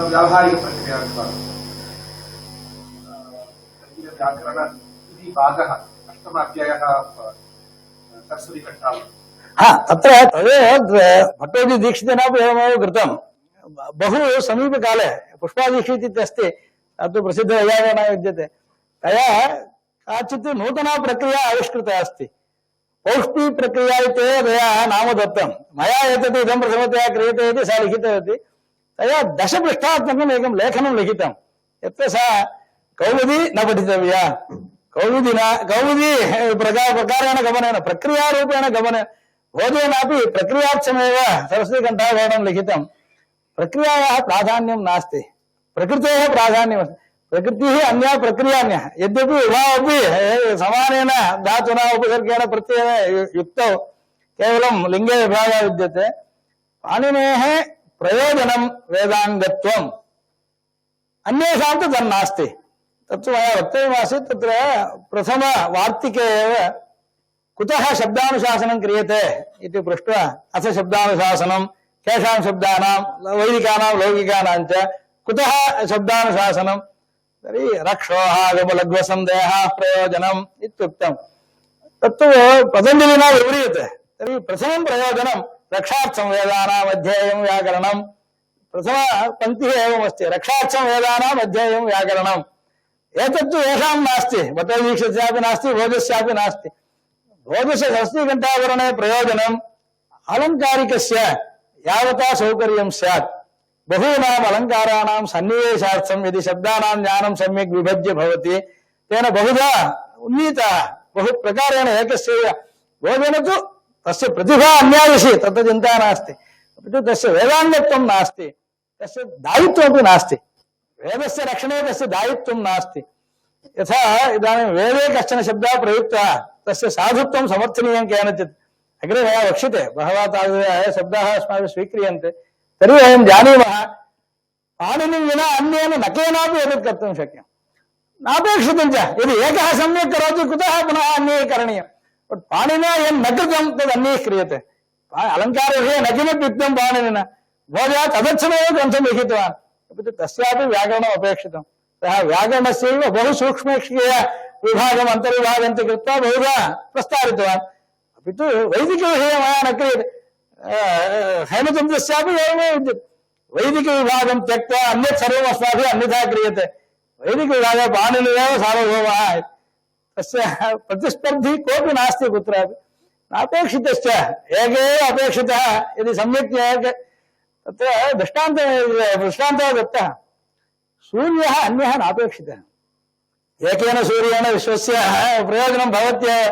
व्यावहारिक प्रक्रियानुसारं व्याकरण इति भागः अष्टमाध्यायः सरस्वतीकण्ठाः तत्र तदेव भट्टोजी दीक्षितेनापि एवमेव कृतं बहु समीपकाले पुष्पादीक्षित इत्यस्ति तत्तु प्रसिद्धवैयाकरणः विद्यते तया काचित् नूतना प्रक्रिया आविष्कृता अस्ति पौष्टी प्रक्रिया तया नाम दत्तं मया एतत् इदं प्रथमतया क्रियते इति सा लिखितवती तया 10 पृष्ठात्मकम् एकं लेखनं लिखितं यत्र सा कौमुदी न पठितव्या कौमुदी प्रकारेण गमनेन प्रक्रियारूपेण गमनेन बोधेनापि प्रक्रियार्थमेव सरस्वतीकण्ठाभरणं लिखितं प्रक्रियायाः प्राधान्यं नास्ति प्रकृतेः प्राधान्यमस्ति प्रकृतिः अन्या प्रक्रियान्यः यद्यपि उभावपि समानेन धातुना उपसर्गेण प्रत्ययेन युक्तौ केवलं लिङ्गे विभागः विद्यते पाणिनेः प्रयोजनं वेदाङ्गत्वम् अन्येषां तु तन्नास्ति तत्तु मया वक्तव्यमासीत् तत्र प्रथमवार्तिके एव कुतः शब्दानुशासनं क्रियते इति पृष्ट्वा अथ शब्दानुशासनं केषां शब्दानां वैदिकानां लौकिकानां च कुतः शब्दानुशासनं तर्हि रक्षोहागमलघ्वसन्देहः प्रयोजनम् इत्युक्तं तत्तु पतञ्जलिना विव्रियते तर्हि प्रथमं प्रयोजनं रक्षार्थं वेदानाम् अध्येयं व्याकरणं प्रथमपङ्क्तिः एवमस्ति रक्षार्थं वेदानाम् अध्येयं व्याकरणम् एतत्तु येषां नास्ति भट्टदीक्षस्यापि नास्ति भोजस्यापि नास्ति भोजस्य सरस्वतीकण्ठाभरणे प्रयोजनम् अलङ्कारikasya yavata saukaryam syat bahunam alankaranam sanniveशार्थम यदि शब्दानां ज्ञानं सम्यक् विभज्य भवति तेन बहुधा उन्नीता बहु प्रकारेण एकस्य भोजन तु तस्य प्रतिभा अन्याविषये तत्र चिन्ता नास्ति अपि तु तस्य वेदाङ्गत्वं नास्ति तस्य दायित्वमपि नास्ति वेदस्य रक्षणे तस्य दायित्वं नास्ति यथा इदानीं वेदे कश्चन शब्दः प्रयुक्तः तस्य साधुत्वं समर्थनीयं केनचित् अग्रे मया वक्ष्यते बहवः तादृशाः शब्दाः अस्माभिः स्वीक्रियन्ते तर्हि वयं जानीमः पाणिनिं विना अन्येन न केनापि एतत् कर्तुं शक्यं नापेक्षितं च यदि एकः सम्यक् करोति कुतः पुनः अन्ये करणीयं पाणिना यन् न कृतं तद् अन्यैः क्रियते अलङ्कारविषये न किमपि उक्तं पाणिनिना भोजः तदर्थमेव ग्रन्थं लिखितवान् अपि तु तस्यापि व्याकरणम् अपेक्षितं सः व्याकरणस्यैव बहु सूक्ष्मक्रियया विभागम् अन्तर्विभागञ्च कृत्वा बहुधा प्रस्तावितवान् अपि तु वैदिकविषये मया न क्रियते हेमचन्द्रस्यापि एवमेव विद्यते वैदिकविभागं त्यक्त्वा अन्यत् सर्वम् अस्माभिः अन्यथा क्रियते वैदिकविभागः पाणिनिरेव सार्वभौमः तस्य प्रतिस्पर्धी कोऽपि नास्ति कुत्रापि नापेक्षितश्च एक एव अपेक्षितः यदि सम्यक् तत्र दृष्टान्तः दत्तः सूर्यः अन्यः नापेक्षितः एकेन सूर्येण विश्वस्य प्रयोजनं भवत्येव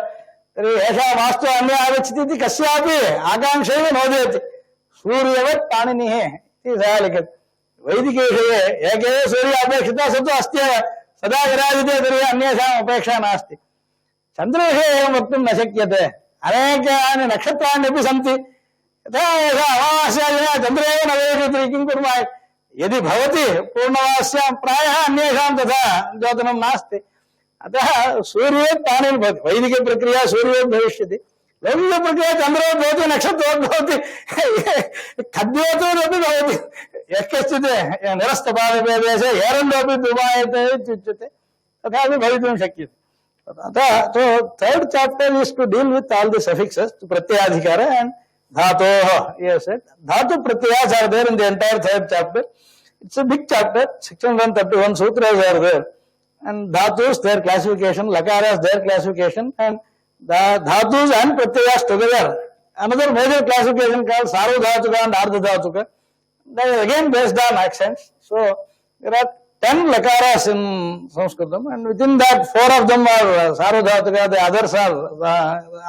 तर्हि एषः मास्तु अन्यः आगच्छति इति कस्यापि आकाङ्क्षैव नोदयति सूर्यवत् पाणिनिः इति सः लिखति वैदिकविषये एक एव सूर्यः अपेक्षितः स तु अस्त्येव सदा विराजते तर्हि अन्येषाम् अपेक्षा नास्ति चन्द्रविषये एवं वक्तुं न शक्यते अनेकानि नक्षत्राण्यपि सन्ति यथा एषः अमावास्यादिना चन्द्रेव न भवति किं कुर्मः यदि भवति पूर्णमास्यां प्रायः अन्येषां तथा द्योतनं नास्ति अतः सूर्योत् पाणिनिः भवति वैदिकप्रक्रिया सूर्योत् भविष्यति लौकिकप्रक्रिया चन्द्रोत् भवति नक्षत्रोत् भवति खद्योतोरपि भवति यः कश्चित् निरस्तपादप्रदेशे एरण्डोपि दुमायते इत्युच्यते तथापि भवितुं शक्यते अतः third chapter is to deal with all the suffixes to pratyadhikara and dhatoh. Yes, dhatu pratyas are there in the entire third chapter. It's a big chapter. Section 131 sutras are there, and dhatus their classification, lakaras their classification, and the dhatus and pratyas together. Another major classification called sarvadhatuka and ardhadhatuka. That is again based on accents. So there are 10 lakaras in Sanskritam, and within that 4 of them are sarvadhatuka, the others are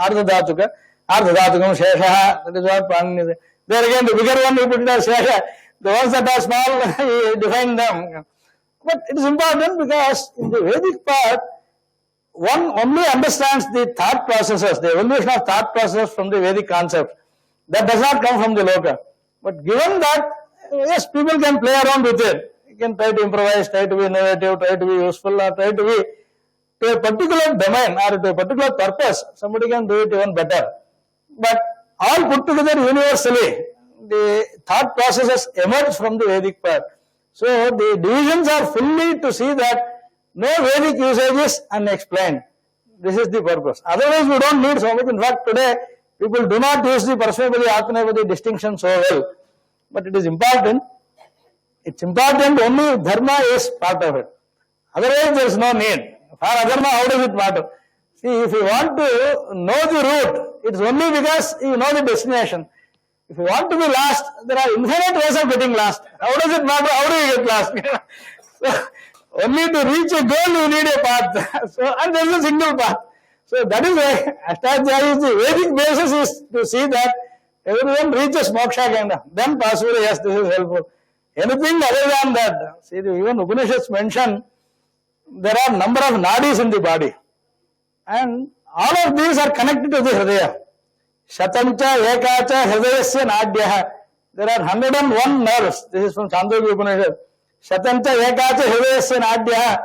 ardhadhatuka. Ardhadhatukam sheshaha, that is what Panini says. There again the bigger one we put it as shesha. The ones that are small, he define them. But it is important because in the Vedic part, one only understands the thought processes, the evolution of thought processes from the Vedic concept. That does not come from the Loka. But given that, yes, people can play around with it. You can try to improvise, try to be innovative, try to be useful, or try to be to a particular domain or to a particular purpose. Somebody can do it even better. But all put together universally, the thought processes emerge from the Vedic part. So the divisions are fully to see that no Vedic usage is unexplained. This is the purpose. Otherwise, we don't need so much. In fact, today people do not use the Parsmapadi Atmanepadi distinction so well. But it is important. It's important only dharma is part of it. Otherwise, there is no need. For adharma, how does it matter? See, if you want to know the route, it's only because you know the destination. If you want to be lost, there are infinite ways of getting lost. How does it matter? How do you get lost? So, only to reach a goal you need a path. So, and there is a single path. So that is why Aṣṭādhyāyī is the Vedic basis is to see that everyone reaches moksha kingdom. Then possibly, yes, this is helpful. Anything other than that, see, even Upanishads mention there are number of nadis in the body. And all of these are connected to the Hridaya. Shatancha, Ekacha, Hridayasya, Nadyaha. There are 101 nerves. This is from Chandogya Upanishad. Shatancha, Ekacha, Hridayasya, Nadyaha.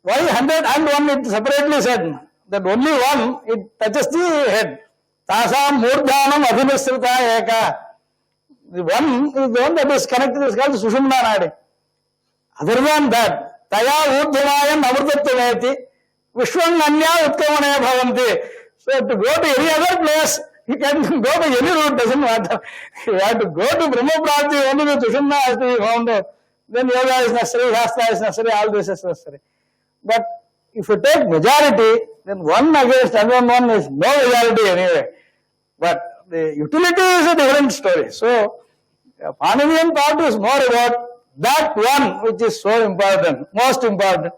Why 101? It separately said that only one, it touches the head. Tasam Murdhanam Adhimisrita Eka. The one is the one that is connected is called Sushumna Nadi. Other than that, Taya Urdhvayan Amrutattavayati. Vishwam Nanya Utkamane Bhavanti. So to go to any other place, you can go to any route, doesn't matter. You have to go to Brahma Prati, only the Sushumna has to be found out. Then yoga is necessary, Shastra is necessary, all this is necessary. But if you take majority, then one against another one is no majority anyway. But The utility is a different story. So, Paninian thought is more about that one which is so important, most important.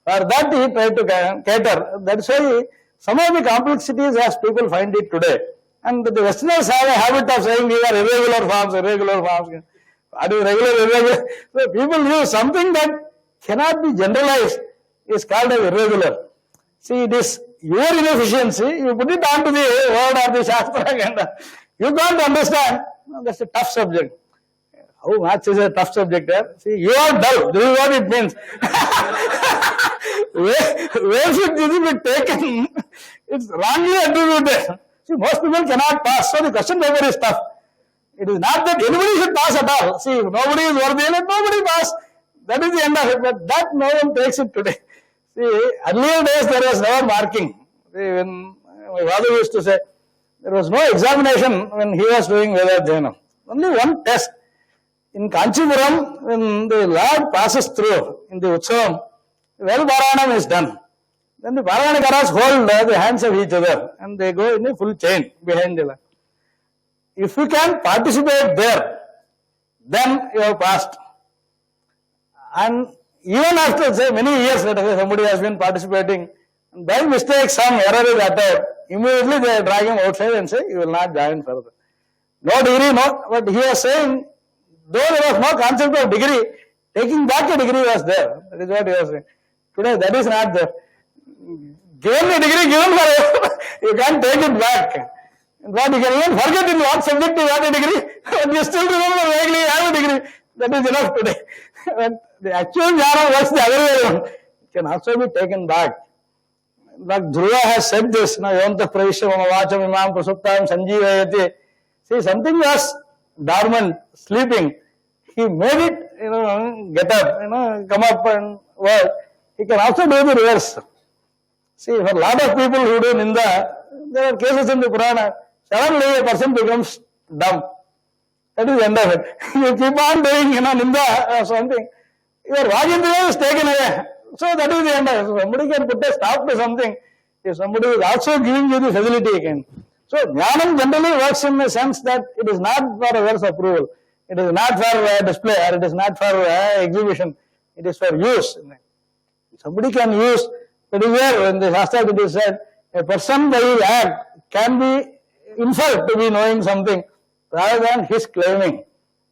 For that he tried to cater. That's why some of the complexities as people find it today. And the Westerners have a habit of saying these are irregular forms, irregular forms. Are you regular, irregular? So people use something that cannot be generalized is called as irregular. See, it is your inefficiency, you put it onto the word of the Shastra and you can't understand. No, that's a tough subject. How maths is a tough subject there? See, you are dull. This is what it means. Where should this be taken? It's wrongly attributed. See, most people cannot pass, so the question paper is tough. It is not that anybody should pass at all. See, if nobody is worthy, let nobody pass. That is the end of it. But that no one takes it today. See, earlier days there was no marking. See, when my father used to say, there was no examination when he was doing Vedadhyayana. Only one test. In Kanchipuram, when the Lord passes through in the Utsavam, well Paranam is done. Then the Paranikaras hold the hands of each other and they go in a full chain behind the Lord. If you can participate there, then you have passed. And even after say many years later, somebody has been participating, and by mistake some error is uttered, immediately they drag him outside and say, you will not join further. No degree, no, but he was saying, though there was no concept of degree, taking back a degree was there. That is what he was saying. Today that is not there. Given the degree given for you can't take it back. In fact, you can even forget in what subject you got a degree, but you still remember vaguely you have a degree. That is enough today. But the actual jnana works the other way around. It can also be taken back. Like Dhruva has said this, Yonta Pravishya Mamavacham Imam Prasuptam Sanjeevayati. See, something was dormant, sleeping. He made it, get up, come up and work. He can also do the reverse. See, for a lot of people who do Ninda, there are cases in the Purana, suddenly a person becomes dumb. That is the end of it. You keep on doing, Ninda or something, your Vajindriya is taken away. So that is the end of it. So somebody can put a stop to something if somebody is also giving you the facility again. So Jnanam generally works in the sense that it is not for others' approval. It is not for display or it is not for exhibition. It is for use. Somebody can use, that is where in the Shastra it is said, a person by his act can be inferred to be knowing something rather than his claiming.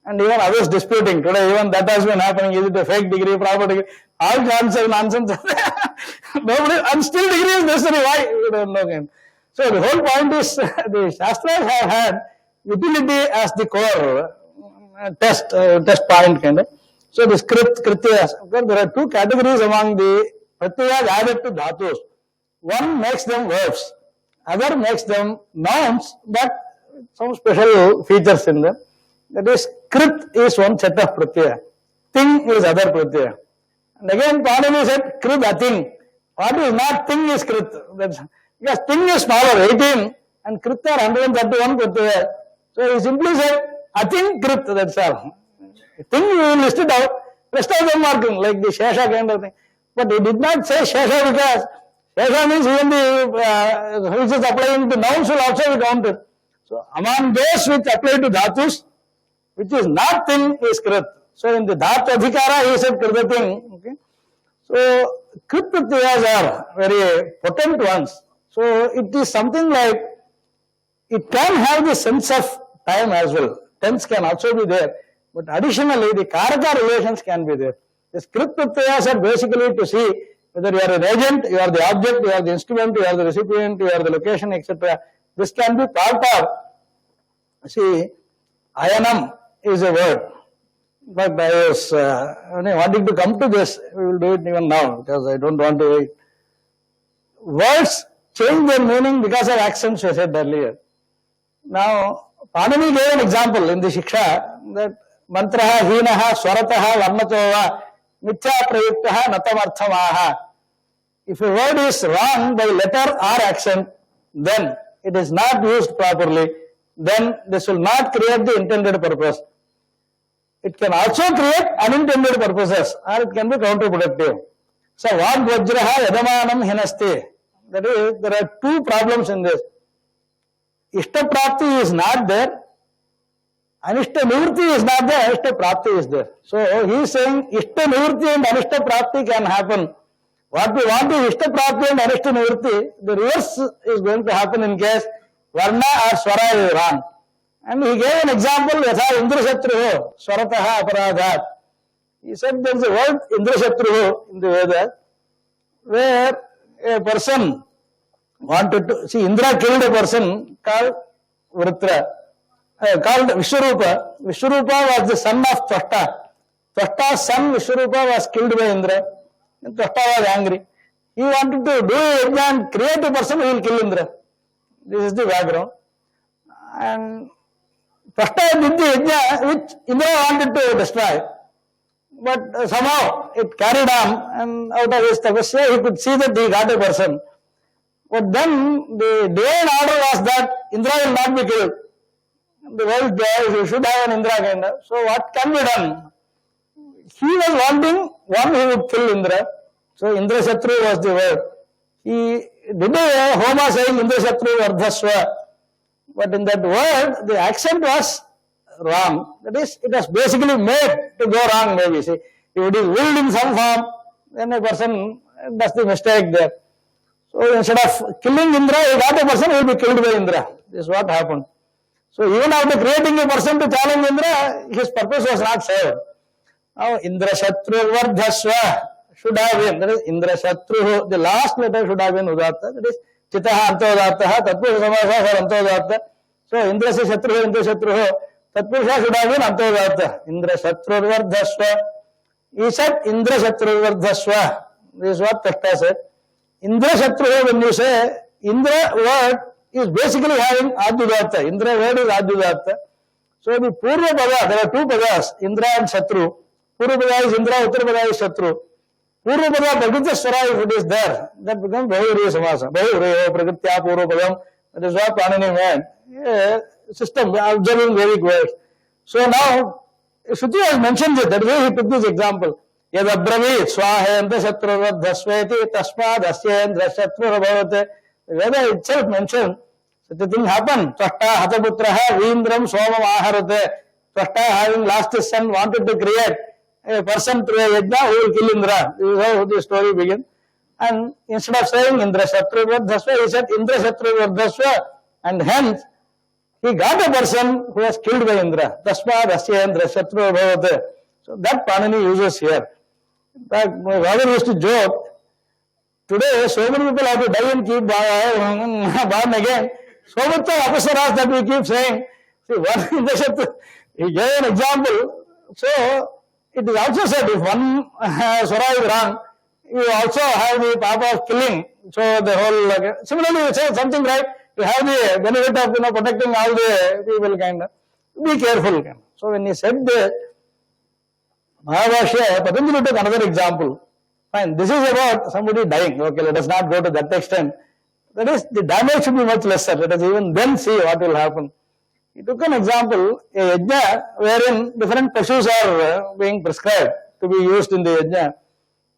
And even others disputing. Today even that has been happening. Is it a fake degree, proper degree? All nonsense. Nobody, and still degree is necessary. Why? We don't know. So the whole point is the Shastras have had utility as the core test point kind of. So this Krityas, there are two categories among the Pratyayas added to Dhatus. One makes them verbs, other makes them nouns, but some special features in them. That is, Krit is one set of Pratyaya, Ting is other Pratyaya. And again Panini said Krit Ating. What is not Ting is Krit. That's, because Ting is smaller, 18, and Krit are 131 Pratyaya. So he simply said Ating Krit, that's all. Thing you listed out, rest of them are like the Shesha kind of thing. But he did not say Shesha because Shesha means even the which is applying to nouns will also be counted. So among those which apply to Dhatus, which is not Thing is Krit. So in the Dhat Adhikara he said Kritating. Okay. So Krit Pratyayas are very potent ones. So it is something like it can have the sense of time as well. Tense can also be there. But additionally, the Karaka relations can be there. The Krit Pratyayas are basically to see whether you are an agent, you are the object, you are the instrument, you are the recipient, you are the location, etc. This can be part of, see, Ayanam is a word. But I was wanting to come to this, we will do it even now because I don't want to wait. Words change their meaning because of accents, I said earlier. Now, Panini gave an example in the Shiksha that Mantraha, Hinaha, Swarataha, Varnatova, Mithya Prayuktaha, Natamarthamaha. If a word is wrong by letter or accent, then it is not used properly, then this will not create the intended purpose. It can also create unintended purposes or it can be counterproductive. So, Vag Vajraha Yadamanam Hinasti. That is, there are two problems in this. Ishta Prapti is not there, Anishta Nivritti is not there, Anishta Prapti is there. So he is saying Ishta Nivritti and Anishta Prapti can happen. What we want is Ishta Prapti and Anishta Nivritti. The reverse is going to happen in case Varna or Swara is wrong. And he gave an example, Yatha Indra Shatruho, Swarataha Aparadhat. He said there is a word Indra Shatruho in the Vedas, where a person wanted to, see, Indra killed a person called Vritra, called Vishwarupa. Vishwarupa was the son of Tvashta. Tvashta's son Vishwarupa was killed by Indra. And Tvashta was angry. He wanted to do a yajna and create a person who will kill Indra. This is the background. And Tvashta did the yajna which Indra wanted to destroy. But somehow it carried on, and out of his tapasya he could see that he got a person. But then the divine order was that Indra will not be killed. The world you should have an Indra kind of. So what can be done? He was wanting one who would kill Indra. So Indra Shatru was the word. He did a homa saying Indra Shatru Vardhasva. But in that word, the accent was wrong. That is, it was basically made to go wrong, maybe. See, if it is willed in some form, then a person does the mistake there. So instead of killing Indra, he got a person who will be killed by Indra. This is what happened. So even after creating a person to challenge Indra, his purpose was not served. Now Indra Shatru Vardhasva should have been, that is Indra Shatru, the last letter should have been Udatta, that is Chitaha Antodataha, Tatpurusha Samasa for Antodatta. So Indra se Shatru, Indra Shatru, Tatpurusha should have been Antodatta. Indra Shatru Vardhasva. He said Indra Shatru Vardhasva. This is what Tvashta said. Indra Shatru, when you say, Indra word is basically having Adhyudatta. Indra word is Adhyudatta. So the Purva Pada, there are two Padas, Indra and Shatru. Purva Pada is Indra, Uttara Pada is Shatru. Purva Pada, Prakriti Swara, if it is there, that becomes Bahuvriya Samasa. Bahuvriya, Prakritya, Purva Padam. That is what Panini meant. System, observing Vedic words. So now, Shruti has mentioned it, that way he took this example. Yad abravit swahendra shatru vardhasveti tasmad asyendra shatru bhavate. The Veda itself mentioned such a thing happened. Tvashta hataputraha vindram somam aharate. Tvashta, having lost his son, wanted to create a person through a yajna who will kill Indra. This is how the story begins. And instead of saying Indra shatru vardhasva, he said Indra shatru vardhasva, and hence he got a person who was killed by Indra. Tasmad asyendra shatru bhavate. So that Panini uses here. In fact, my father used to joke, today so many people have to die and keep born again. So much of apsaras that we keep saying. See, one in the Shatru, he gave an example. So it is also said if one Swara is wrong, you also have the papa of killing. So the whole, similarly you say something right, you have the benefit of protecting all the people kind of. Be careful kind of. So when he said that, Mahabhashya, Patanjali took another example. Fine, this is about somebody dying. Okay, let us not go to that extent. That is, the damage should be much lesser. Let us even then see what will happen. He took an example, a yajna wherein different pashus are being prescribed to be used in the yajna.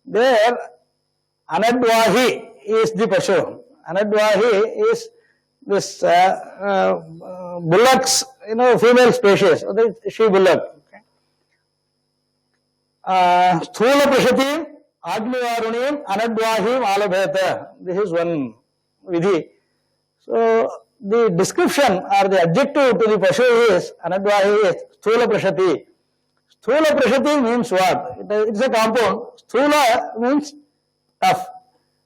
There, Aṣṭādhyāyī is the pashu. Aṣṭādhyāyī is this bullocks, female species, she bullock. Sthula prashatim, Agnivarunim, Aṣṭādhyāyīm alabheta. This is one vidhi. So the description or the adjective to the pashu is Aṣṭādhyāyī is Sthula prashati. Sthula prashati means what? It's a compound. Sthula means tough.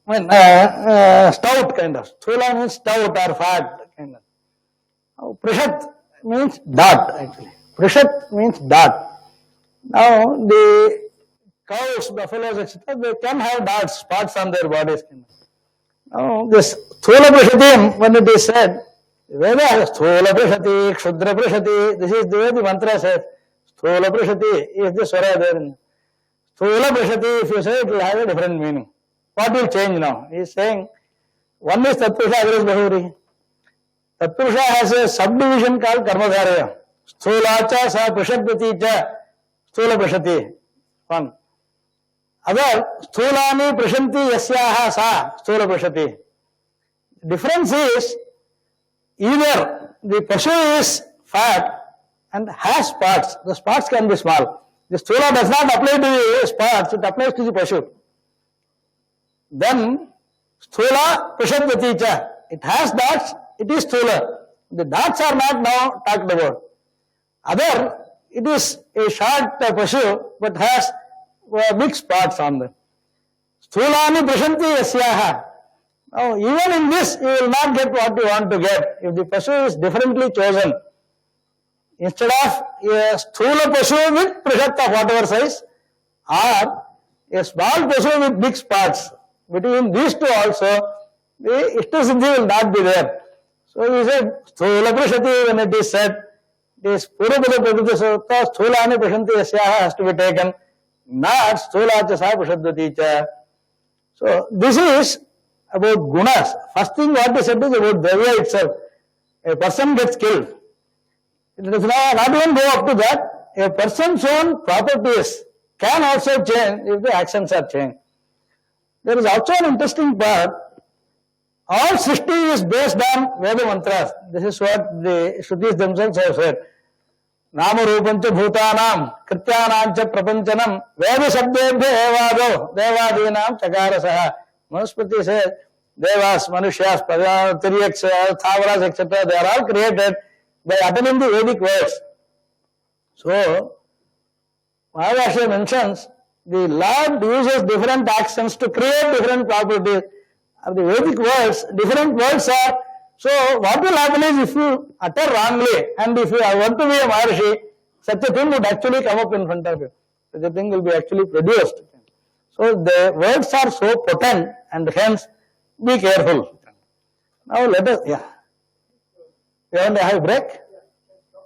Stout kind of. Sthula means stout or fat kind of. Prashat means dot actually. Prashat means dot. Now the cows, buffaloes, etc., they can have dots, spots on their bodies. Now this Sthula Prashatim, when it is said, Veda has Sthula Prashati, Kshudra Prashati, this is the way the mantra says. Sthula Prashati is the swara there. Sthula Prashati, if you say, it will have a different meaning. What will change now? He is saying, one is Tatpurusha, other is Bahuri. Tatpurusha has a subdivision called Karmadharaya. Sthulacha sa Prashadvati cha Sthula Prashati. One. Other, Sthulani Prashanti yasyaha sa Sthula Prashati. Difference is, either the Pashu is fat and has spots. The spots can be small. The Sthula does not apply to the spots, it applies to the Pashu. Then Sthula Prashadvati cha. It has dots, it is Sthula. The dots are not now talked about. Other, it is a short Pashu but has big spots on them. Sthulani Prashanti Yasyaha. Now, even in this, you will not get what you want to get if the Pashu is differently chosen. Instead of a Sthula Pashu with Prashat of whatever size, or a small Pashu with big spots. Between these two also, the Ishtasiddhi will not be there. So he said, Sthula Prashati, when it is said, this Purapada Prakriti Sutta, Sthulani Prashanti Yasyaha has to be taken, not Sthula Chasa Prashadvati cha. So this is about gunas. First thing what he said is about Dravya itself. A person gets killed. It does not even go up to that. A person's own properties can also change if the actions are changed. There is also an interesting part. All Srishti is based on Veda mantras. This is what the Shrutis themselves have said. Nama Rupancha Bhutanam, Krityanamcha Prapanchanam, Veda Sabdebhya Evado, Devadinam Chakarasaha. Manuspati says, Devas, Manushas, Praja, Tiryaks, Thavaras, etc., they are all created by uttering the Vedic words. So, Mahāvāsya mentions, the Lord uses different actions to create different properties. Of the Vedic words, different words are, so what will happen is if you utter wrongly and if you want to be a Maharshi, such a thing would actually come up in front of you. Such a thing will be actually produced. So the words are so potent and hence be careful. Now let us, yeah. You want to have a break?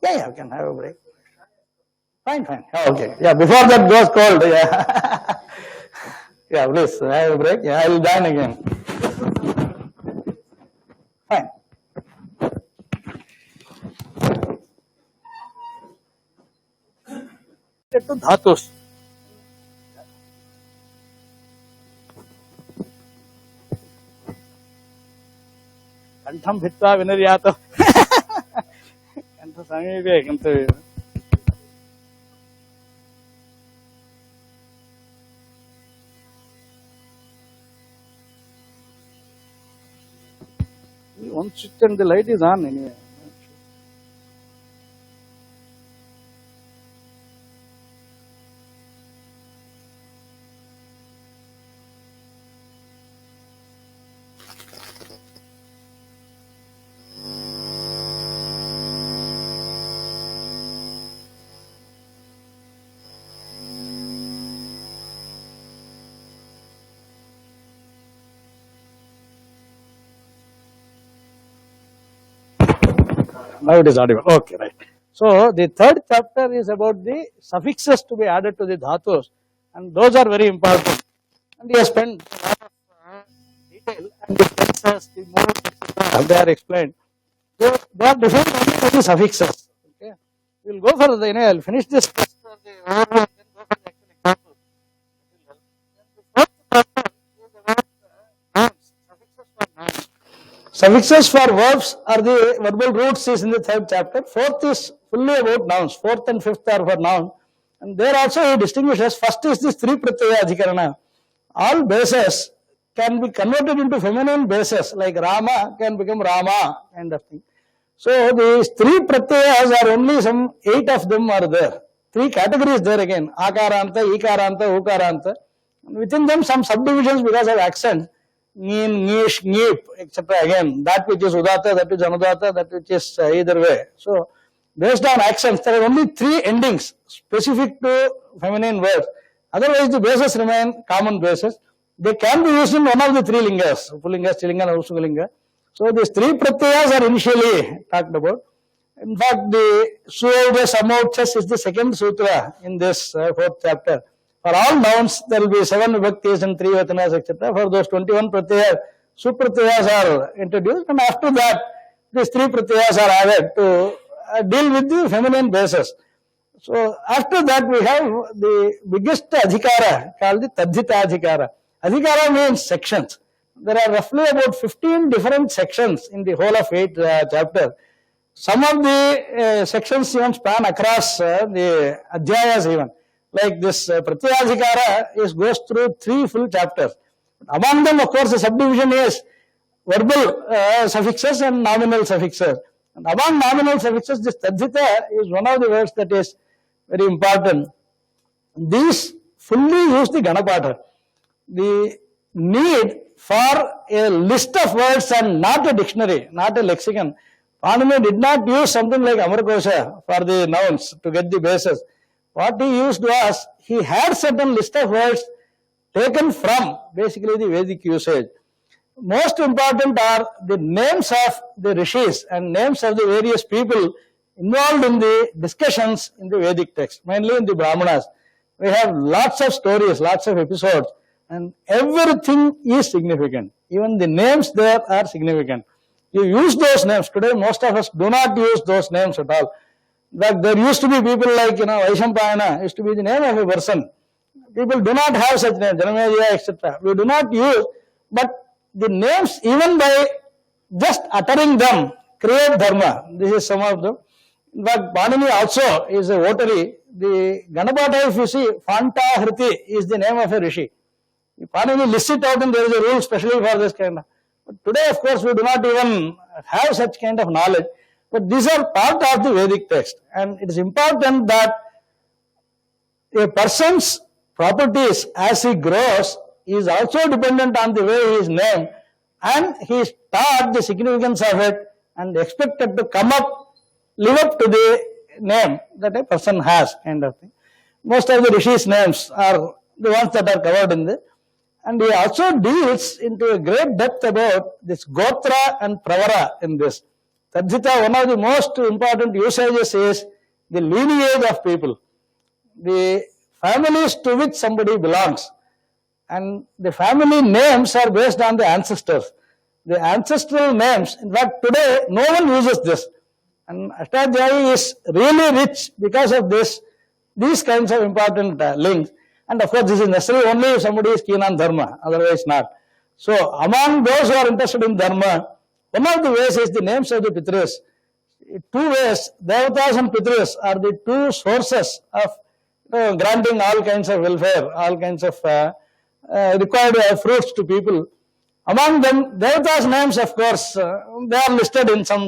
Yeah, we can have a break. Fine. Okay. Yeah, before that goes cold. Yeah. Yeah, please have a break. Yeah, I will join again. Fine. To dhatus. Kantham bhittva vinaryato. Kantha samipe kantha. One switch and the light is on anyway. Now it is audible. Okay, right. So the third chapter is about the suffixes to be added to the dhatus, and those are very important. And he has spent a lot of detail, and the tensors, the modes, etc. They are explained. So they are defined only by the suffixes. Okay, we will go for the. I will finish this first for the overview, and then go for the actual example. The fourth chapter is about nouns, suffixes for nouns. Suffixes for verbs are the verbal roots is in the third chapter. Fourth is fully about nouns. Fourth and fifth are for noun. And there also he distinguishes. First is this three pratyaya adhikarana. All bases can be converted into feminine bases, like Rama can become Rama kind of thing. So these three pratyayas are only some 8 of them are there. 3 categories there again. Akaranta, Ikaranta, Ukaranta. And within them some subdivisions because of accent. Neen, Nish, Nip, etc. Again, that which is Udata, that which is Anudata, that which is either way. So, based on accents, there are only 3 endings specific to feminine words. Otherwise, the bases remain common bases. They can be used in one of the 3 lingas, Pullinga, Strilinga, and Usulinga. So, these 3 pratyayas are initially talked about. In fact, the Suyavya Samochas is the second sutra in this 4th chapter. For all nouns, there will be 7 vibhaktis and 3 vatanas, etc. For those 21 pratyayas, supratyayas are introduced, and after that, these 3 pratyayas are added to deal with the feminine bases. So, after that, we have the biggest adhikara called the Tadhita adhikara. Adhikara means sections. there are roughly about 15 different sections in the whole of 8 chapters. Some of the sections even span across the Adhyayas even. Like this Pratyadhikara goes through 3 full chapters. Among them, of course, the subdivision is verbal suffixes and nominal suffixes. And among nominal suffixes, this Tadhita is one of the words that is very important. These fully use the Ganapatha. The need for a list of words and not a dictionary, not a lexicon. Panini did not use something like Amarkosha for the nouns to get the basis. What he used was, he had certain list of words taken from basically the Vedic usage. Most important are the names of the rishis and names of the various people involved in the discussions in the Vedic text, mainly in the Brahmanas. We have lots of stories, lots of episodes, and everything is significant. Even the names there are significant. You use those names. Today, most of us do not use those names at all. But there used to be people like, Vaishampayana used to be the name of a person. People do not have such names, Janamedaya, etc. We do not use, but the names, even by just uttering them, create dharma. This is some of them. In fact, Panini also is a votary. The Ganapatha, if you see, Phanta Hriti is the name of a rishi. Panini lists it out and there is a rule specially for this kind of. But today, of course, we do not even have such kind of knowledge. But these are part of the Vedic text. And it is important that a person's properties as he grows is also dependent on the way he is named, and he is taught the significance of it and expected to live up to the name that a person has, kind of thing. Most of the rishis' names are the ones that are covered in this. And he also deals into a great depth about this Gotra and Pravara in this. Tadhita, one of the most important usages is the lineage of people, the families to which somebody belongs. And the family names are based on the ancestors. The ancestral names, in fact, today no one uses this. And Aṣṭādhyāyī is really rich because of these kinds of important links. And of course, this is necessary only if somebody is keen on dharma, otherwise not. So, among those who are interested in dharma, one of the ways is the names of the Pitris. 2 ways, Devatas and Pitris are the 2 sources of granting all kinds of welfare, all kinds of required fruits to people. Among them, Devatas' names, of course, they are listed in some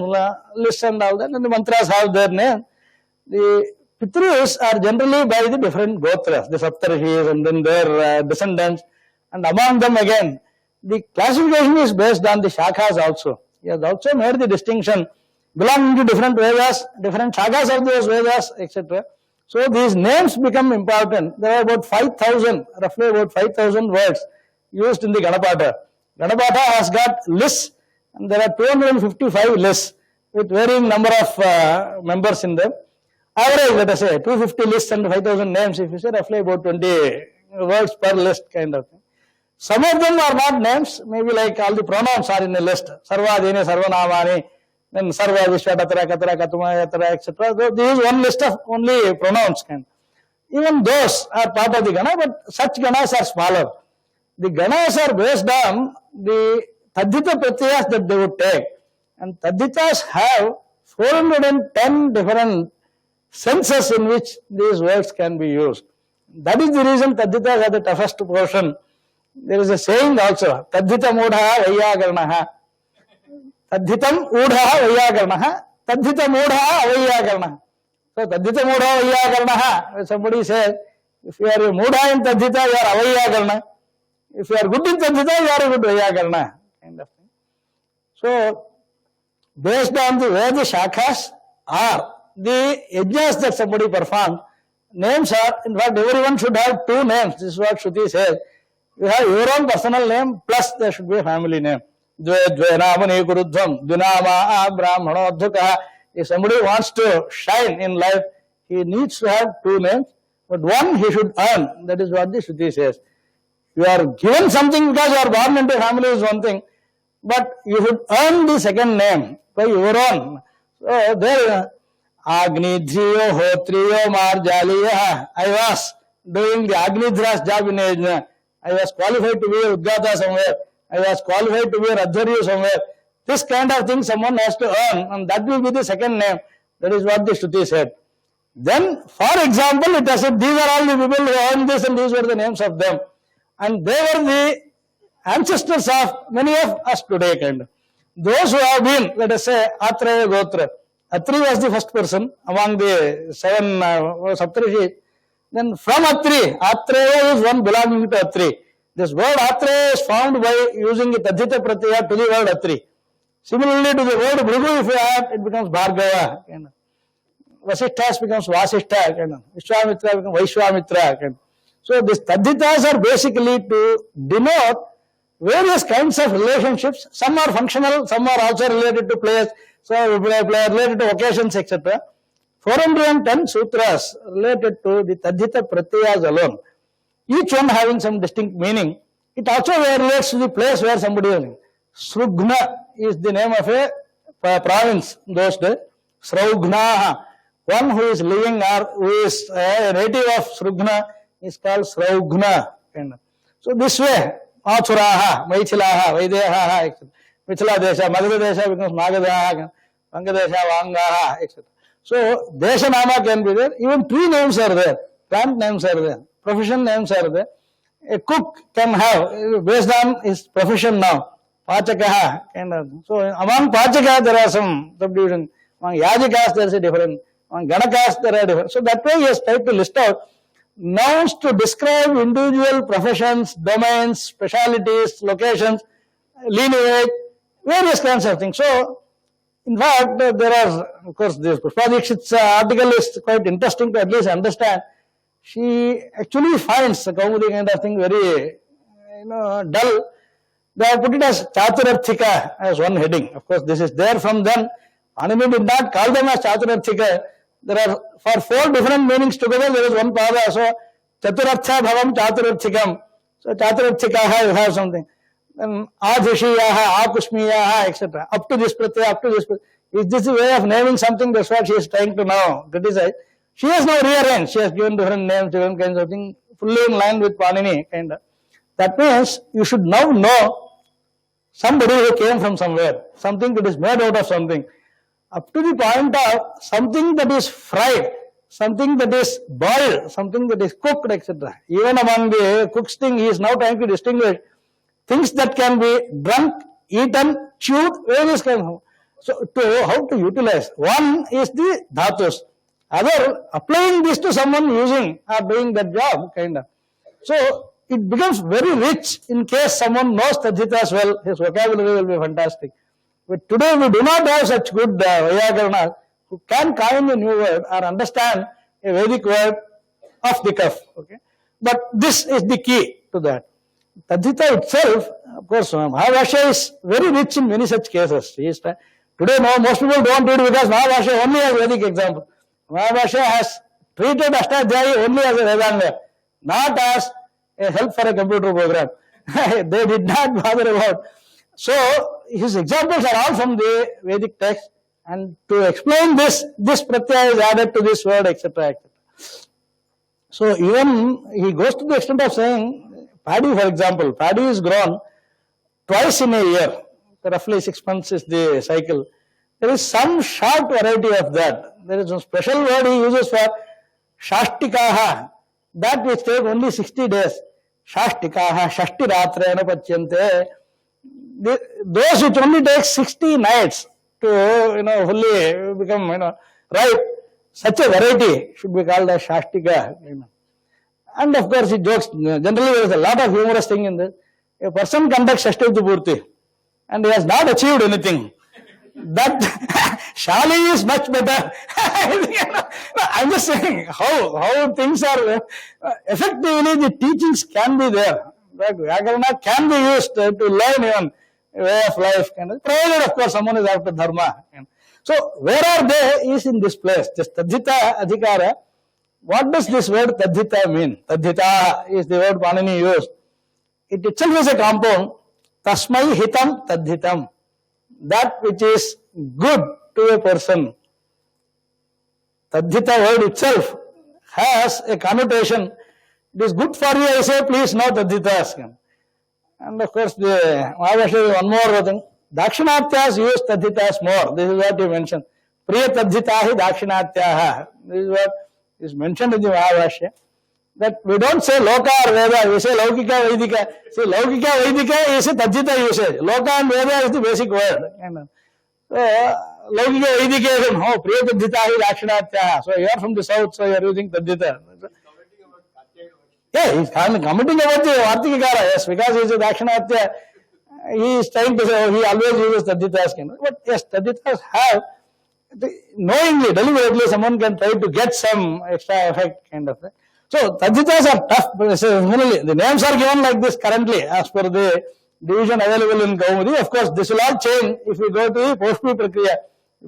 lists and all that, and the mantras have their name. The Pitris are generally by the different Gotras, the Saptarishis and then their descendants, and among them again, the classification is based on the Shakhas also. He has also made the distinction belonging to different Vedas, different Shakhas of those Vedas, etc. So these names become important. There are about 5,000, roughly about 5,000 words used in the Ganapatha. Ganapatha has got lists, and there are 255 lists with varying number of members in them. Average, let us say, 250 lists and 5,000 names, if you say, roughly about 20 words per list, kind of thing. Some of them are not names, maybe like all the pronouns are in a list. Sarvadini, Sarvanamani, then Sarva, Vishwa, Tatra, Katara, Katuma, Yatra, etc. So this is one list of only pronouns. Even those are part of the Gana, but such Ganas are smaller. The Ganas are based on the Tadhita Pratyayas that they would take. And Tadhitas have 410 different senses in which these words can be used. That is the reason Tadhitas are the toughest portion. There is a saying also, Tadhita Mudha Vayyakarnaha. Tadhitam Udha Vayyakarnaha. Tadhita Mudha Vayyakarnaha. So Tadhita Mudha Vayyakarnaha. Somebody says, if you are a Mudha in Tadhita, you are Avayyakarna. If you are good in Tadhita, you are a good Vayyakarna. Kind of thing. So, based on the way the Shakhas are, the yajnas that somebody performs, names are, in fact, everyone should have 2 names. This is what Shruti says. You have your own personal name, plus there should be a family name. If somebody wants to shine in life, he needs to have 2 names, but one he should earn. That is what the Shruti says. You are given something because you are born into a family is one thing, but you should earn the second name by your own. So there, Agnidhriyo Hotriyo Marjaliya. I was doing the Agnidhra's job in Yajna. I was qualified to be a Udgata somewhere. I was qualified to be a Radharyu somewhere. This kind of thing someone has to earn, and that will be the second name. That is what the Shruti said. Then, for example, it has said, these are all the people who earned this, and these were the names of them. And they were the ancestors of many of us today, kind of. Those who have been, let us say, Atraya Gotra. Atri was the first person among the 7 Saptarishis. Then from Atri, Atreya is one belonging to Atri. This word Atreya is found by using the Tadhita Pratyaya to the word Atri. Similarly to the word Bhrigu, if you add, it becomes Bhargava. Kind of. Vasisthas becomes Vasishtha. Kind of. Vishwamitra becomes Vaishwamitra. Kind of. So these Tadhitas are basically to denote various kinds of relationships. Some are functional, some are also related to place, so related to occasions, etc. 410 sutras related to the Tadhita Pratyayas alone, each one having some distinct meaning. It also relates to the place where somebody is living. Srughna is the name of a province in those days. Sraughnaha, one who is living or who is a native of Srughna is called Sraughna. So this way, Achuraha, Maichilaha, Vaidehaha, etc. Michila Desha, Magadha Desha becomes Magadaha, Vangadesha, Vangaha, etc. So, Desha Nama can be there. Even tree names are there. Plant names are there. Profession names are there. A cook can have, based on his profession now, Pachakaha. So, among Pachaka there are some subdivisions. Among Yajikas there is a different. Among Ganakas there are different. So, that way he has tried to list out nouns to describe individual professions, domains, specialities, locations, lineage, various kinds of things. So, in fact, there are, of course, this Pushpadikshit's article is quite interesting to at least understand. She actually finds the Kaumudi kind of thing very, dull. They have put it as Chaturarthika as one heading. Of course, this is there from them. Anime did not call them as Chaturarthika. There are, for 4 different meanings together, there is one pada. So, Chaturartha Bhavam Chaturarthikam. So, Chaturarthikaha, you have something. Then Adhishiyaha, Akushmiyaha, etc. Up to this pratyaya, up to this pratyaya. Is this a way of naming something? That's what she is trying to now criticize. She has now rearranged. She has given different names, different kinds of things, fully in line with Panini, kind of. That means you should now know somebody who came from somewhere, something that is made out of something. Up to the point of something that is fried, something that is boiled, something that is cooked, etc. Even among the cooks thing, he is now trying to distinguish things that can be drunk, eaten, chewed, various kinds of. So, how to utilize. One is the dhatus. Other, applying this to someone using or doing that job, kind of. So, it becomes very rich in case someone knows Tadhitas well, his vocabulary will be fantastic. But today we do not have such good Vyakarnas who can coin a new word or understand a Vedic word off the cuff. Okay? But this is the key to that. Tadhita itself, of course, Mahabhashya is very rich in many such cases. Today, most people don't read because Mahabhashya only has Vedic example. Mahabhashya has treated Aṣṭādhyāyī only as a Vedanga, not as a help for a computer program. They did not bother about. So, his examples are all from the Vedic text, and to explain this pratyaya is added to this word, etc., etc. So, even he goes to the extent of saying, paddy, for example, paddy is grown twice in a year, roughly 6 months is the cycle. There is some short variety of that. There is a special word he uses for Shashtikaha, that which take only 60 days. Shashtikaha, Shashti Ratrayana Pachyante. Those which only take 60 nights to, fully become, ripe. Such a variety should be called as Shashtika. And of course, he jokes, generally there is a lot of humorous thing in this. A person conducts Shashti Purti and he has not achieved anything. That Shali is much better. I'm just saying how things are effectively the teachings can be there. Vyakarana can be used to learn even a way of life. Provided, of course, someone is after dharma. So, where are they is in this place. This Tadhita Adhikara. What does this word Tadhita mean? Tadhita is the word Panini used. It itself is a compound. Tasmai hitam tadhitam. That which is good to a person. Tadhita word itself has a connotation. It is good for you, I say, please no Tadhitas. And of course, the Mahavashya is one more thing. Dakshinathyas use tadhitas more. This is what he mentioned. Priya tadhitahi dakshinatyaha. This is what is mentioned in the Mahavashya. That we don't say Loka or Veda, we say Laukika Vedika. See, Laukika Vedika is a tadhita usage. Loka and Veda is the basic word. So, Laukika Vedika is oh, Priya tadhitahi dakshinatyaha. So, you are from the south, so you are using tadhita. Yeah, he's commenting about the Vartikikara, yes, because he is a Dakshinatya. He is trying to say, oh, he always uses Tadhitas. But yes, Tadhitas have, knowingly, deliberately, someone can try to get some extra effect kind of thing. So, Tadhitas are tough, but similarly, the names are given like this currently, as per the division available in Kaumudi. Of course, this will all change if we go to the Poshpi Prakriya.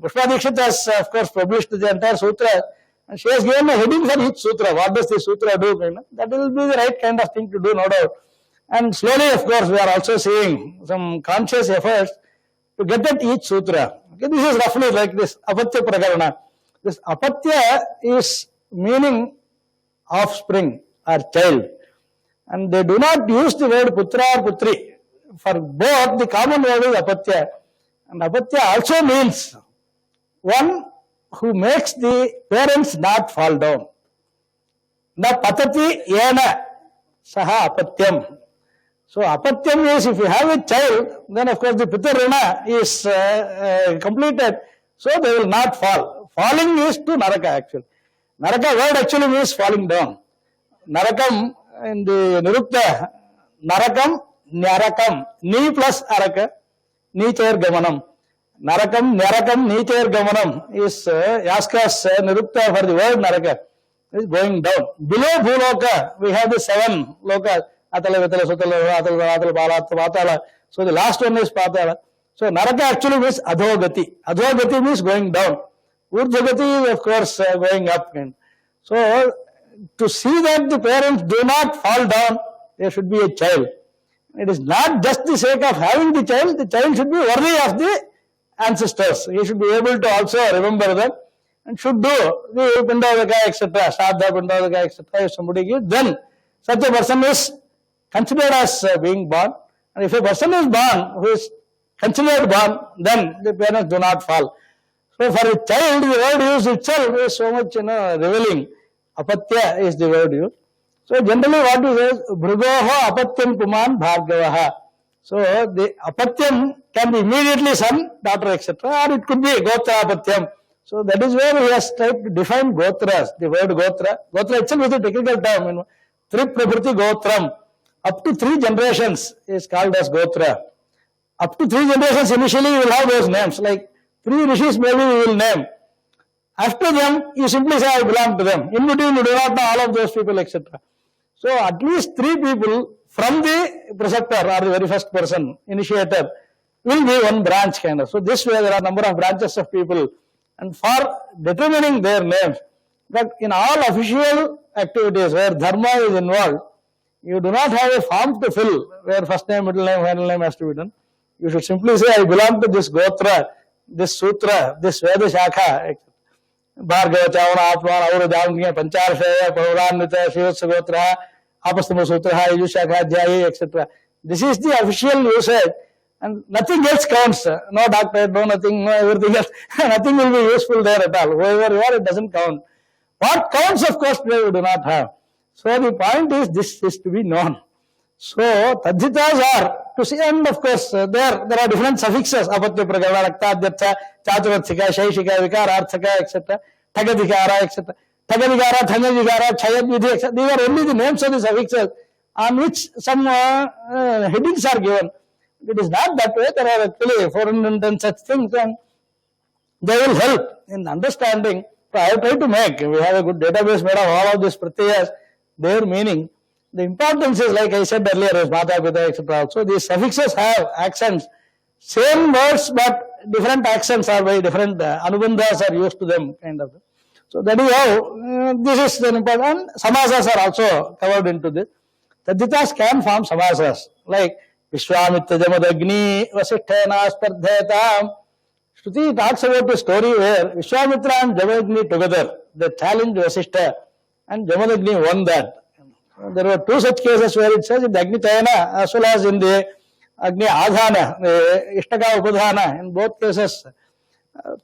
Pushpa Dikshit has, of course, published the entire sutra. And she has given a heading for each sutra. What does the sutra do? That will be the right kind of thing to do, no doubt. And slowly, of course, we are also seeing some conscious efforts to get at each sutra. Okay, this is roughly like this apatya prakarana. This apatya is meaning offspring or child. And they do not use the word putra or putri. For both, the common word is apatya. And apatya also means one who makes the parents not fall down. Na patati yena saha apatyam. So apatyam is if you have a child, then of course the pitarana is completed, so they will not fall. Falling is to naraka actually. Naraka word actually means falling down. Narakam in the nirukta, narakam, nyarakam, ni plus araka, ni chair gamanam. Narakam, Narakam, Nichair Gamanam is Yaska's Nirukta for the word Naraka. Is going down. Below Bhuloka, we have the 7 lokas. Atala, Vitala, Sutala, Atala, Atala, Bala, Patala. So the last one is Patala. So Naraka actually means Adhogati. Adhogati means going down. Urdhagati is of course going up. So to see that the parents do not fall down, there should be a child. It is not just the sake of having the child should be worthy of the ancestors. He should be able to also remember them and should do the Pindavaka, etc., Aṣṭādhyāyī, Pindavaka, etc. If somebody gives, then such a person is considered as being born. And if a person is born who is considered born, then the parents do not fall. So for a child, the word used itself is so much revealing. Apatya is the word used. So generally what we say is Bhrugoho apatyam puman bhargavaha. So the apatyam can be immediately son, daughter, etc. Or it could be gotra apatyam. So that is where he has tried to define gotras. The word gotra. Gotra itself is a technical term. Triprabriti gotram. Up to 3 generations is called as gotra. Up to 3 generations initially you will have those names. Like 3 rishis maybe you will name. After them you simply say I belong to them. In between you do not know all of those people, etc. So at least 3 people from the preceptor or the very first person, initiator, will be one branch kind of. So this way there are a number of branches of people. And for determining their names, that in all official activities where dharma is involved, you do not have a form to fill where first name, middle name, final name has to be done. You should simply say, I belong to this gotra, this sutra, this Veda shakha, etc. Bhargava, Chavana, Apman, Auradhamya, Pancharshaya, Pauranvita, Shivotsa Gotra, Apastama Sutra, Aṣṭādhyāyī, etc. This is the official usage. And nothing else counts. No doctorate, no nothing, no everything else. Nothing will be useful there at all. Whoever you are, it doesn't count. What counts, of course, we do not have. So the point is, this is to be known. So tadhitas are to see, and of course, there are different suffixes. Apatya prakarana, Aṣṭādhyāyī, Chaturarthika, Shaishika, Vikararthaka, etc. Tagadikara, etc. Tagadikara, Thangadikara, Chayadvidhi, etc. These are only the names of the suffixes on which some headings are given. It is not that way. There are actually 410 such things, and they will help in understanding. So I have tried to make, we have a good database made of all of these pratyayas, their meaning. The importance is, like I said earlier, is Mata, Pita, etc. So these suffixes have accents, same words, but different accents are very different. Anubandhas are used to them, kind of. So that is how this is an important. And samasas are also covered into this. Tadhitas can form samasas, like Vishwamitra Jamadagni Vasisthena Aṣṭādhyāyī. Shruti talks about a story where Vishwamitra and Jamadagni together, they challenged Vasishtha, and Jamadagni won that. There were two such cases where it says in the Agni Chayana as well as in the Agni Adhana, the Ishtaka Upadhana, in both cases.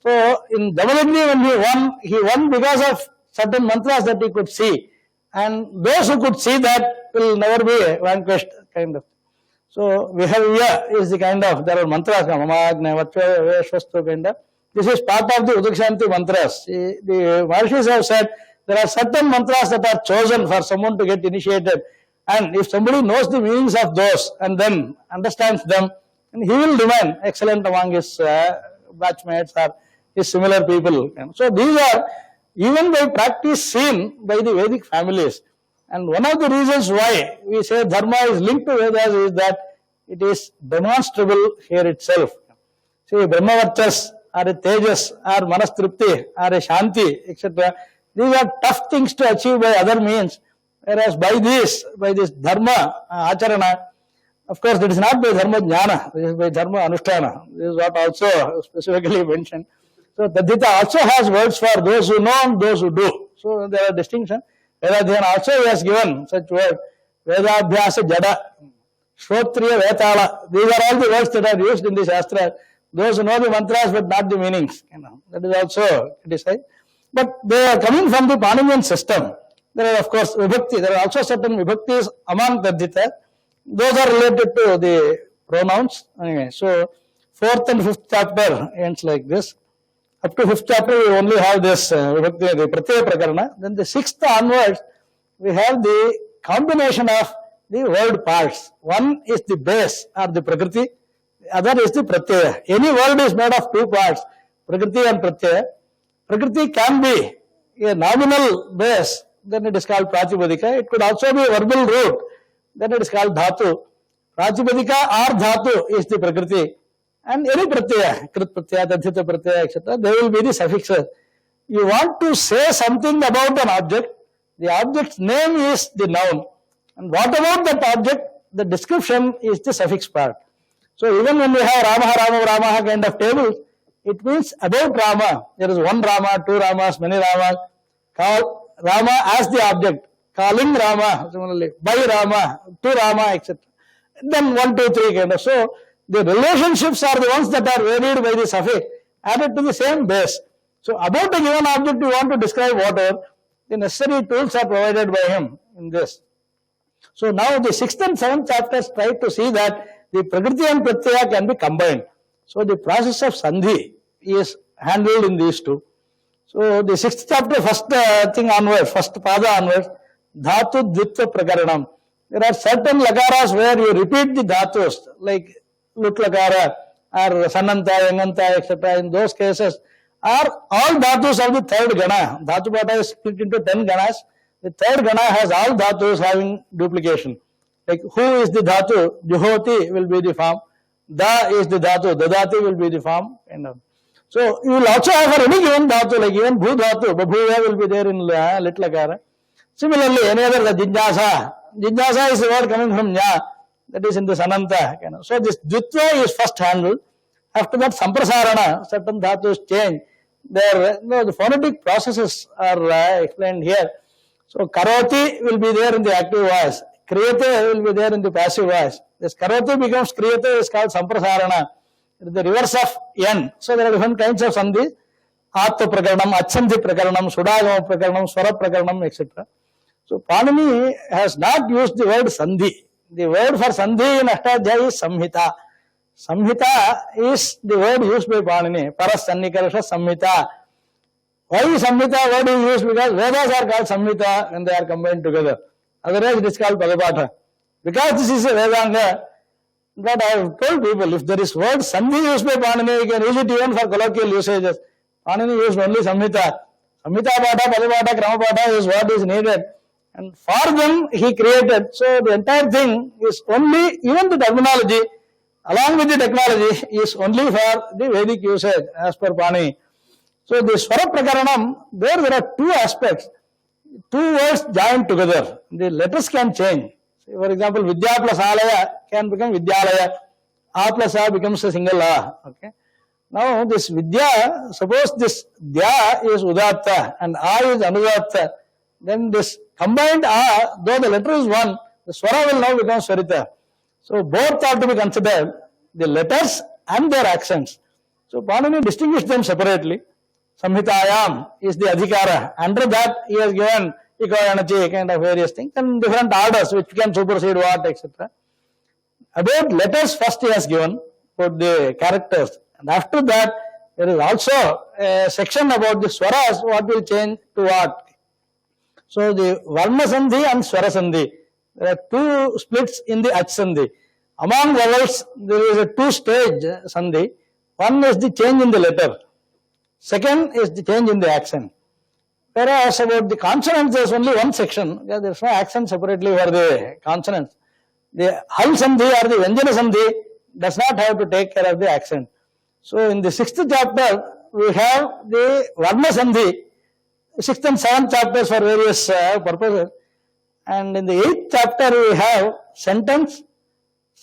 So in double Agni when he won because of certain mantras that he could see. And those who could see that will never be vanquished, kind of. So Vihavya is the kind of, there are mantras, Mamagna, Vattvashvastu, kind of. This is part of the Udakshanti mantras. The Maharshis have said there are certain mantras that are chosen for someone to get initiated. And if somebody knows the meanings of those and then understands them, then he will remain excellent among his batchmates or his similar people. And so these are even by practice seen by the Vedic families. And one of the reasons why we say Dharma is linked to Vedas is that it is demonstrable here itself. See, Brahmavarchas or a Tejas or Manastripti or a Shanti, etc. These are tough things to achieve by other means. Whereas by this Dharma, Acharana, of course it is not by Dharma Jnana, it is by Dharma Anushtana. This is what also specifically mentioned. So Tadhita also has words for those who know and those who do. So there are distinctions. Vedadhyana also has given such words. Vedabhyasa Jada, Shrotriya Vetala. These are all the words that are used in the Shastra. Those who know the mantras but not the meanings. That is also criticized. But they are coming from the Paninian system. There are of course vibhakti. There are also certain vibhaktis among Tadhita. Those are related to the pronouns. Anyway, so 4th and 5th chapter ends like this. Up to 5th chapter, we only have this vibhakti, the pratyaya prakarana. Then the 6th onwards, we have the combination of the word parts. One is the base or the prakriti, the other is the pratyaya. Any word is made of two parts, prakriti and pratyaya. Prakriti can be a nominal base, then it is called pratipadika. It could also be a verbal root, then it is called dhatu. Pratipadika or dhatu is the prakriti. And any pratyaya, krit pratyaya, tadhita pratyaya, etc., they will be the suffixes. You want to say something about an object, the object's name is the noun. And what about that object? The description is the suffix part. So even when we have Rama, Rama, Rama kind of tables, it means about Rama. There is one Rama, two Ramas, many Ramas. Call Rama as the object. Calling Rama, similarly, by Rama, to Rama, etc. Then 1, 2, 3 kind of. So the relationships are the ones that are varied by the suffix, added to the same base. So about a given object you want to describe whatever, the necessary tools are provided by him in this. So now the 6th and 7th chapters try to see that the Prakriti and Pratyaya can be combined. So the process of Sandhi is handled in these two. So the 6th chapter, first thing onwards, first pada onwards, Dhatu Dvitva Prakaranam. There are certain lakaras where you repeat the dhatus, like Lut lakara or Sananta, Yanganta, etc. In those cases, are all dhatus of the third gana. Dhatu pata is split into 10 ganas. The third gana has all dhatus having duplication. Like who is the dhatu? Juhoti will be the form. Da is the dhatu. Dadati will be the form. So you will also have for any given dhatu, like even bhu dhatu, babhuya will be there in lit lakara. Similarly, any other jinjasa. Jinjasa is the word coming from nya. That is in the sananta. So this dvitva is first handled. After that, samprasarana, certain dhatus change. There, the phonetic processes are explained here. So karoti will be there in the active voice. Kriyate will be there in the passive voice. This karoti becomes kriyate is called samprasarana. It is the reverse of yan. So there are different kinds of sandhi. Atma prakaranam, achanti prakaranam, sudagama prakaranam, swara prakaranam, etc. So Panini has not used the word sandhi. The word for sandhi in Aṣṭādhyāyī is samhita. Samhita is the word used by Panini. Paras Sannikarasha Samhita. Why Samhita word is used? Because Vedas are called Samhita when they are combined together. Otherwise it is called Padapatha. Because this is a Vedanga, that I have told people, if there is word Sandhi used by Panini, you can use it even for colloquial usages. Panini used only Samhita. Samhita Patha, Padapatha, Kramapatha is what is needed. And for them he created. So the entire thing is only, even the terminology, along with the technology, is only for the Vedic usage as per Pani. So the Swara Prakaranam, there are two aspects. Two words joined together. The letters can change. So for example, Vidya plus Alaya can become Vidyalaya. A plus A becomes a single A. Okay. Now this Vidya, suppose this Dya is Udatta and A is Anudatta. then this combined A, though the letter is one, the swara will now become Swarita. So both are to be considered, the letters and their accents. So Panini distinguished them separately. Samhitayam is the adhikara. Under that he has given Ikayanachi kind of various things and different orders which can supersede what, etc. About letters first he has given, about the characters. And after that there is also a section about the swaras, what will change to what. So the Varna Sandhi and Swara Sandhi, there are two splits in the Ach Sandhi. Among vowels there is a two-stage Sandhi. One is the change in the letter. Second is the change in the accent. Whereas about the consonants there is only one section. There is no accent separately for the consonants. The Hal Sandhi or the Vyanjana Sandhi does not have to take care of the accent. So in the 6th chapter we have the Varna Sandhi, 6th and 7th chapters for various purposes. And in the 8th chapter we have sentence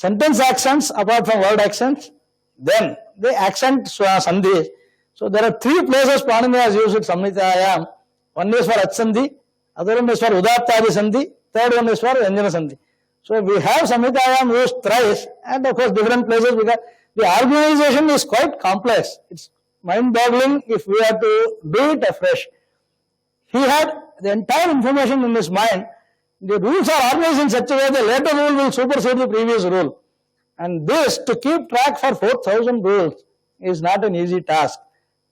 accents apart from word accents, then the accent sandhi. So there are three places Panini has used it Samhitayam. One is for Ach Sandhi, other one is for Udattadi Sandhi, third one is for Vyanjana Sandhi. So we have Samhitayam used thrice and of course different places because the organization is quite complex. It's mind-boggling if we have to do it afresh. He had the entire information in his mind. The rules are organized in such a way the later rule will supersede the previous rule. And this, to keep track for 4,000 rules, is not an easy task.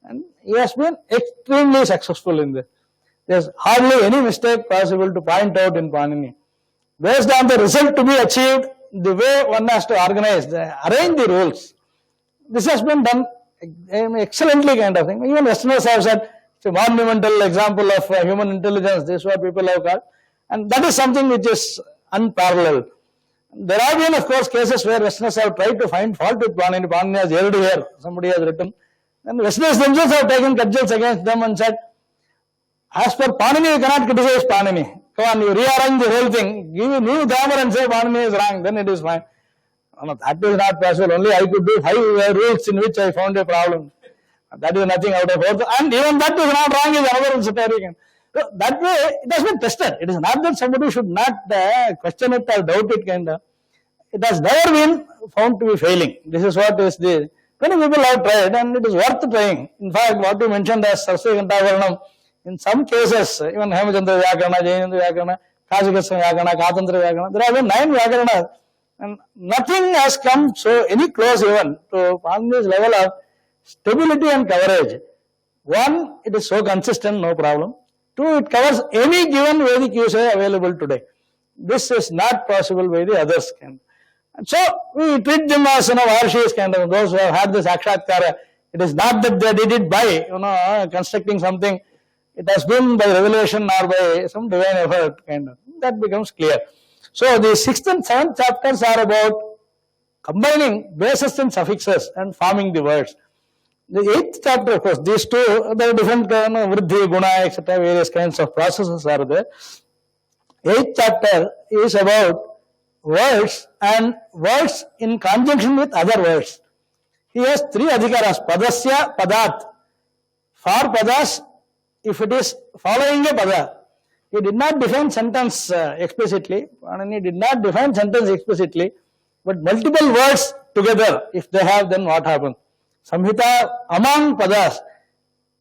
And he has been extremely successful in this. There is hardly any mistake possible to point out in Panini. Based on the result to be achieved, the way one has to arrange the rules. This has been done excellently kind of thing. Even Westerners have said it's a monumental example of human intelligence. This is what people have called. And that is something which is unparalleled. There have been, of course, cases where Westerners have tried to find fault with Panini. Panini has erred here, somebody has written. And Westerners themselves have taken cudgels against them and said, as per Panini, you cannot criticize Panini. Come on, you rearrange the whole thing, give a new grammar and say Panini is wrong, then it is fine. No, that is not possible. Only I could do 5 rules in which I found a problem. That is nothing out of order. And even that is not wrong is another situation. So that way, it has been tested. It is not that somebody should not question it or doubt it kind of. It has never been found to be failing. This is what is the... Many people have tried and it is worth trying. In fact, what you mentioned as Saraswati Kantavarnam, in some cases, even Hemachandra Vyakarana, Jayanandra Vyakarana, Kashikasya Vyakarana, Katantra Vyakarana, there have been 9 Vyakaranas. And nothing has come so any close even to Panini's level of stability and coverage. One, it is so consistent, no problem. 2, it covers any given Vedic usage available today. This is not possible by the others. And so we treat them as Varshis kind of those who have had this Aṣṭādhyāyī. It is not that they did it by constructing something. It has been by revelation or by some divine effort kind of. That becomes clear. So the 6th and 7th chapters are about combining bases and suffixes and forming the words. The 8th chapter, of course, these two, there are different vriddhi, guna, etc. Various kinds of processes are there. 8th chapter is about words and words in conjunction with other words. He has 3 adhikaras, padasya, padat. For padas, if it is following a pada, he did not define sentence explicitly, and he did not define sentence explicitly, but multiple words together, if they have, then what happens? Samhita among padas.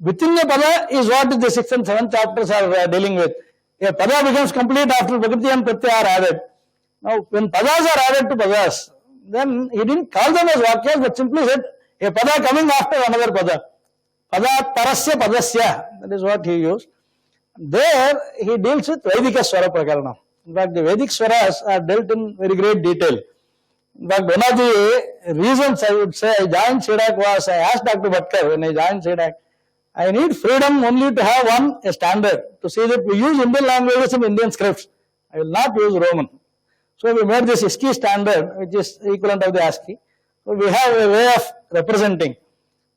Within a pada is what the 6th and 7th chapters are dealing with. A pada becomes complete after Prakriti and Pratyaya are added. Now, when padas are added to padas, then he didn't call them as vakyas, but simply said a pada coming after another pada. Pada tarasya padasya, that is what he used. There, he deals with Vedika Swara Prakarana. In fact, the Vedic Swaras are dealt in very great detail. In fact, one of the reasons I would say I joined CDAC was, I asked Dr. Bhatkar when I joined CDAC, I need freedom only to have a standard, to see that we use Indian languages in Indian scripts. I will not use Roman. So we made this IISc standard, which is equivalent of the ASCII. So we have a way of representing.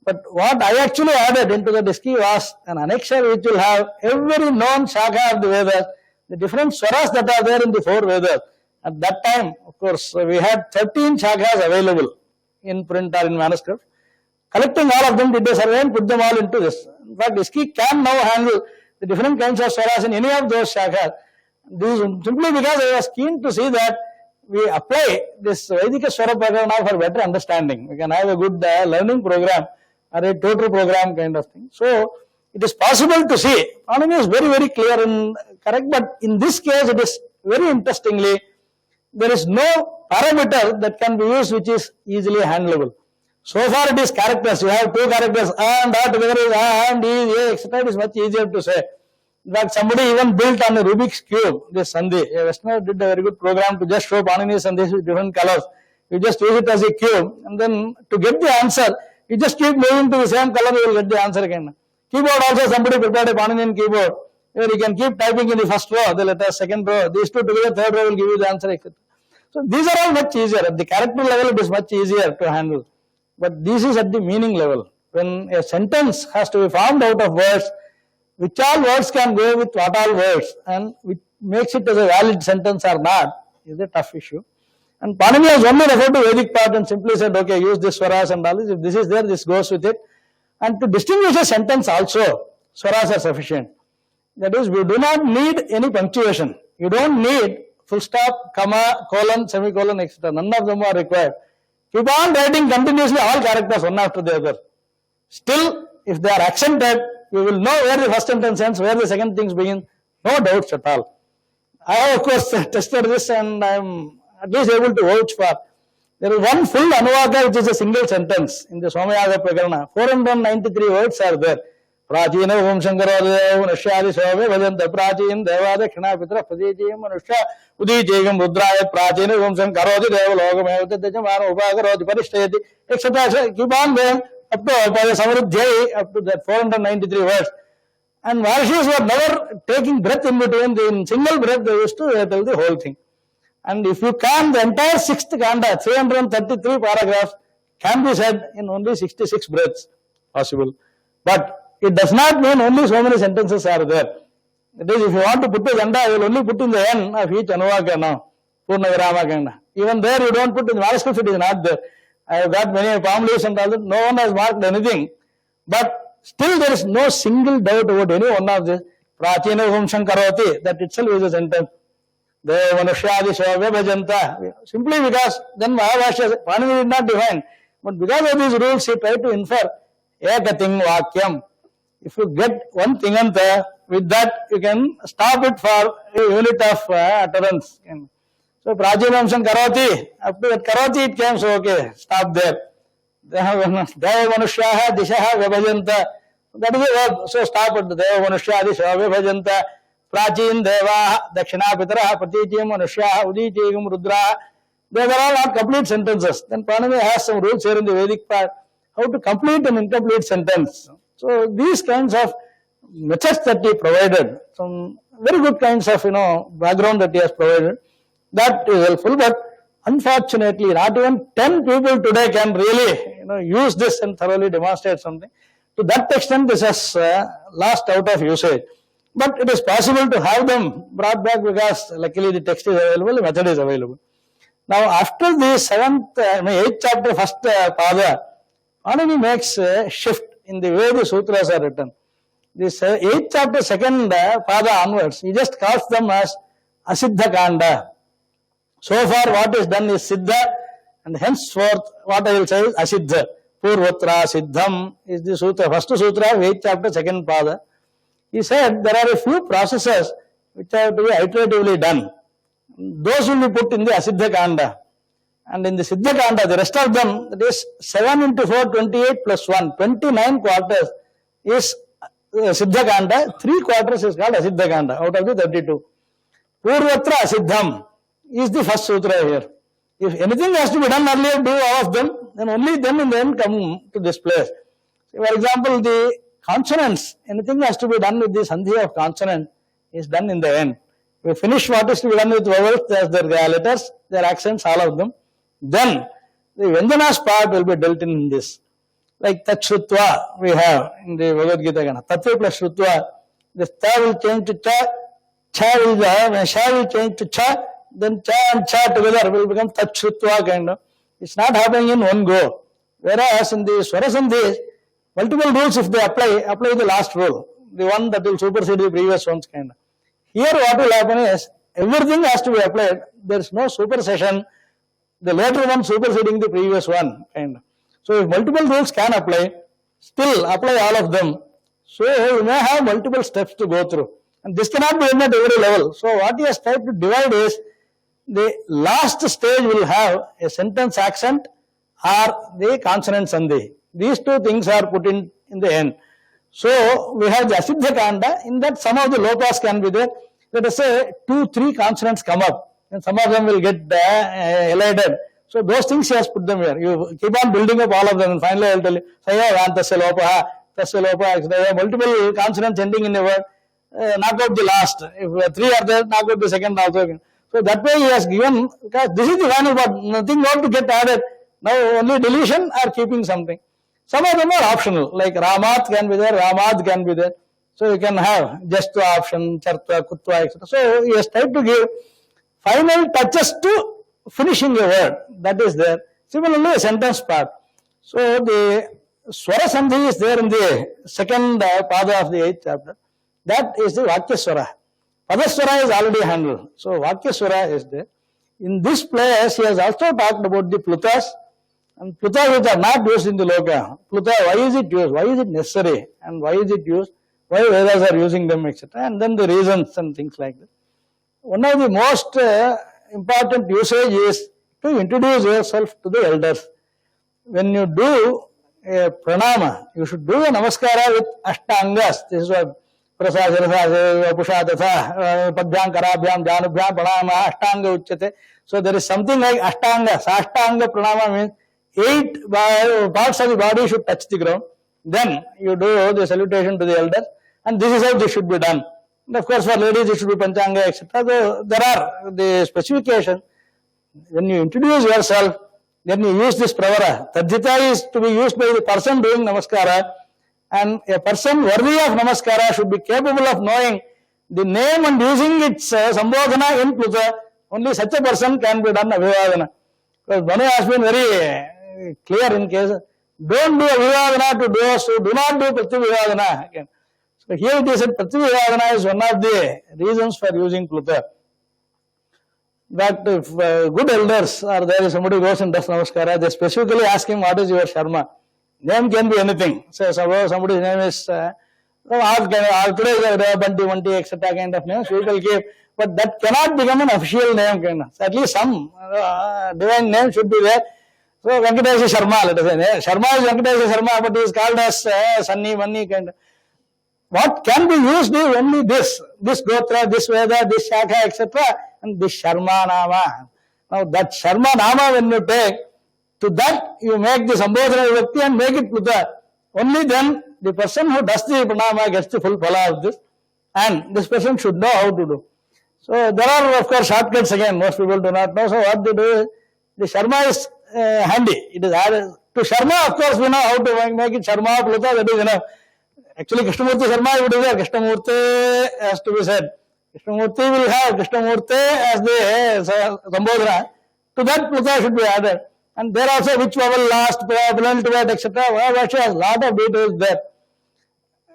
But what I actually added into the IISc was an annexure which will have every known shaka of the Vedas, the different swaras that are there in the 4 Vedas. At that time, of course, we had 13 shakas available in print or in manuscript. Collecting all of them, did a survey and put them all into this. In fact, IISc can now handle the different kinds of swaras in any of those shakhas. This is simply because I was keen to see that we apply this Vedika Swara Prakarana for better understanding. We can have a good learning program or a total program kind of thing. So, it is possible to see. Panini is very, very clear and correct, but in this case, it is very interestingly, there is no parameter that can be used which is easily handleable. So far, it is characters. You have two characters, and together is and is, etc. It is much easier to say. In fact, somebody even built on a Rubik's Cube this Sandhi. A Westerner did a very good program to just show Panini Sandhi with different colors. You just use it as a cube, and then to get the answer, you just keep moving to the same color, you will get the answer again. Keyboard also, somebody prepared a Paninian keyboard, where you can keep typing in the first row, the letter, second row, these two together, third row will give you the answer, etc. So these are all much easier. At the character level, it is much easier to handle. But this is at the meaning level. When a sentence has to be formed out of words, which all words can go with what all words, and which makes it as a valid sentence or not, is a tough issue. And Panini has only referred to Vedic part and simply said, okay, use this swaras and all this. If this is there, this goes with it. And to distinguish a sentence also, swaras are sufficient. That is, we do not need any punctuation. You don't need full stop, comma, colon, semicolon, etc. None of them are required. Keep on writing continuously all characters one after the other. Still, if they are accented, you will know where the first sentence ends, where the second things begin. No doubts at all. I have, of course, tested this and I am at least able to vouch for. There is one full Anuvaka which is a single sentence in the Somayaga Prakarana. 493 words are there. Prachina Vamshankara Nashyadi Swami Vajanta Prachin Devada Khanapitra Pradijim Manusha Udijigam Rudraya Prachina Vamshankarodi Devalogam Devajamana Upagarodi Parishtayati, etc. Keep on going up to Samarudhyāyī, up to that 493 words. And Varshis were never taking breath in between. In single breath they used to tell the whole thing. And if you can, the entire 6th kanda, 333 paragraphs, can be said in only 66 breaths possible. But it does not mean only so many sentences are there. That is, if you want to put the kanda, you will only put in the end of each Anuvaka now. Purna Virama kanda. Even there you don't put in the manuscript, it is not there. I have got many palm leaves and all that. No one has marked anything. But still there is no single doubt about any one of this. Prachina Vamshankaroti, that itself is a sentence. Deva Manushyadi Swami Bhajanta. Simply because then Mahabhashya, Panini did not define. But because of these rules, he tried to infer Ekating Vakyam. If you get one Tinganta, with that you can stop it for a unit of utterance. So Prachina Vamshankaroti, up to that Karoti it came, so okay, stop there. Deva Manushyaha Dishaha Vibhajanta. That is a verb, so stop at Deva Manushyadi Swami Bhajanta. Prachin Deva, Dakshina Pitara, Pratijim, Manusha, Udijigam, Rudra. These are all not complete sentences. Then Panini has some rules here in the Vedic part, how to complete an incomplete sentence. So these kinds of methods that he provided, some very good kinds of background that he has provided, that is helpful. But unfortunately, not even 10 people today can really use this and thoroughly demonstrate something. To that extent, this has lost out of usage. But it is possible to have them brought back because luckily the text is available, the method is available. Now after the 8th chapter, first pada, Panini makes a shift in the way the sutras are written. This 8th chapter, 2nd pada onwards, he just calls them as Asiddha Kanda. So far what is done is Siddha, and henceforth what I will say is Asiddha. Purvatra Siddham is the sutra, first sutra, 8th chapter, 2nd pada. He said there are a few processes which have to be iteratively done. Those will be put in the Asiddha Kanda. And in the Siddha Kanda, the rest of them, that is 7 into 4, 28 plus 1, 29 quarters is Siddha Kanda, 3 quarters is called Asiddha Kanda out of the 32. Purvatra Asiddham is the first sutra here. If anything has to be done earlier, do all of them, then only then in the end come to this place. So for example, the consonants, anything has to be done with the sandhi of consonant is done in the end. We finish what is to be done with vowels, their letters, their accents, all of them. Then the Vyanjanas part will be dealt in this. Like Tat Shrutva we have in the Bhagavad Gita Gana. Tatva plus Shrutva, the Ta will change to Cha, Cha will be when Sha will change to Cha, then Cha and Cha together will become Tat Shrutva kind of. It's not happening in one go. Whereas in the Swara Sandhis, multiple rules if they apply the last rule. the one that will supersede the previous ones kind of. Here what will happen is, everything has to be applied. There is no supersession, the later one superseding the previous one kind of. So if multiple rules can apply, still apply all of them. So you may have multiple steps to go through. And this cannot be done at every level. So what he has tried to divide is, the last stage will have a sentence accent or the consonant sandhi. These two things are put in the end. So we have the Aṣṭādhyāyī Kanda, in that some of the lopas can be there. Let us say 2-3 consonants come up, and some of them will get elided. So those things he has put them here. You keep on building up all of them, and finally I will tell you, Saya Vantasya Lopaha, Tasya Lopaha, there are multiple consonants ending in a word, knock out the last. If 3 are there, knock out the second also. So that way he has given, because this is the final part, nothing more to get added. Now only deletion or keeping something. Some of them are optional, like Ramat can be there, Ramad can be there. So you can have just the option, Chartva, Kutva, etc. So he has tried to give final touches to finishing a word, that is there. Similarly, a sentence part. So the Swara Sandhi is there in the second pada of the 8th chapter. That is the Vakya Swara. Padaswara is already handled. So Vakya Swara is there. In this place, he has also talked about the Plutas. And Plutas which are not used in the Loka. Pluta, why is it used? Why is it necessary? And why is it used? Why Vedas are using them, etc. And then the reasons and things like that. One of the most important usage is to introduce yourself to the elders. When you do a pranama, you should do a namaskara with Aṣṭāngas. This is what Prasad, Pusha, Tatha, Padhyam, Karabhyam, Janubhyam, Pranama, Aṣṭānga Uchyate. So there is something like Aṣṭānga. Saṣṭānga Pranama means 8 parts of the body should touch the ground. Then you do the salutation to the elders, and this is how this should be done. And of course, for ladies it should be Panchanga, etc. So there are the specifications. When you introduce yourself, then you use this pravara. Tadhita is to be used by the person doing namaskara, and a person worthy of namaskara should be capable of knowing the name and using its sambodhana in Pluta. Only such a person can be done Abhivadana. Because Manu has been very clear in case, don't do Abhivadana to those who do not do Pratyabhivadana. Again. So here it is that Pratyabhivadana is one of the reasons for using Pluta. That if good elders are there, if somebody goes and does namaskara, they specifically ask him, what is your Sharma? Name can be anything. So somebody's name is, today Banti, Vanti, etc. kind of names people give. But that cannot become an official name. Kind of. So at least some divine name should be there. So Venkatesha Sharma, let us say. Sharma is Venkatesha Sharma, but he is called as Sanni, Manni kind of. What can be used is only this Gotra, this Veda, this Shakha, etc. and this Sharma Nama. Now that Sharma Nama when you take, to that you make the Sambodhana Vibhakti and make it Pluta. Only then the person who does the pranama gets the full phala of this, and this person should know how to do. So there are of course shortcuts again, most people do not know. So what they do is, the Sharma is handy. It is added. To Sharma, of course, we know how to make it Sharma, Pluta, that is enough. Actually, Krishnamurti Sharma, it is there. Krishnamurti has to be said. Krishnamurti will have Krishnamurti as the Sambodhana. To that, Pluta should be added. And there also which vowel last, penultimate, etc. Actually has a lot of details there.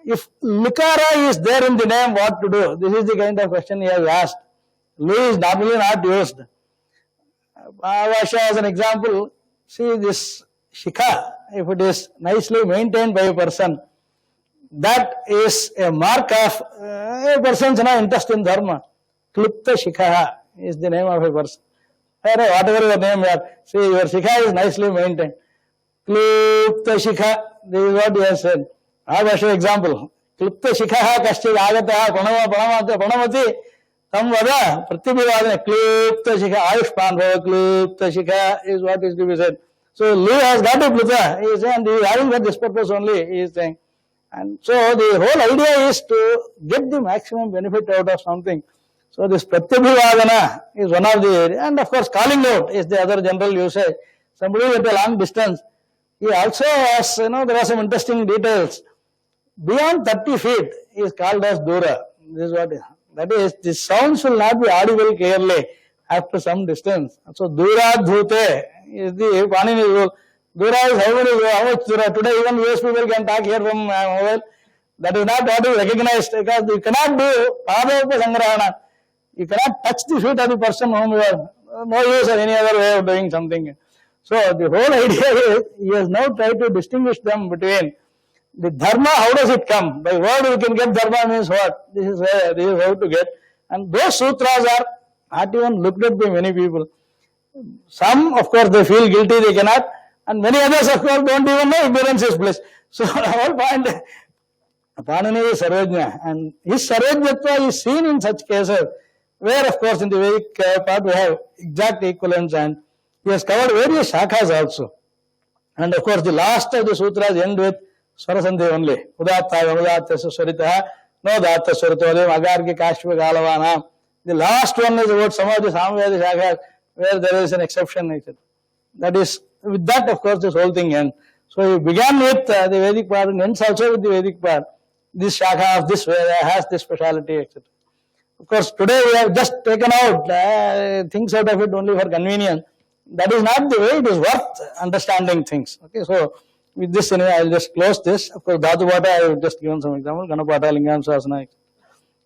If Likara is there in the name, what to do? This is the kind of question he has asked. Lu is normally not used. As an example, see this Shikha, if it is nicely maintained by a person, that is a mark of a person's interest in Dharma. Klipta Shikha is the name of a person. Whatever your name you are, see your Shikha is nicely maintained. Klipta Shikha, this is what he has said. I will show example. Klipta Shikha Kashchid Agataha Pranamati Tam Vada Pratyabhivadana Klipta Shikha Ayushpan Bhava Klipta Shikha is what is to be said. So Lu has got a Pluta, he is saying, he is having for this purpose only, he is saying. And so the whole idea is to get the maximum benefit out of something. So this Pratyabhivadana is one of the areas, and of course calling out is the other general usage. Somebody at a long distance, he also has, there are some interesting details. Beyond 30 feet is called as Dura. This is what is. That is, the sounds will not be audible clearly after some distance. So Dura Dhute is the Panini rule. Dura is how much Dura. Today even US people can talk here from mobile. That is not what is recognized, because you cannot do Padaupa Sangrahana. You cannot touch the feet of the person whom you are, no use or any other way of doing something. So the whole idea is, he has now tried to distinguish them between the dharma. How does it come? By word you can get dharma means what? This is where, this is how to get. And those sutras are not even looked at by many people. Some, of course, they feel guilty, they cannot, and many others, of course, don't even know ignorance is bliss. So our point, Panini is Sarvajna, and his Sarvajnatva is seen in such cases, where, of course, in the Vedic part we have exact equivalence, and he has covered various shakhas also. And of course, the last of the sutras end with Swarasandhi only. Udattaya udattasya swaritaha, no datta swaritodem agargi kashva galavana. The last one is about some of the Samveda shakhas, where there is an exception. That is, with that, of course, this whole thing ends. So he began with the Vedic part and ends also with the Vedic part. This shakha of this Veda has this speciality, etc. Of course, today we have just taken out things out of it only for convenience. That is not the way. It is worth understanding things. Okay, so with this, anyway, I will just close this. Of course, Dhatu Pata, I have just given some example. Ganapata, Lingam Sasana.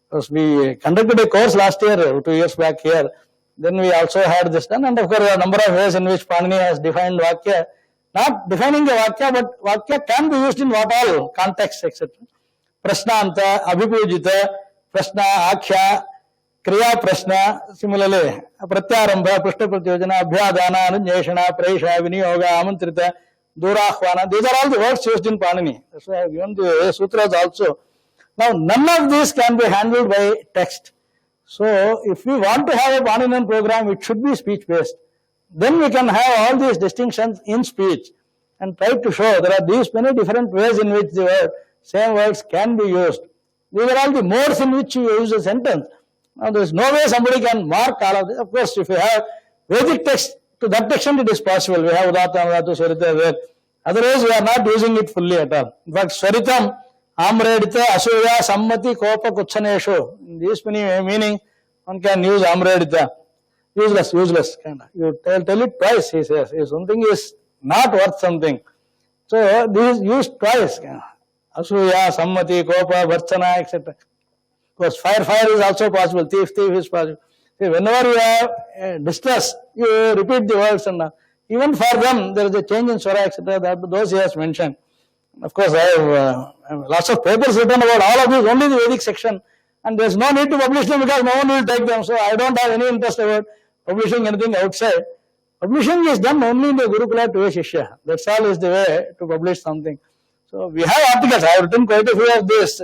Because we conducted a course last year, 2 years back here. Then we also had this done, and of course, there are a number of ways in which Panini has defined Vakya. Not defining the Vakya, but Vakya can be used in what all contexts, etc. Prashnanta, Abhipujita, Prashna, Akhya, Kriya Prashna, similarly, Pratyarambha, Prashna Pratyojana, Abhyadana, Anujeshana, Praisha, Viniyoga, Amantrita, Durahvana. These are all the words used in Panini. That's why I have given the sutras also. Now, none of these can be handled by text. So, if we want to have a Paninian program, it should be speech-based. Then we can have all these distinctions in speech and try to show there are these many different ways in which the same words can be used. These are all the modes in which you use a sentence. Now, there is no way somebody can mark all of this. Of course, if you have Vedic text, to that extent it is possible. We have Udatta, Anudata, Swarita there. Otherwise, we are not using it fully at all. In fact, Swaritam, Amredita, Asuya, Sammati, Kopa, Kuchanesho. In these many meaning, one can use Amredita. Useless kind of. You tell it twice, he says. If something is not worth something. So, this is used twice. Asuya, Sammati, Kopa, Varchana, etc. Of course, fire is also possible. Thief is possible. See, whenever you have distress, you repeat the words, and even for them, there is a change in Swara, etc. Those he has mentioned. Of course, I have lots of papers written about all of these, only the Vedic section, and there is no need to publish them because no one will take them. So I don't have any interest about publishing anything outside. Publishing is done only in the Gurukula to a Shishya. That's all is the way to publish something. So we have articles. I have written quite a few of this.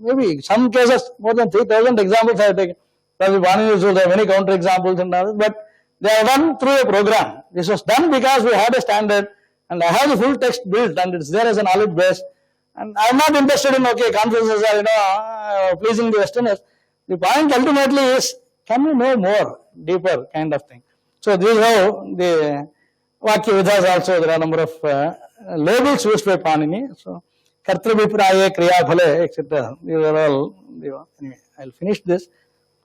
Maybe some cases more than 3,000 examples I have taken. There are many counter examples and all, but they are done through a program. This was done because we had a standard, and I have the full text built, and it's there as a knowledge base. And I'm not interested in, conferences are, pleasing the Westerners. The point ultimately is, can we know more, deeper kind of thing. So this is how the Vakya Vidhas also, there are a number of labels used by Panini. So, Kartravipraye, Kriya Phale, etc. These are all, anyway, I'll finish this.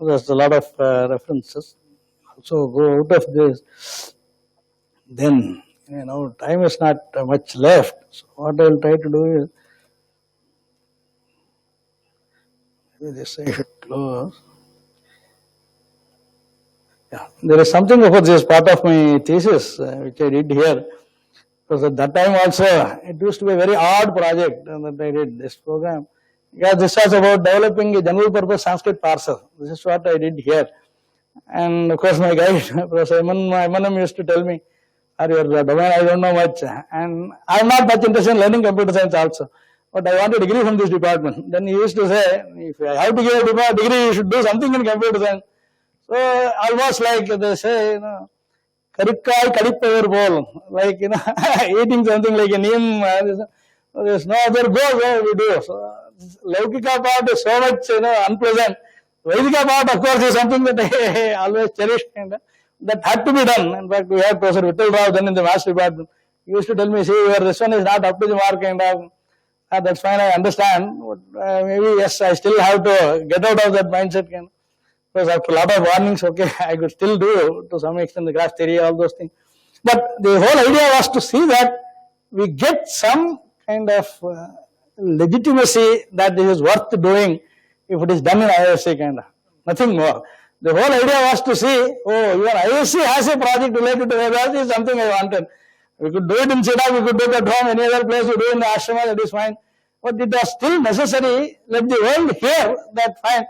There's a lot of references. So go out of this. Then, time is not much left. So what I will try to do is, maybe this I should close. Yeah, there is something about this part of my thesis which I did here. Because at that time also, it used to be a very odd project that I did this program. Because this was about developing a general purpose Sanskrit parser. This is what I did here. And of course, my guide, Professor Emanam used to tell me, your domain, I don't know much. And I'm not much interested in learning computer science also. But I want a degree from this department. Then he used to say, if I have to give a degree, you should do something in computer science. So almost like they say, Karikkai Kadipavar bowl, like, eating something like a neem. There's no other goal where we do. So, Laukika part is so much, unpleasant. Vedika part, of course, is something that I always cherish. That had to be done. In fact, we had Professor Vittal Rao then in the maths department. He used to tell me, see, this one is not up to the mark, that's fine, I understand. But, maybe, yes, I still have to get out of that mindset. Because after a lot of warnings, I could still do to some extent the graph theory, all those things. But the whole idea was to see that we get some kind of legitimacy that this is worth doing if it is done in IISc kind of. Nothing more. The whole idea was to see, oh, even IISc has a project related to Vedas is something I wanted. We could do it in Siddha, we could do it at home, any other place we do in the ashrama, that is fine. But it was still necessary, let the world hear that fine.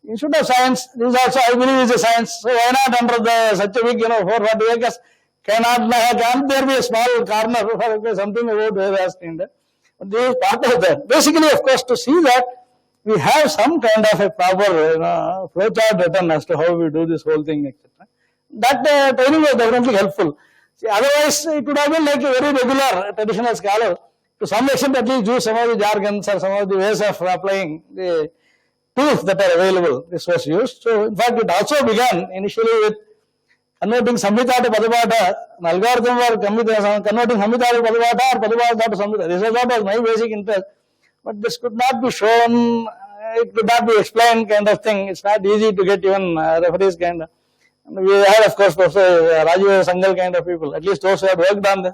Institute of Science, this also I believe is a science. So why not under the such a big, 440 acres, can't there be a small corner for something about Vedas kind of. This is part of that. Basically, of course, to see that we have some kind of a proper flowchart written as to how we do this whole thing, etc. That training was definitely helpful. See, otherwise, it would have been like a very regular traditional scholar. To some extent, at least use some of the jargons or some of the ways of applying the tools that are available. This was used. So, in fact, it also began initially with converting Samhita to Padapata, an algorithm for converting Samhita to Padapata or Padapata to Samhita. This is what was my basic interest. But this could not be shown, it could not be explained kind of thing. It's not easy to get even referees kind of. And we had, of course, Professor Rajiv Sangal kind of people, at least those who had worked on them.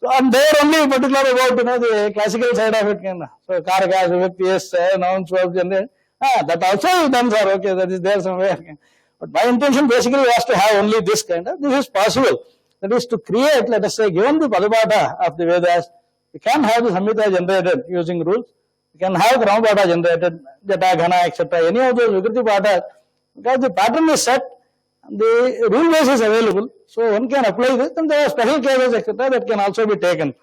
So, and they are only particular about, the classical side of it kind of. So, Karakas, Viptis, nouns, verbs, and that also is done, sir. Okay, that is there somewhere. But my intention basically was to have only this kind of. This is possible. That is to create, let us say, given the Padapata of the Vedas, we can have the Samhita generated using rules. We can have Kramapada generated, Jata, Ghana, etc. Any of those Vikriti Patas, because the pattern is set, the rule base is available, so one can apply this, and there are special cases, etc. that can also be taken.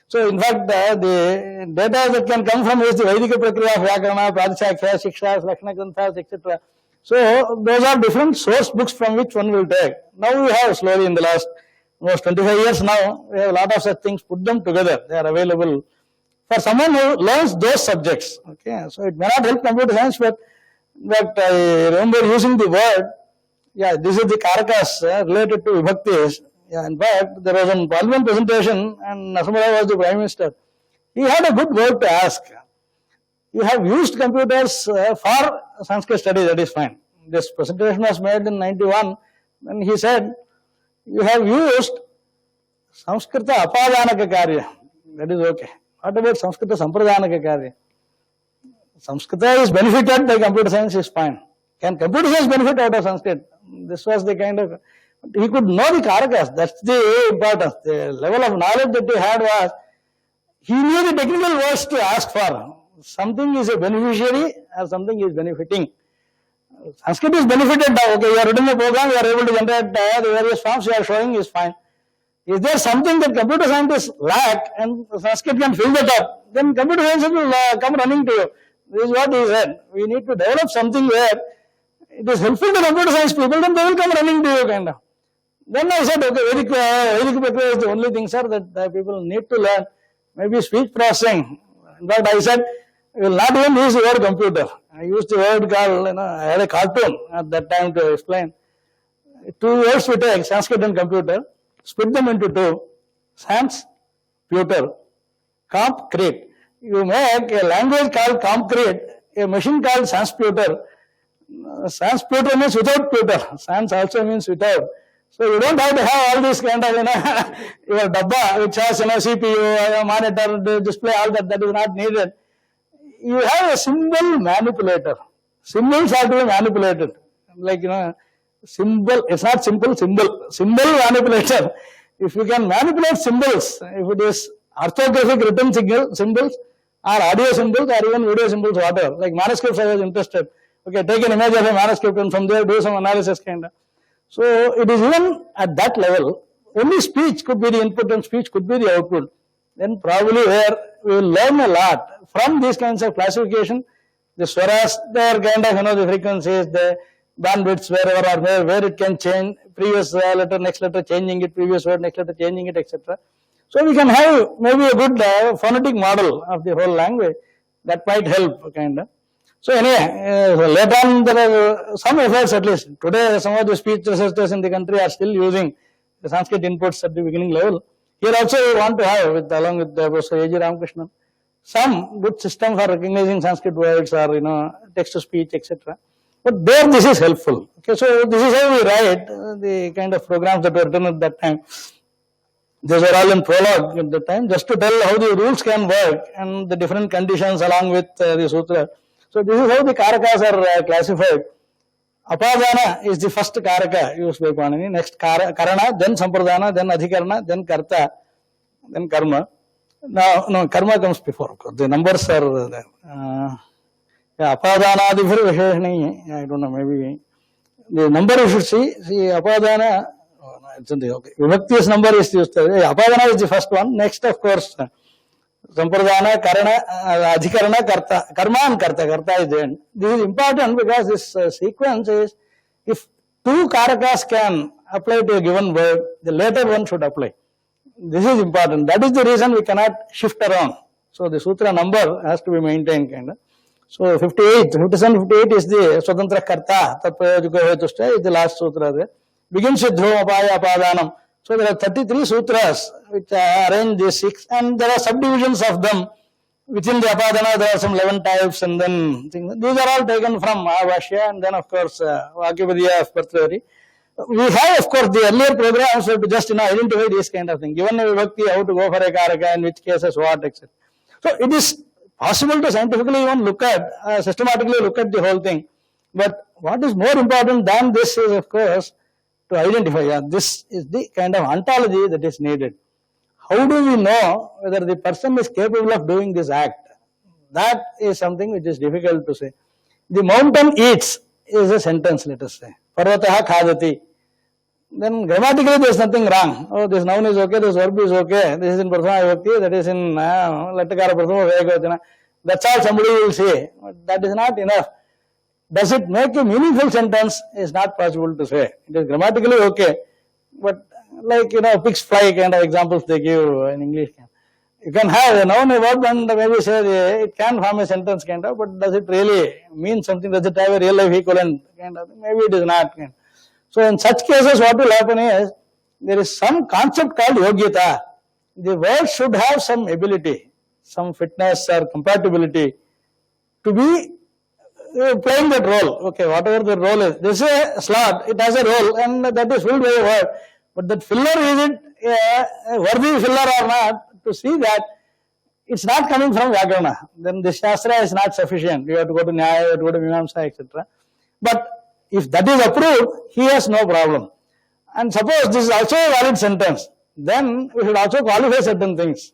So, in fact, the data that can come from is the Vaidika Prakriya of Vyakarana, Pradishakya, Shikshas, Lakshana Granthas, etc. So, those are different source books from which one will take. Now we have slowly in the last almost 25 years now, we have a lot of such things, put them together. They are available for someone who learns those subjects. Okay, so it may not help computer science, but I remember using the word, this is the Karakas related to Vibhaktis. In fact, there was a parliament presentation and Nasamara was the Prime Minister. He had a good word to ask. You have used computers for Sanskrit study, that is fine. This presentation was made in 91, and he said, you have used Sanskrita Apadanaka Karya. That is okay. What about Sanskrita Sampradanaka Karya? Sanskrita is benefited by computer science is fine. Can computer science benefit out of Sanskrit? This was the kind of, he could know the Karakas. That's the importance. The level of knowledge that he had was, he knew the technical words to ask for. Something is a beneficiary or something is benefiting. Sanskrit is benefited now. Okay, you are writing a program, you are able to generate the various forms you are showing is fine. Is there something that computer scientists lack and Sanskrit can fill that up? Then computer scientists will come running to you. This is what he said. We need to develop something where it is helpful to computer science people, then they will come running to you kind of. Then I said, okay, Vedic Prakriya is the only thing, sir, that people need to learn. Maybe speech processing. In fact, I said, we will not even use the word computer. I used the word called, I had a cartoon at that time to explain. 2 words we take, Sanskrit and computer, split them into 2. Sans, pewter, comp-crete. You make a language called comp-crete, a machine called sans-pewter. Sans-pewter means without pewter. Sans also means without. So you don't have to have all this kind of, your dabba, which has, CPU, monitor, display, all that is not needed. You have a symbol manipulator. Symbols have to be manipulated. Like, symbol, it's not simple, symbol manipulator. If you can manipulate symbols, if it is orthographic written symbols, or audio symbols, or even video symbols, whatever, like manuscripts I was interested. Okay, take an image of a manuscript and from there do some analysis kind of. So it is even at that level, only speech could be the input and speech could be the output. Then probably where we will learn a lot from these kinds of classification, the swaras, their kind of, the frequencies, the bandwidths, wherever or where it can change, previous letter, next letter changing it, previous word, next letter changing it, etc. So we can have maybe a good phonetic model of the whole language that might help kind of. So anyway, later on there are some efforts at least. Today some of the speech researchers in the country are still using the Sanskrit inputs at the beginning level. Here also we want to have, along with Professor A.G. Ramakrishnan, some good system for recognizing Sanskrit words or text-to-speech, etc. But there this is helpful. Okay, so this is how we write the kind of programs that were done at that time. These are all in prologue at the time, just to tell how the rules can work and the different conditions along with the sutra. So this is how the karakas are classified. Apadana is the first karaka used by Panini. Next karana, then sampradana, then adhikarana, then karta, then karma. Now, no, karma comes before. The numbers are there. Apadana adhivir visheshani. I don't know, maybe the number you should see. See, apadana. It's in the okay. Vibhakti's number is used. Apadana is the first one. Next, of course, sampradana, karana, adhikarana, karta. Karma and karta. Karta is the end. This is important because this sequence is, if two karakas can apply to a given word, the later one should apply. This is important. That is the reason we cannot shift around. So the sutra number has to be maintained, kind of. So 58, 57, 58 is the Swatantra Karta, Tatprayojiko Hetushta is the last sutra there. Begins with Dhruva Apaya Apadanam. So there are 33 sutras which arrange these 6, and there are subdivisions of them. Within the Apadana there are some 11 types, and then things. These are all taken from Mahavashya, and then of course Vakyapadya of Bhartrihari. We have, of course, the earlier programs to just identify these kind of things. Given a vibhakti, how to go for a karaka, in which cases what, etc. So it is possible to scientifically even look at, systematically look at the whole thing. But what is more important than this is, of course, to identify, this is the kind of ontology that is needed. How do we know whether the person is capable of doing this act? That is something which is difficult to say. The mountain eats is a sentence, let us say. Parvataha khadati. Then grammatically there is nothing wrong. Oh, this noun is okay, this verb is okay, this is in Prathama Vibhakti, that is in Latakara Prathama Vayakavachana. That's all somebody will say. But that is not enough. Does it make a meaningful sentence? Is not possible to say. It is grammatically okay, but like, pigs fly kind of examples they give in English. You can have a noun, a verb, and maybe say it can form a sentence kind of, but does it really mean something? Does it have a real life equivalent kind of thing? Maybe it is not. So in such cases, what will happen is, there is some concept called yogyata. The word should have some ability, some fitness or compatibility to be playing that role. Okay, whatever the role is. This is a slot, it has a role, and that is filled by a word. But that filler, is it a worthy filler or not? To see that it's not coming from Vyakarana, then the Shastra is not sufficient. You have to go to Nyaya, you have to go to Mimamsa, etc. But if that is approved, he has no problem. And suppose this is also a valid sentence, then we should also qualify certain things.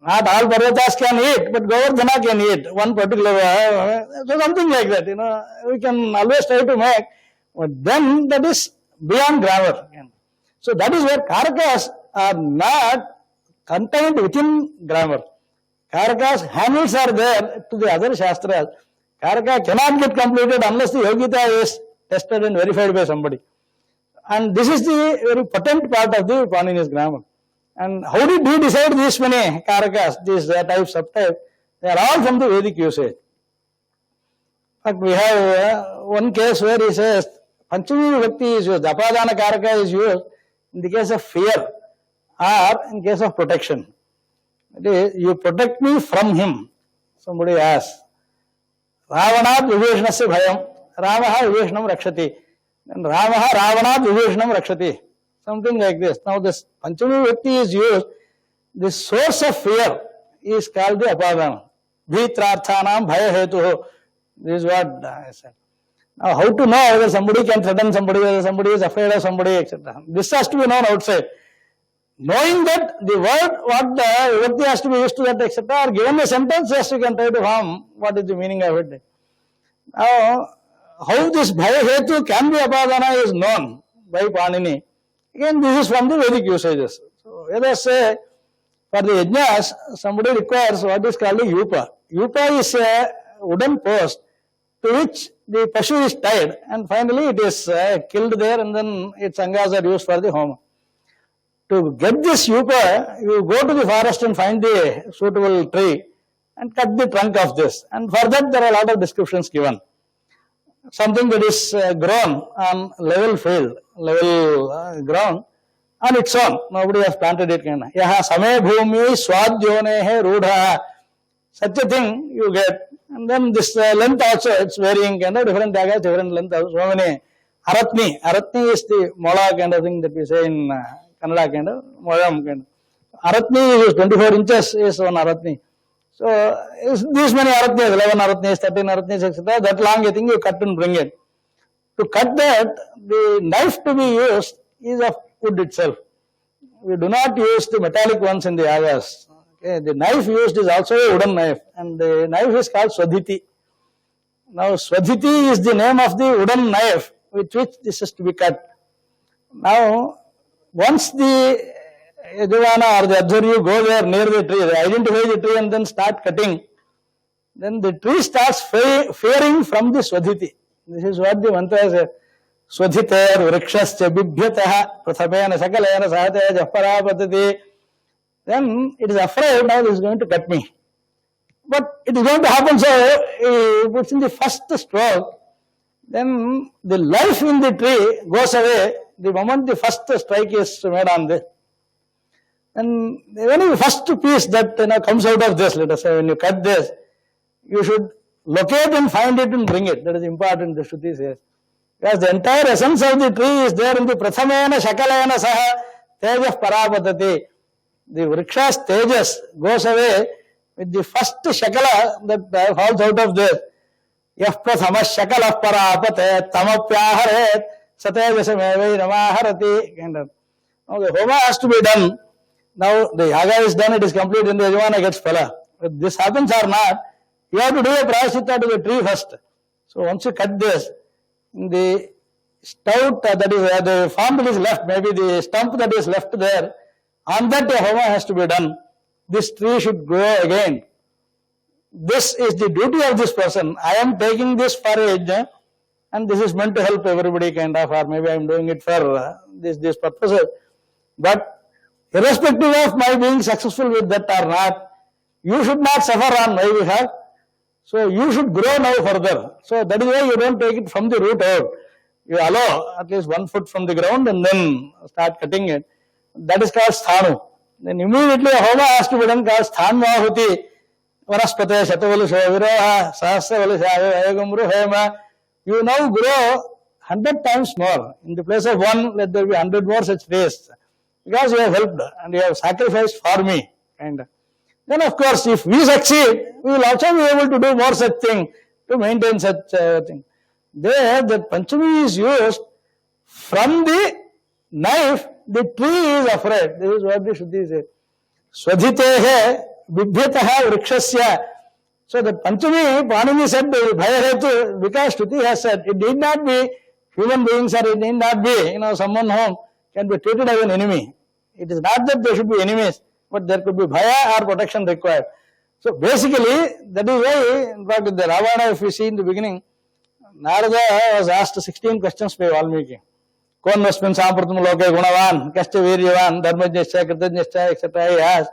Not all Parvatas can eat, but Govardhana can eat one particular, so something like that, we can always try to make, but then that is beyond grammar. So that is where karakas are not contained within grammar. Karakas handles are there to the other Shastras. Karaka cannot get completed unless the Yogita is tested and verified by somebody. And this is the very potent part of the Panini's grammar. And how did he decide these many karakas, these types, subtypes? They are all from the Vedic usage. In fact, we have one case where he says, Panchami Vibhakti is used, Apadana karaka is used in the case of fear or in case of protection. That is, you protect me from him. Somebody asks, Ravanat Vibheshanasya Bhayam, Ramaha Vibheshanam Rakshati. And Ramaha Ravanat Vibheshanam Rakshati. Something like this. Now this Panchami Vibhakti is used, the source of fear is called the Apadana. Bhitrarthanam Bhaya Hetuho. This is what I said. Now how to know whether somebody can threaten somebody, whether somebody is afraid of somebody, etc. This has to be known outside. Knowing that the word, what the Vibhakti has to be used to that, etc. or given a sentence, yes, you can try to form what is the meaning of it. Now, how this Bhaya Hetu can be Apadana is known by Panini. Again, this is from the Vedic usages. So, let us say, for the yajnas, somebody requires what is called a yupa. Yupa is a wooden post to which the pashu is tied, and finally it is killed there, and then its angas are used for the homa. To get this yupa, you go to the forest and find the suitable tree and cut the trunk of this. And for that, there are a lot of descriptions given. Something that is grown on level field, level ground, on its own. Nobody has planted it. Yaha same bhumi swadyonehe rudha. Such a thing you get. And then this length also, it's varying, different dagas, different length. So many. Aratni. Aratni is the mola kind of thing that we say in Kannada kind of, Moyam kind of. Aratni is 24 inches is one aratni. So, these many aratnis, 11 aratnis, 13 aratnis, etc. That long, I think you cut and bring it. To cut that, the knife to be used is of wood itself. We do not use the metallic ones in the yagas. Okay, the knife used is also a wooden knife, and the knife is called Swadhiti. Now, Swadhiti is the name of the wooden knife with which this is to be cut. Now, once the Yajavana or the Adharyu go there near the tree, they identify the tree and then start cutting, then the tree starts faring from the Swadhiti. This is what the mantra says. Swadhiter vrikshasya bibhyatah prathamena sakalena sahataya jahparapatati. Then it is afraid now it is going to cut me. But it is going to happen so, if it's in the first stroke, then the life in the tree goes away the moment the first strike is made on this. And when the first piece that comes out of this, let us say when you cut this, you should locate and find it and bring it. That is important, the Shruti says. Because the entire essence of the tree is there in the Prathamena Shakalena Saha Tejas Parapatati. The Vriksha's Tejas goes away with the first Shakala that falls out of this. Yah Prathamas Shakala Parapate Tamapyaharet Satejasame Namaharati. Now the Homa has to be done. Now the Yaga is done, it is complete, and the Yajavana gets phala. If this happens or not, you have to do a prayaschitta to the tree first. So once you cut this, the stout that is the form that is left, maybe the stump that is left there, on that a homa has to be done. This tree should grow again. This is the duty of this person. I am taking this for age, and this is meant to help everybody kind of, or maybe I am doing it for this purposes. But irrespective of my being successful with that or not, you should not suffer on my behalf. So you should grow now further. So that is why you don't take it from the root out. You allow at least 1 foot from the ground and then start cutting it. That is called sthanu. Then immediately a homa has to be done called sthanvahuti. Vanaspate shatavalusha viroha sahasravalusha ayagumru hema. You now grow 100 times more. In the place of 1, let there be 100 more such days. Because you have helped and you have sacrificed for me. And then of course, if we succeed, we will also be able to do more such thing to maintain such thing. There, the Panchami is used from the knife, the tree is afraid. This is what the Shruti says. Swadhitehe bibhyataha vrikshasya. So the Panchami, Panini said, bhayahetu, because Shruti has said, it need not be human beings or it need not be, someone whom can be treated as an enemy. It is not that they should be enemies, but there could be bhaya or protection required. So basically, that is why, in fact, in the Ravana, if we see in the beginning, Narada was asked 16 questions by Valmiki. Kon vasmin sampratam loke gunavan, kasya viryavan, dharmajnasya, kritajnasya, etc. He asked.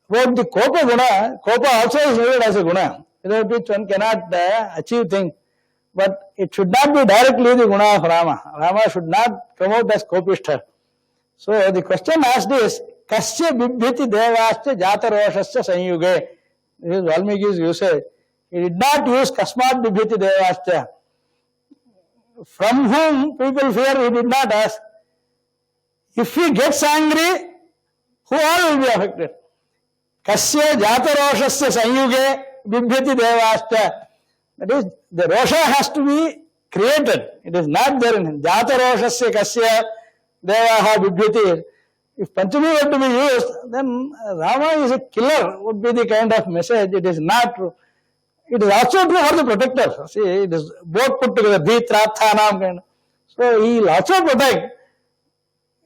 About the Kopa guna, Kopa also is needed as a guna, without which one cannot achieve things. But it should not be directly the guna of Rama. Rama should not come out as Kopishta. So the question asked is, Kasya bibhyati devasya jataroshasya sanyuge. This is Valmiki's usage. He did not use Kasmat bibhyati devasya. From whom people fear, he did not ask. If he gets angry, who all will be affected? Kasya jataroshasya sanyuge bibhyati devasya. That is, the rosha has to be created. It is not there in him. Jataroshasya kasya devaha bibhyati. If Panchami were to be used, then Rama is a killer, would be the kind of message. It is not true. It is also true for the protector. See, it is both put together, Dhi-Trathanam kind. So he will also protect.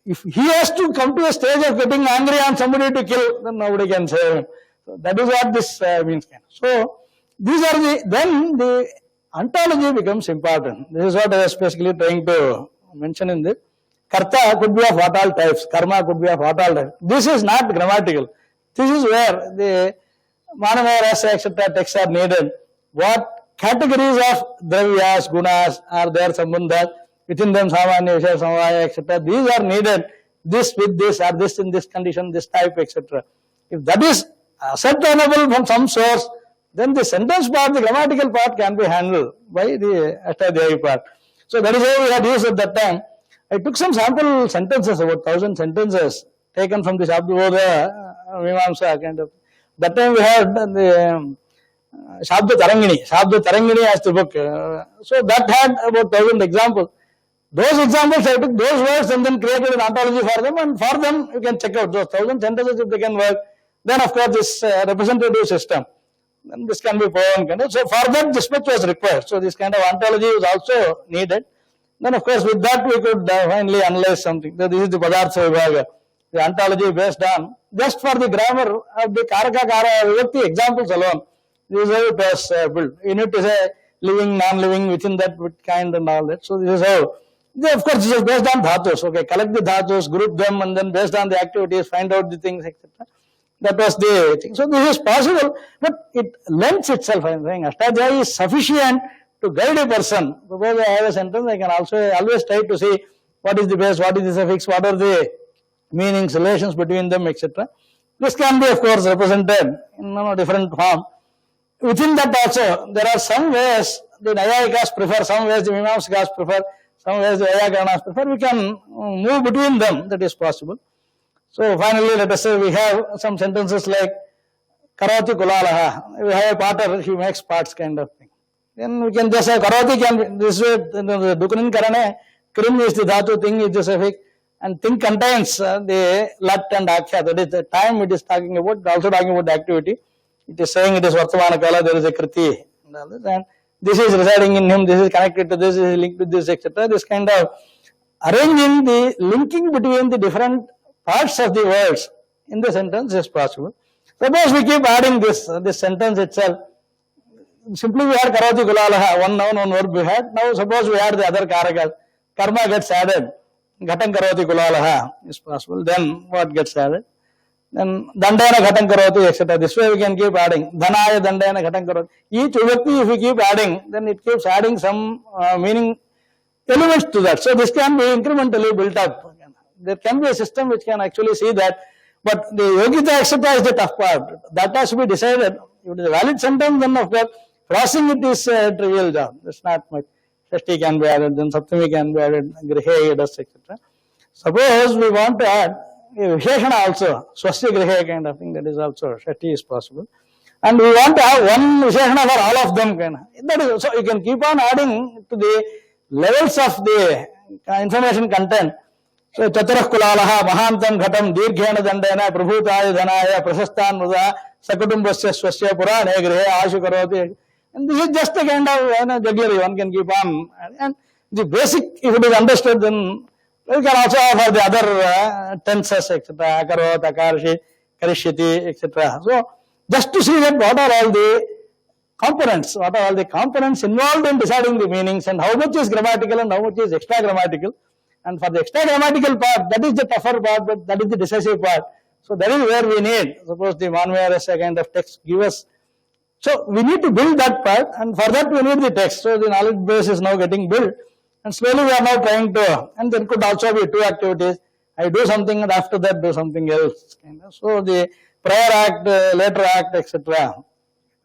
If he has to come to a stage of getting angry on somebody to kill, then nobody can save him. So that is what this means. So these are then the ontology becomes important. This is what I was basically trying to mention in this. Karta could be of what all types, karma could be of what all types. This is not grammatical. This is where the Manamaya Rasa, etc. texts are needed. What categories of dravyas, gunas are there, sambandhas, within them samanya, vishaya, samvaya, etc. These are needed. This with this, or this in this condition, this type, etc. If that is ascertainable from some source, then the sentence part, the grammatical part can be handled by the Aṣṭādhyāyī part. So that is how we had used at that time. I took some sample sentences, about 1,000 sentences taken from the Aṣṭādhyāyī Mīmāmsa kind of. That time we had the Aṣṭādhyāyī as the book. So that had about 1,000 examples. Those examples, I took those words and then created an ontology for them, and for them you can check out those 1,000 sentences if they can work. Then of course this representative system, then this can be proven. So for that this much was required. So this kind of ontology is also needed. Then of course with that we could finally analyze something. So this is the Padartha Vibhaga, the ontology based on just for the grammar of the Karaka Kara Vibhakti examples alone. This is how it was built. You need to say living, non-living, within that kind and all that. So this is how. Of course, this is based on dhatus. Okay, collect the dhatus, group them, and then based on the activities, find out the things, etc. That was the thing. So this is possible, but it lends itself. I am saying Aṣṭādhyāyī is sufficient to guide a person. Suppose I have a sentence, I can also always try to see what is the base, what is the suffix, what are the meanings, relations between them, etc. This can be, of course, represented in different form. Within that also, there are some ways the Naiyayikas prefer, some ways the Mīmāmsikas prefer, some ways the Vyakarana's prefer. We can move between them, that is possible. So finally, let us say we have some sentences like Karoti Kulalaha. We have a potter, he makes pots kind of thing. Then we can just say Karoti can be this way, Dukunin Karane, Krim is the dhatu, thing is the suffix, and thing contains the lat and akhya, that is the time it is talking about, also talking about the activity. It is saying it is Vartamana Kala, there is a Kriti, and this is residing in him, this is connected to this, is linked to this, etc. This kind of arranging the linking between the different parts of the words in the sentence is possible. Suppose we keep adding this sentence itself. Simply we had Karoti Kulalaha, one noun, one verb we had. Now suppose we add the other karakas. Karma gets added. Ghatam Karoti Kulalaha is possible. Then what gets added? Then Dandana Ghatam Karoti, etc. This way we can keep adding. Dhanaya Dandana Ghatam Karoti. Each vibhakti, if we keep adding, then it keeps adding some meaning elements to that. So this can be incrementally built up. There can be a system which can actually see that. But the Yogita, etc. is the tough part. That has to be decided. If it is a valid sentence, then of course, crossing it is a trivial job. That's not much. Shashti can be added, then Saptami can be added, Grihe, etc. Suppose we want to add a Visheshana also, Swasya Grihe kind of thing, that is also, Shashti is possible. And we want to have one Visheshana for all of them. That is, so you can keep on adding to the levels of the information content. So, Chaturah Kulalaha, Mahantam Ghatam, Dirghena Dandena, Prabhutaya Dhanaya, Prasastan Muda, Sakutumbasya Swasya Purane, Grihe, Ashu Karoti. And this is just a kind of jugglery, one can keep on. And the basic, if it is understood, then we can also have the other tenses, etc. Akarot, Akarshi, Karishyati, etc. So, just to see that what are all the components involved in deciding the meanings and how much is grammatical and how much is extra grammatical. And for the extra grammatical part, that is the tougher part, but that is the decisive part. So that is where we need, suppose the Manvayarasya kind of text give us. So we need to build that part, and for that we need the text. So the knowledge base is now getting built, and slowly we are now trying to, and there could also be two activities. I do something and after that do something else. So the prior act, later act, etc.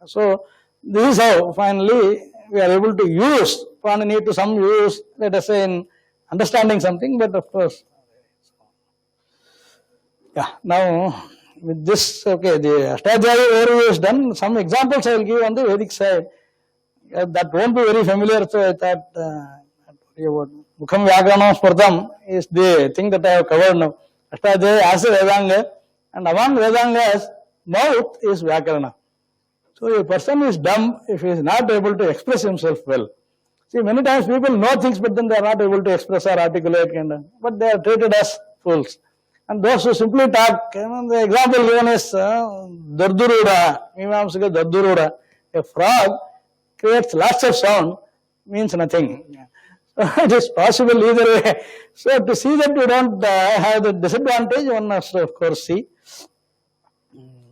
So this is how finally we are able to use, need to some use, let us say in understanding something, but of course, yeah, now with this, okay, the Aṣṭādhyāyī overview is done. Some examples I will give on the Vedic side. That won't be very familiar, so I thought, Mukham Vyakarana Spurtam is the thing that I have covered now. Aṣṭādhyāyī as a Vedanga, and among Vedangas, mouth is Vyakarana. So a person is dumb if he is not able to express himself well. See, many times people know things, but then they are not able to express or articulate, but they are treated as fools. And those who simply talk, the example given is Darduruda, Mīmāmsika Darduruda. A frog creates lots of sound, means nothing. So it is possible either way. So to see that you don't have the disadvantage, one must of course see.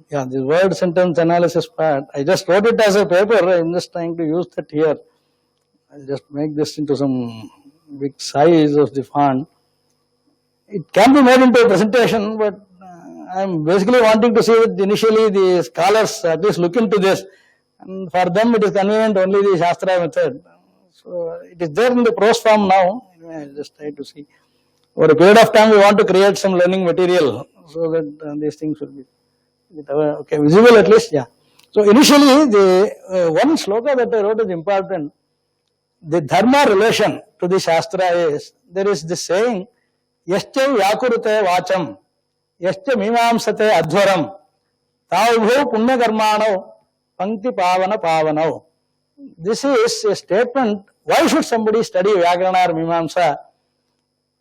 Yeah, the word sentence analysis part, I just wrote it as a paper, I am just trying to use that here. I'll just make this into some big size of the font. It can be made into a presentation, but I am basically wanting to see that initially the scholars at least look into this, and for them it is convenient only the Shastra method. So it is there in the prose form now. Anyway, I'll just try to see. over a period of time we want to create some learning material so that these things will be okay, visible at least. Yeah. So initially the one sloka that I wrote is important. The dharma relation to the Shastra is, there is this saying, Yascha Yakurute Vacham, Yascha Mimamsate Adhvaram, Taubho Punya Karmano, Pankti Pavana Pavanau. This is a statement. Why should somebody study Vyakarana or Mimamsa?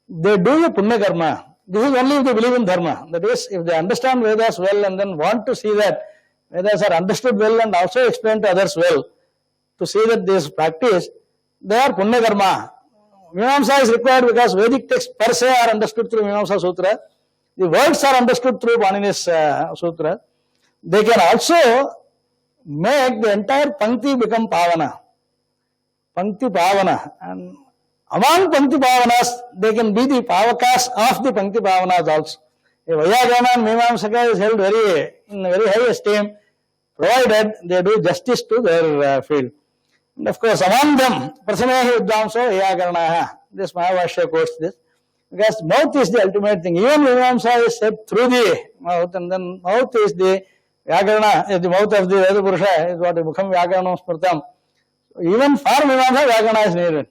They do the Punya Karma. This is only if they believe in Dharma. That is, if they understand Vedas well and then want to see that Vedas are understood well and also explained to others well, to see that this practice, they are Punya Karma. Mimamsa is required because Vedic texts per se are understood through Mimamsa Sutra. The words are understood through Panini's Sutra. They can also make the entire Pankti become Pavana. Pankti Pavana. And among Pankti Pavanas, they can be the Pavakas of the Pankti Pavanas also. A Vyakarana and Mimamsaka is held in very high esteem, provided they do justice to their field. And of course, among them, Prasamehi Viddhamso Vyakaranaha. This Mahavashya quotes this. Because mouth is the ultimate thing. Even Mimamsa is said through the mouth, and then mouth is the Vyakarana, is the mouth of the Veda Purusha, is what Mukham Vyakaranam Smritam. So even for Mimamsa, Vyakarana is needed.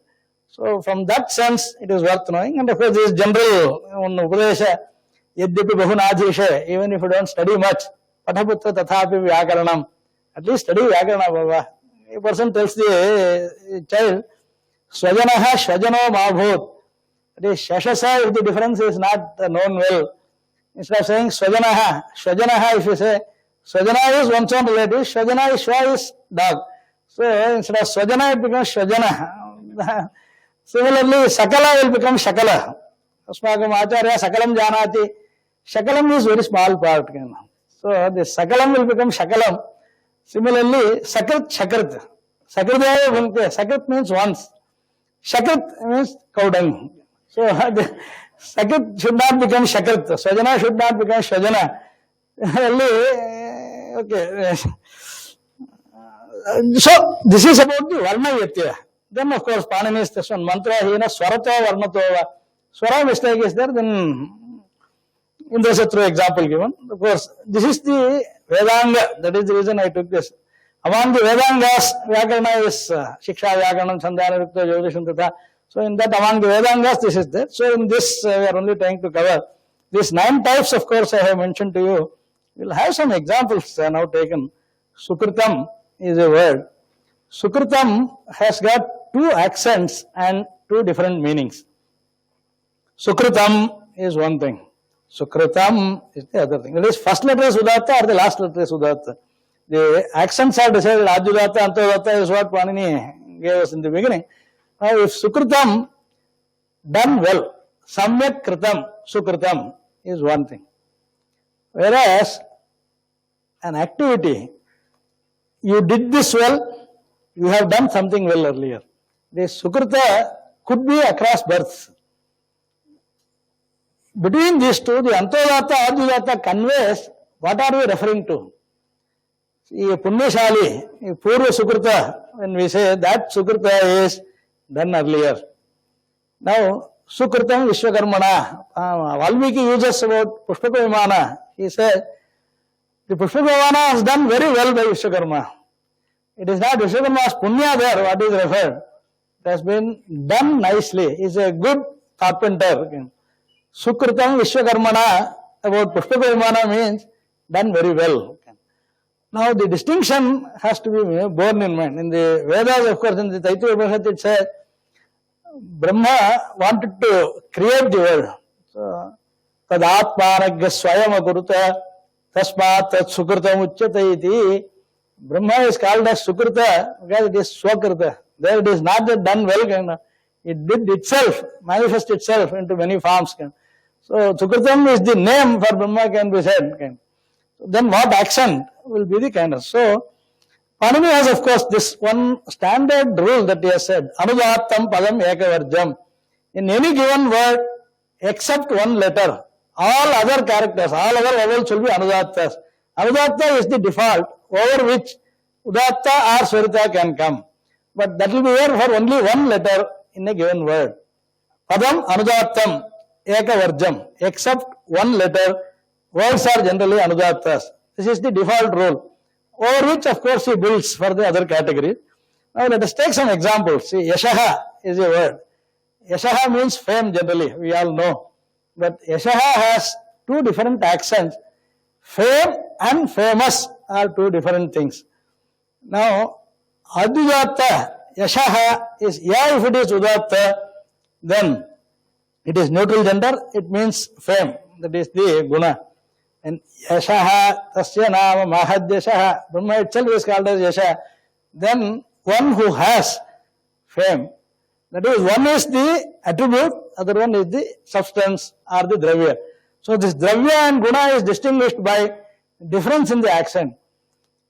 So from that sense, it is worth knowing. And of course, this general Upadesha, Yadyapi Bahunadhisha, even if you don't study much, Pathaputra Tathapi Vyakaranam, at least study Vyakarana Baba. A person tells the child, Swajanaha Swajano Mabhut. That is, Shashasa, if the difference is not known well. Instead of saying Swajanaha, Swajanaha, if you say, Swajana is one's own relative, Swajana is Shwa is dog. So instead of Swajana, it becomes Swajana. Similarly, Sakala will become Shakala. Asmakam Acharya Sakalam Janati. Shakalam is very small part. So the Sakalam will become Shakalam. Similarly, Sakrit, Shakrit. Sakrit means once. Shakrit means cow dung. So Sakrit should not become Shakrit. Swajana should not become Swajana. Okay. So this is about the Varna Yatyaya. Then of course Panini's this one, Mantra Hina Swarato Varnatova. Swara mistake is there, then there's a true example given. Of course, this is the Vedanga, that is the reason I took this. Among the Vedangas, Vyakarana is Shiksha, Vyakaranam, Sandhana, Rukta, Jyotisham, Tatha. So in that, among the Vedangas, this is there. So in this, we are only trying to cover these 9 types, of course, I have mentioned to you. We'll have some examples now taken. Sukritam is a word. Sukritam has got 2 accents and 2 different meanings. Sukritam is one thing. Sukritam is the other thing. It is first letter is Udatta or the last letter is Udatta. The accents are decided. Adhyudatta, Antyodatta is what Panini gave us in the beginning. Now if Sukritam done well, Samyak Kritam, Sukritam is one thing. Whereas an activity, you did this well, you have done something well earlier. The Sukrita could be across births. Between these two, the Antyodatta, Adhyudatta conveys what are we referring to. See, Punyashali, Purva Sukrita, when we say that Sukrita is done earlier. Now, Sukritam Vishwakarmana, Valmiki uses about Pushpaka Vimana. He said, the Pushpaka Vimana is done very well by Vishwakarma. It is not Vishwakarma's Punya there, what is referred. It has been done nicely. He is a good carpenter. Sukritam Vishwakarmana about Pushpaka Vimana means done very well. Now the distinction has to be borne in mind. In the Vedas, of course, in the Taittiriya Upanishad, it says Brahma wanted to create the world. So, Tad Atmanagya Swayam Akuruta Tasmat Tad Sukritam Uchyata iti. Brahma is called as Sukrita because it is Swakrita. There it is not that done well. It did itself, manifest itself into many forms. So Sukritam is the name for Brahma, can be said. Then what accent will be the kind of. So Panini has, of course, this one standard rule that he has said, Anudattam Padam Ekavarjam. In any given word, except one letter, all other characters, all other vowels will be Anudattas. Anudatta is the default over which Udatta or Swarita can come. But that will be there for only one letter in a given word. Padam Anudattam. ekavarjam. Except one letter, words are generally anudattas. This is the default rule, over which of course he builds for the other categories. Now let us take some examples. See, yashaha is a word. Yashaha means fame generally, we all know. But yashaha has two different accents. Fame and famous are two different things. Now, adhyāta, yashaha is ya if it is udatta, then it is neutral gender, it means fame. That is the guna. And yashaha, tasya nama, mahadyashaha, Brahma itself is called as yasha. Then one who has fame. That is, one is the attribute, other one is the substance or the dravya. So this dravya and guna is distinguished by difference in the accent.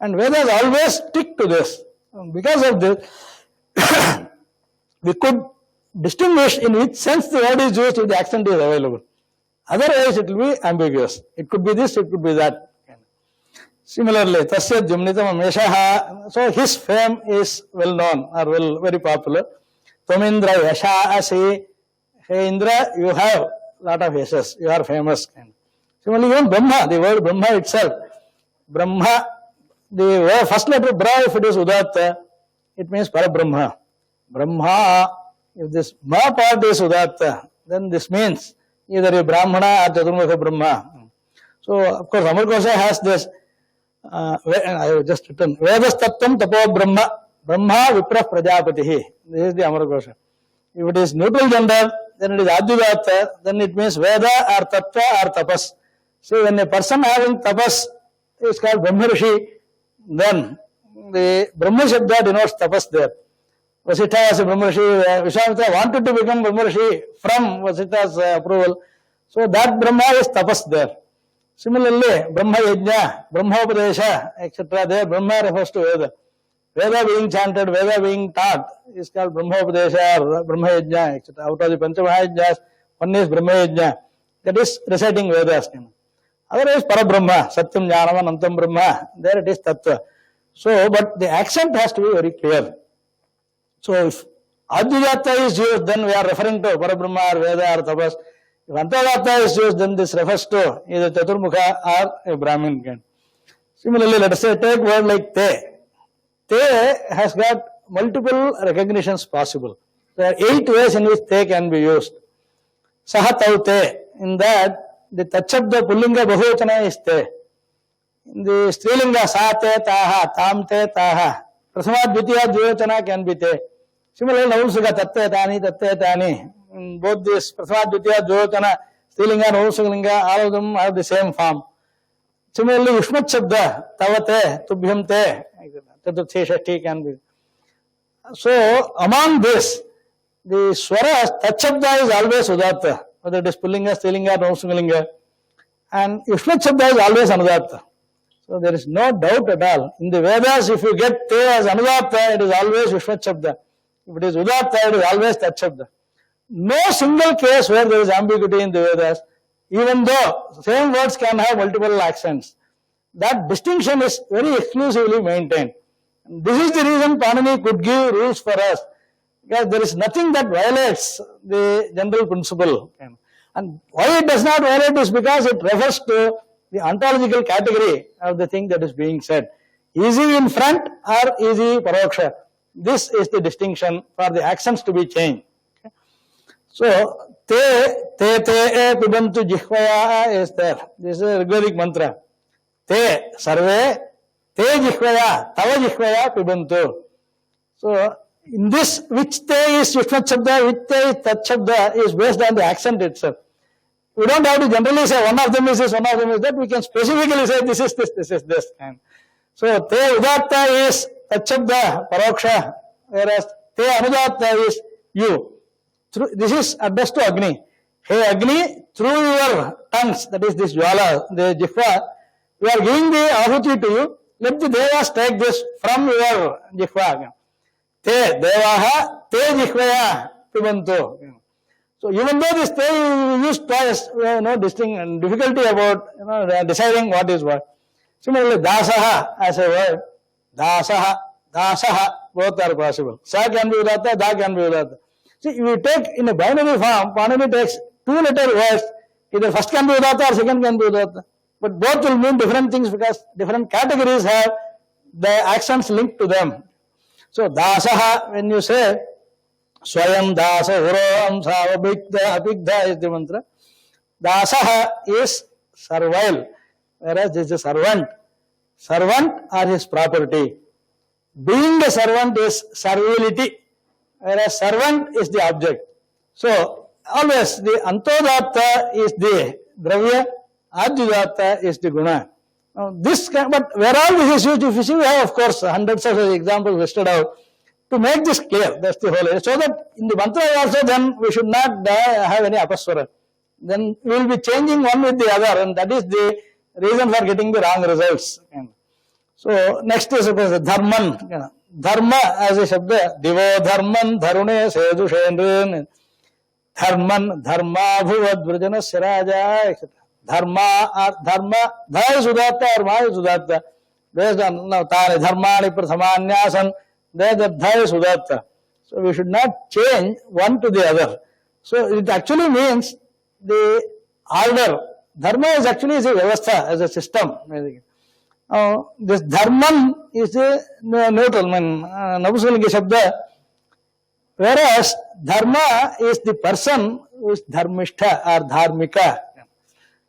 And Vedas always stick to this. Because of this, we could distinguish in which sense the word is used if the accent is available. Otherwise it will be ambiguous. It could be this, it could be that. Similarly, tasya jumnitam yashaha, so his fame is well known or very popular. Tvamindra yashasi, hey Indra, you have lot of yashas, you are famous. Similarly, even Brahma, the word Brahma itself, Brahma, the first letter Bra, if it is Udatta, it means Parabrahma. Brahma, if this Ma part is Udatta, then this means either a Brahmana or Chaturmukha Brahma. So, of course, Amarkosha has this, I have just written, Vedas Tattvam Tapo Brahma, Brahma Viprah Prajapatihi. This is the Amarkosha. If it is neutral gender, then it is Adhyudatta, then it means Veda or Tattva or Tapas. So, when a person having Tapas is called Brahmarishi, then the Brahma Shabda denotes Tapas there. Vasitha was a Brahmarishi, Vishwamitra wanted to become Brahmarishi from Vasitha's approval. So, that Brahma is Tapas there. Similarly, Brahma Yajna, Brahmopadesha, etc. There, Brahma refers to Veda. Veda being chanted, Veda being taught is called Brahmopadesha or Brahma Yajna, etc. Out of the Panchamahayajnas, one is Brahma Yajna, that is reciting Vedas. Otherwise, Parabrahma, Satyam Jnanam Anantam Brahma, there it is Tattva. So, but the accent has to be very clear. So, if Adhyudatta is used, then we are referring to Parabrahma or Veda or Tapas. If Antadatta is used, then this refers to either Chaturmukha or a Brahmin. Similarly, let us say, take word like Te. Te has got multiple recognitions possible. There are 8 ways in which Te can be used. Sahatau Te, in that the Tachabda Pullinga Bahuvachana is Te. In the Strilinga Sa Te Taha, Tam Te Taha. Prasama Dvitiya Dvivachana can be Te. Similarly, Navulsuga Tatte Tani. In both this Prasama Dvitiya Dvivachana, Strilinga, Navulsugalinga, all of them have the same form. Similarly, Yushmat Shabda, Tavate, Tubhyam Te, Chaturthi Shashti can be. So, among this, the Swaras, Tachabda is always Udatta, whether it is Pullinga, Strilinga, Navulsugalinga, and Yushmat Shabda is always Anudatta. So, there is no doubt at all. In the Vedas, if you get Te as Anudatta, it is always Yushmat Shabda. If it is Udatta, it is always Tachabda. No single case where there is ambiguity in the Vedas, even though same words can have multiple accents. That distinction is very exclusively maintained. This is the reason Panini could give rules for us, because there is nothing that violates the general principle. And why it does not violate is because it refers to the ontological category of the thing that is being said. Easy in front or easy paroksha. This is the distinction for the accents to be changed. So, te pibantu jihvaya is there. This is a Rigvedic mantra. Te sarve, te jihvaya, tava jihvaya pibantu. So, in this, which te is Yushmat Shabda, which te is Tat Shabda is based on the accent itself. We don't have to generally say one of them is this, one of them is that. We can specifically say this is this, this is this. And so, te udatta is Tat Shabda, paroksha, whereas te anudatta is you. This is addressed to Agni. Hey Agni, through your tongues, that is this Jwala, the Jihva, we are giving the ahuti to you. Let the Devas take this from your Jihva. Te Devaha, te Jihvaya pibantu. So even though this te is used twice, we have no difficulty about deciding what is what. Similarly, Dasaha as a word, Dasaha, both are possible. Sa can be udatta, da can be udatta. See, if you take in a binary form, Panini takes two-letter words, either first can be udatta or second can be udatta. But both will mean different things because different categories have the accents linked to them. So dasaha, when you say swayam dasa uro amsa abhigdha is the mantra. Dasaha is servile, whereas this is a servant. Servant or his property. Being a servant is servility, whereas servant is the object. So always the antodatta is the dravya, adhyudatta is the guna. Now but where all this is used, if you see, we have of course hundreds of examples listed out to make this clear. That's the whole idea. So that in the mantra also then we should not have any apaswara. Then we will be changing one with the other, and that is the reason for getting the wrong results. So next is dharman. Dharma as a shabda, divo dharman dharune sedu shendrin. Dharman dharma bhuvad vrajana siraja, etc. Dharma, dha is udatta or ma is udatta. Based on tani dharmani prathamanyasan, there the dha is udatta. So we should not change one to the other. So it actually means the order. Dharma is actually a vyavastha, as a system. This dharman is a neutral, napusaliki shabda, whereas dharma is the person who is dharmishtha or dharmika.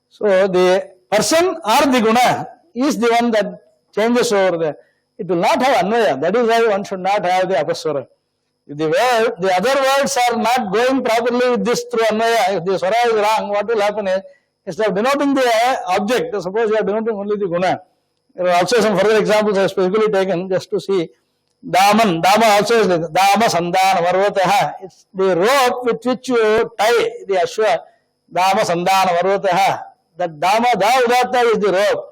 So the person or the guna is the one that changes over there. It will not have anvaya. That is why one should not have the apaswara. If the other words are not going properly with this through anvaya, if the swara is wrong, what will happen is, instead of denoting the object, suppose you are denoting only the guna. There are also some further examples I have specifically taken just to see. Dama also is like Dama Sandana Varvataha. It's the rope with which you tie the ashwa. Dama Sandana Varvataha. That Dama Udatta is the rope.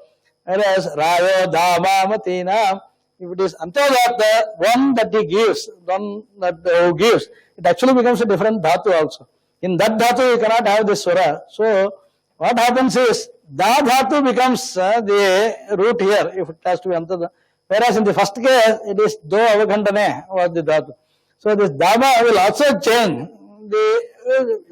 Whereas Rayo Dama Matina, if it is Antadatta, one that he gives, one that who gives, it actually becomes a different dhatu also. In that dhatu you cannot have this swara. So what happens is, da dhatu becomes the root here, if it has to be antada. Whereas in the first case, it is do avakhandane was the dhatu. So this dama will also change.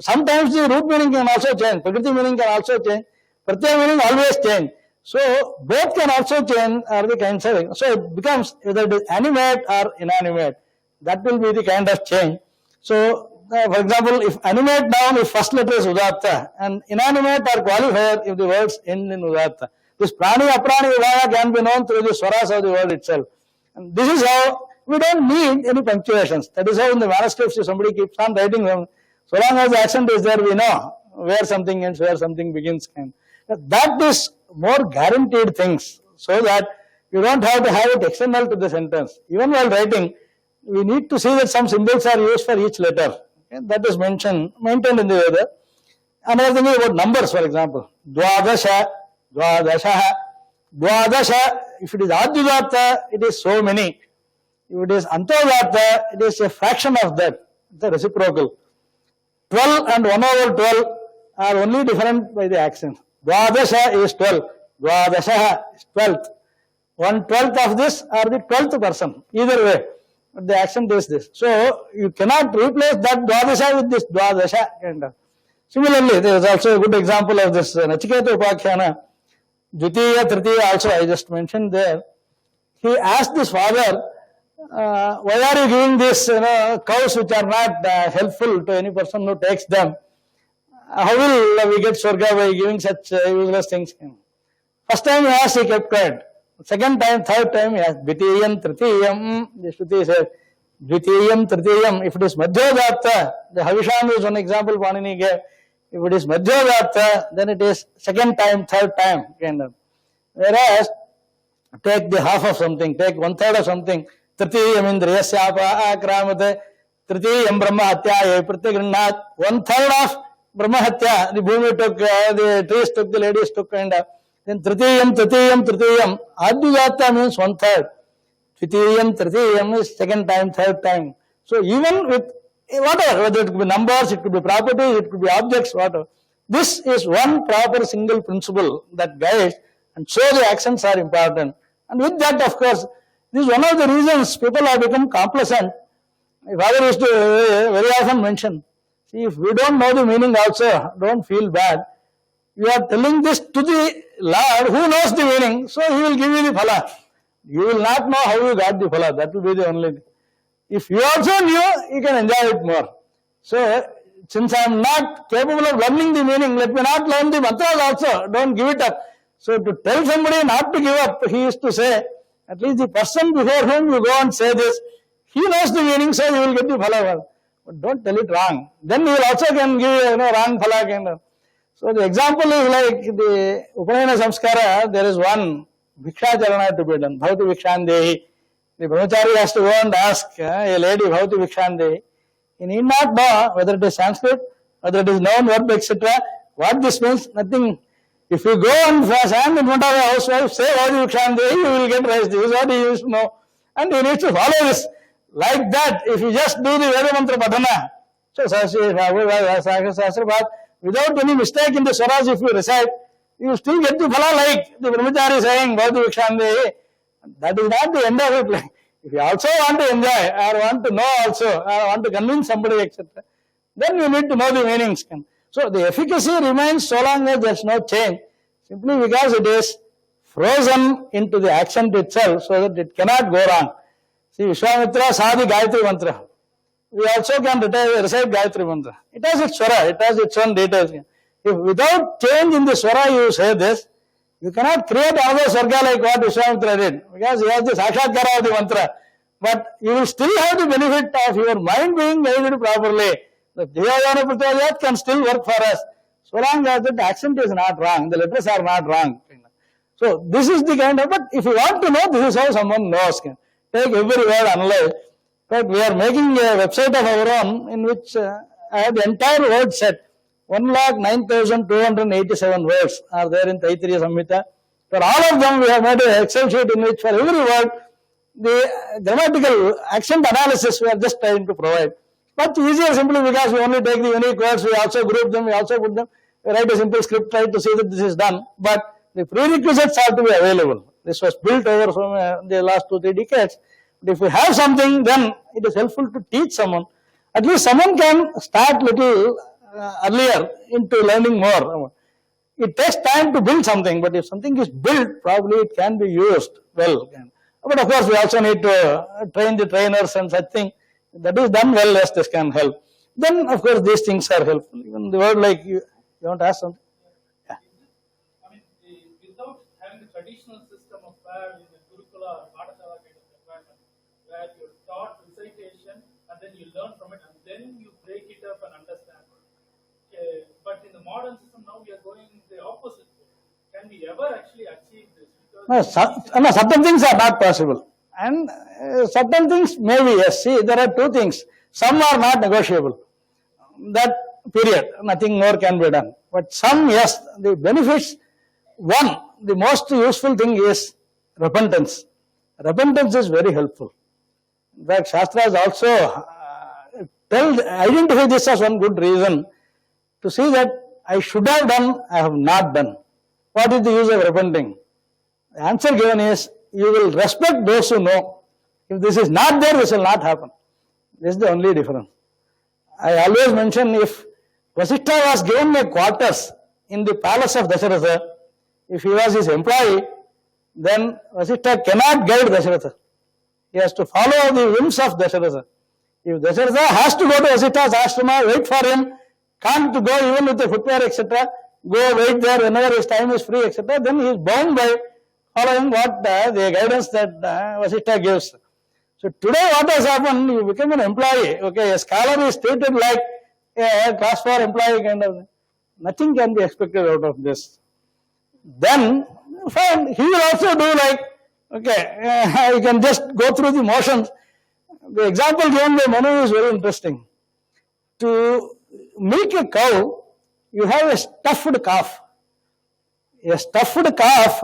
Sometimes the root meaning can also change, prakriti meaning can also change, pratyaya meaning always change. So both can also change are the kinds of, so it becomes either it is animate or inanimate. That will be the kind of change. So for example, if animate noun, if first letter is udatta, and inanimate or qualifier if the words end in udatta. This prani aprani vibhava can be known through the swaras of the word itself. And this is how we don't need any punctuations. That is how in the manuscripts, if somebody keeps on writing them, so long as the accent is there, we know where something ends, where something begins. And that is more guaranteed things, so that you don't have to have it external to the sentence. Even while writing, we need to see that some symbols are used for each letter. Okay? That is maintained in the Veda. Another thing is about numbers, for example. Dvadasha, Dvadasha. Dvadasha, if it is Adhyudatta, it is so many. If it is Antadatta, it is a fraction of that, the reciprocal. 12 and 1 over 12 are only different by the accent. Dvadasha is 12. Dvadasha is 12th. 1/12 of this or the 12th person. Either way. But the accent is this. So you cannot replace that Dvadasha with this Dvadasha kind of. Similarly, there is also a good example of this Nachiketa Upakhyana. Dvitiya, Tritiya also I just mentioned there. He asked his father, why are you giving these cows which are not helpful to any person who takes them? How will we get Swarga by giving such useless things? First time he asked, he kept quiet. Second time, third time, he asked, Dvitiyam, Tritiyam. The Shruti says, Dvitiyam, Tritiyam. If it is Madhyadatta, the Havisham is one example Panini gave. If it is Madhyadatta, then it is second time, third time. Kind of. Whereas, take the half of something, take 1/3 of something. Tritiyam indriyasyapa akramate. Tritiyam brahmahatyāyī pratyagrihnāt. 1/3 of brahmahatya, the bhumi took, the trees took, the ladies took, kind of. Then Tritiyam, Tritiyam, Tritiyam. Adhyudatta means 1/3. Tritiyam, Tritiyam is second time, third time. So even with whatever, whether it could be numbers, it could be properties, it could be objects, whatever. This is one proper single principle that guides, and so the accents are important. And with that, of course, this is one of the reasons people have become complacent. My father used to very often mention, See, if we don't know the meaning also, don't feel bad. You are telling this to the Lord who knows the meaning, so He will give you the phala. You will not know how you got the phala. That will be the only thing. If you also knew, you can enjoy it more. So, since I am not capable of learning the meaning, let me not learn the mantras also. Don't give it up. So, to tell somebody not to give up, he is to say, at least the person before whom you go and say this, he knows the meaning, so you will get the phala. But don't tell it wrong. Then you will also can give wrong phala kind of. So the example is like the Upanayana Samskara, there is one Bhikshacharana to be done, Bhavati Bhikshandehi. The brahmachari has to go and ask a lady, Bhavati Bhikshandehi. He need not know whether it is Sanskrit, whether it is noun, verb, etc. What this means, nothing. If you go and stand in front of a housewife, say Bhavati Bhikshandehi, you will get raised. This is what he used to know. And he needs to follow this. Like that, if you just do the Veda Mantra Padhana, so without any mistake in the swaras, if you recite, you still get the phala like the brahmachari saying, Bhavati Bhikshandehi. That is not the end of it. If you also want to enjoy, or want to know also, or want to convince somebody, etc., then you need to know the meanings. So the efficacy remains so long as there is no change, simply because it is frozen into the accent itself, so that it cannot go wrong. See, Vishwamitra saw the Gayatri Mantra. We also can recite Gayatri Mantra. It has its swara, it has its own details. If without change in the swara you say this, you cannot create another sarga like what Vishwamitra did, because he has the Sakshatkara of the mantra. But you will still have the benefit of your mind being guided properly. The Dhyāyana Pratyayat can still work for us, so long as the accent is not wrong, the letters are not wrong. So this is the kind of, but if you want to know, this is how someone knows. Take every word, analyze. But we are making a website of our own in which I have the entire word set. 1,09,287 words are there in Taittiriya Samhita. For all of them, we have made an Excel sheet in which for every word, the grammatical accent analysis we are just trying to provide. Much easier simply because we only take the unique words, we also group them, we also put them, we write a simple script, try to see that this is done. But the prerequisites have to be available. This was built over the last 2-3 decades. But if we have something, then it is helpful to teach someone. At least someone can start little earlier into learning more. It takes time to build something, but if something is built, probably it can be used well. But of course, we also need to train the trainers and such thing. That is done well, yes, this can help. Then, of course, these things are helpful. Even the word like, you want to ask something? I mean, without having the traditional system of where in the Gurukula or Pathashala kind of environment, where you're taught recitation and then you learn from it and then you break it up and understand. But in the modern system now we are going the opposite way. Can we ever actually achieve this? Because certain things are not possible. And certain things maybe, yes. See, there are two things. Some are not negotiable. That period, nothing more can be done. But some, yes, the benefits, one, the most useful thing is repentance. Repentance is very helpful. In fact, Shastras also identify this as one good reason to see that I should have done, I have not done. What is the use of repenting? The answer given is, you will respect those who know. If this is not there, this will not happen. This is the only difference. I always mention, if Vasishtha was given a quarters in the palace of Dasharatha, if he was his employee, then Vasishtha cannot guide Dasharatha. He has to follow the whims of Dasharatha. If Dasharatha has to go to Vasishtha's ashrama, wait for him, can't go even with the footwear, etc., go wait there whenever his time is free, etc., then he is bound by following what the guidance that Vasishtha gives. So today what has happened, you become an employee, okay, a scholar is treated like a class 4 employee kind of thing. Nothing can be expected out of this. Then, fine, he will also do like, okay, you can just go through the motions. The example given by Manu is very interesting. To milk a cow, you have a stuffed calf. A stuffed calf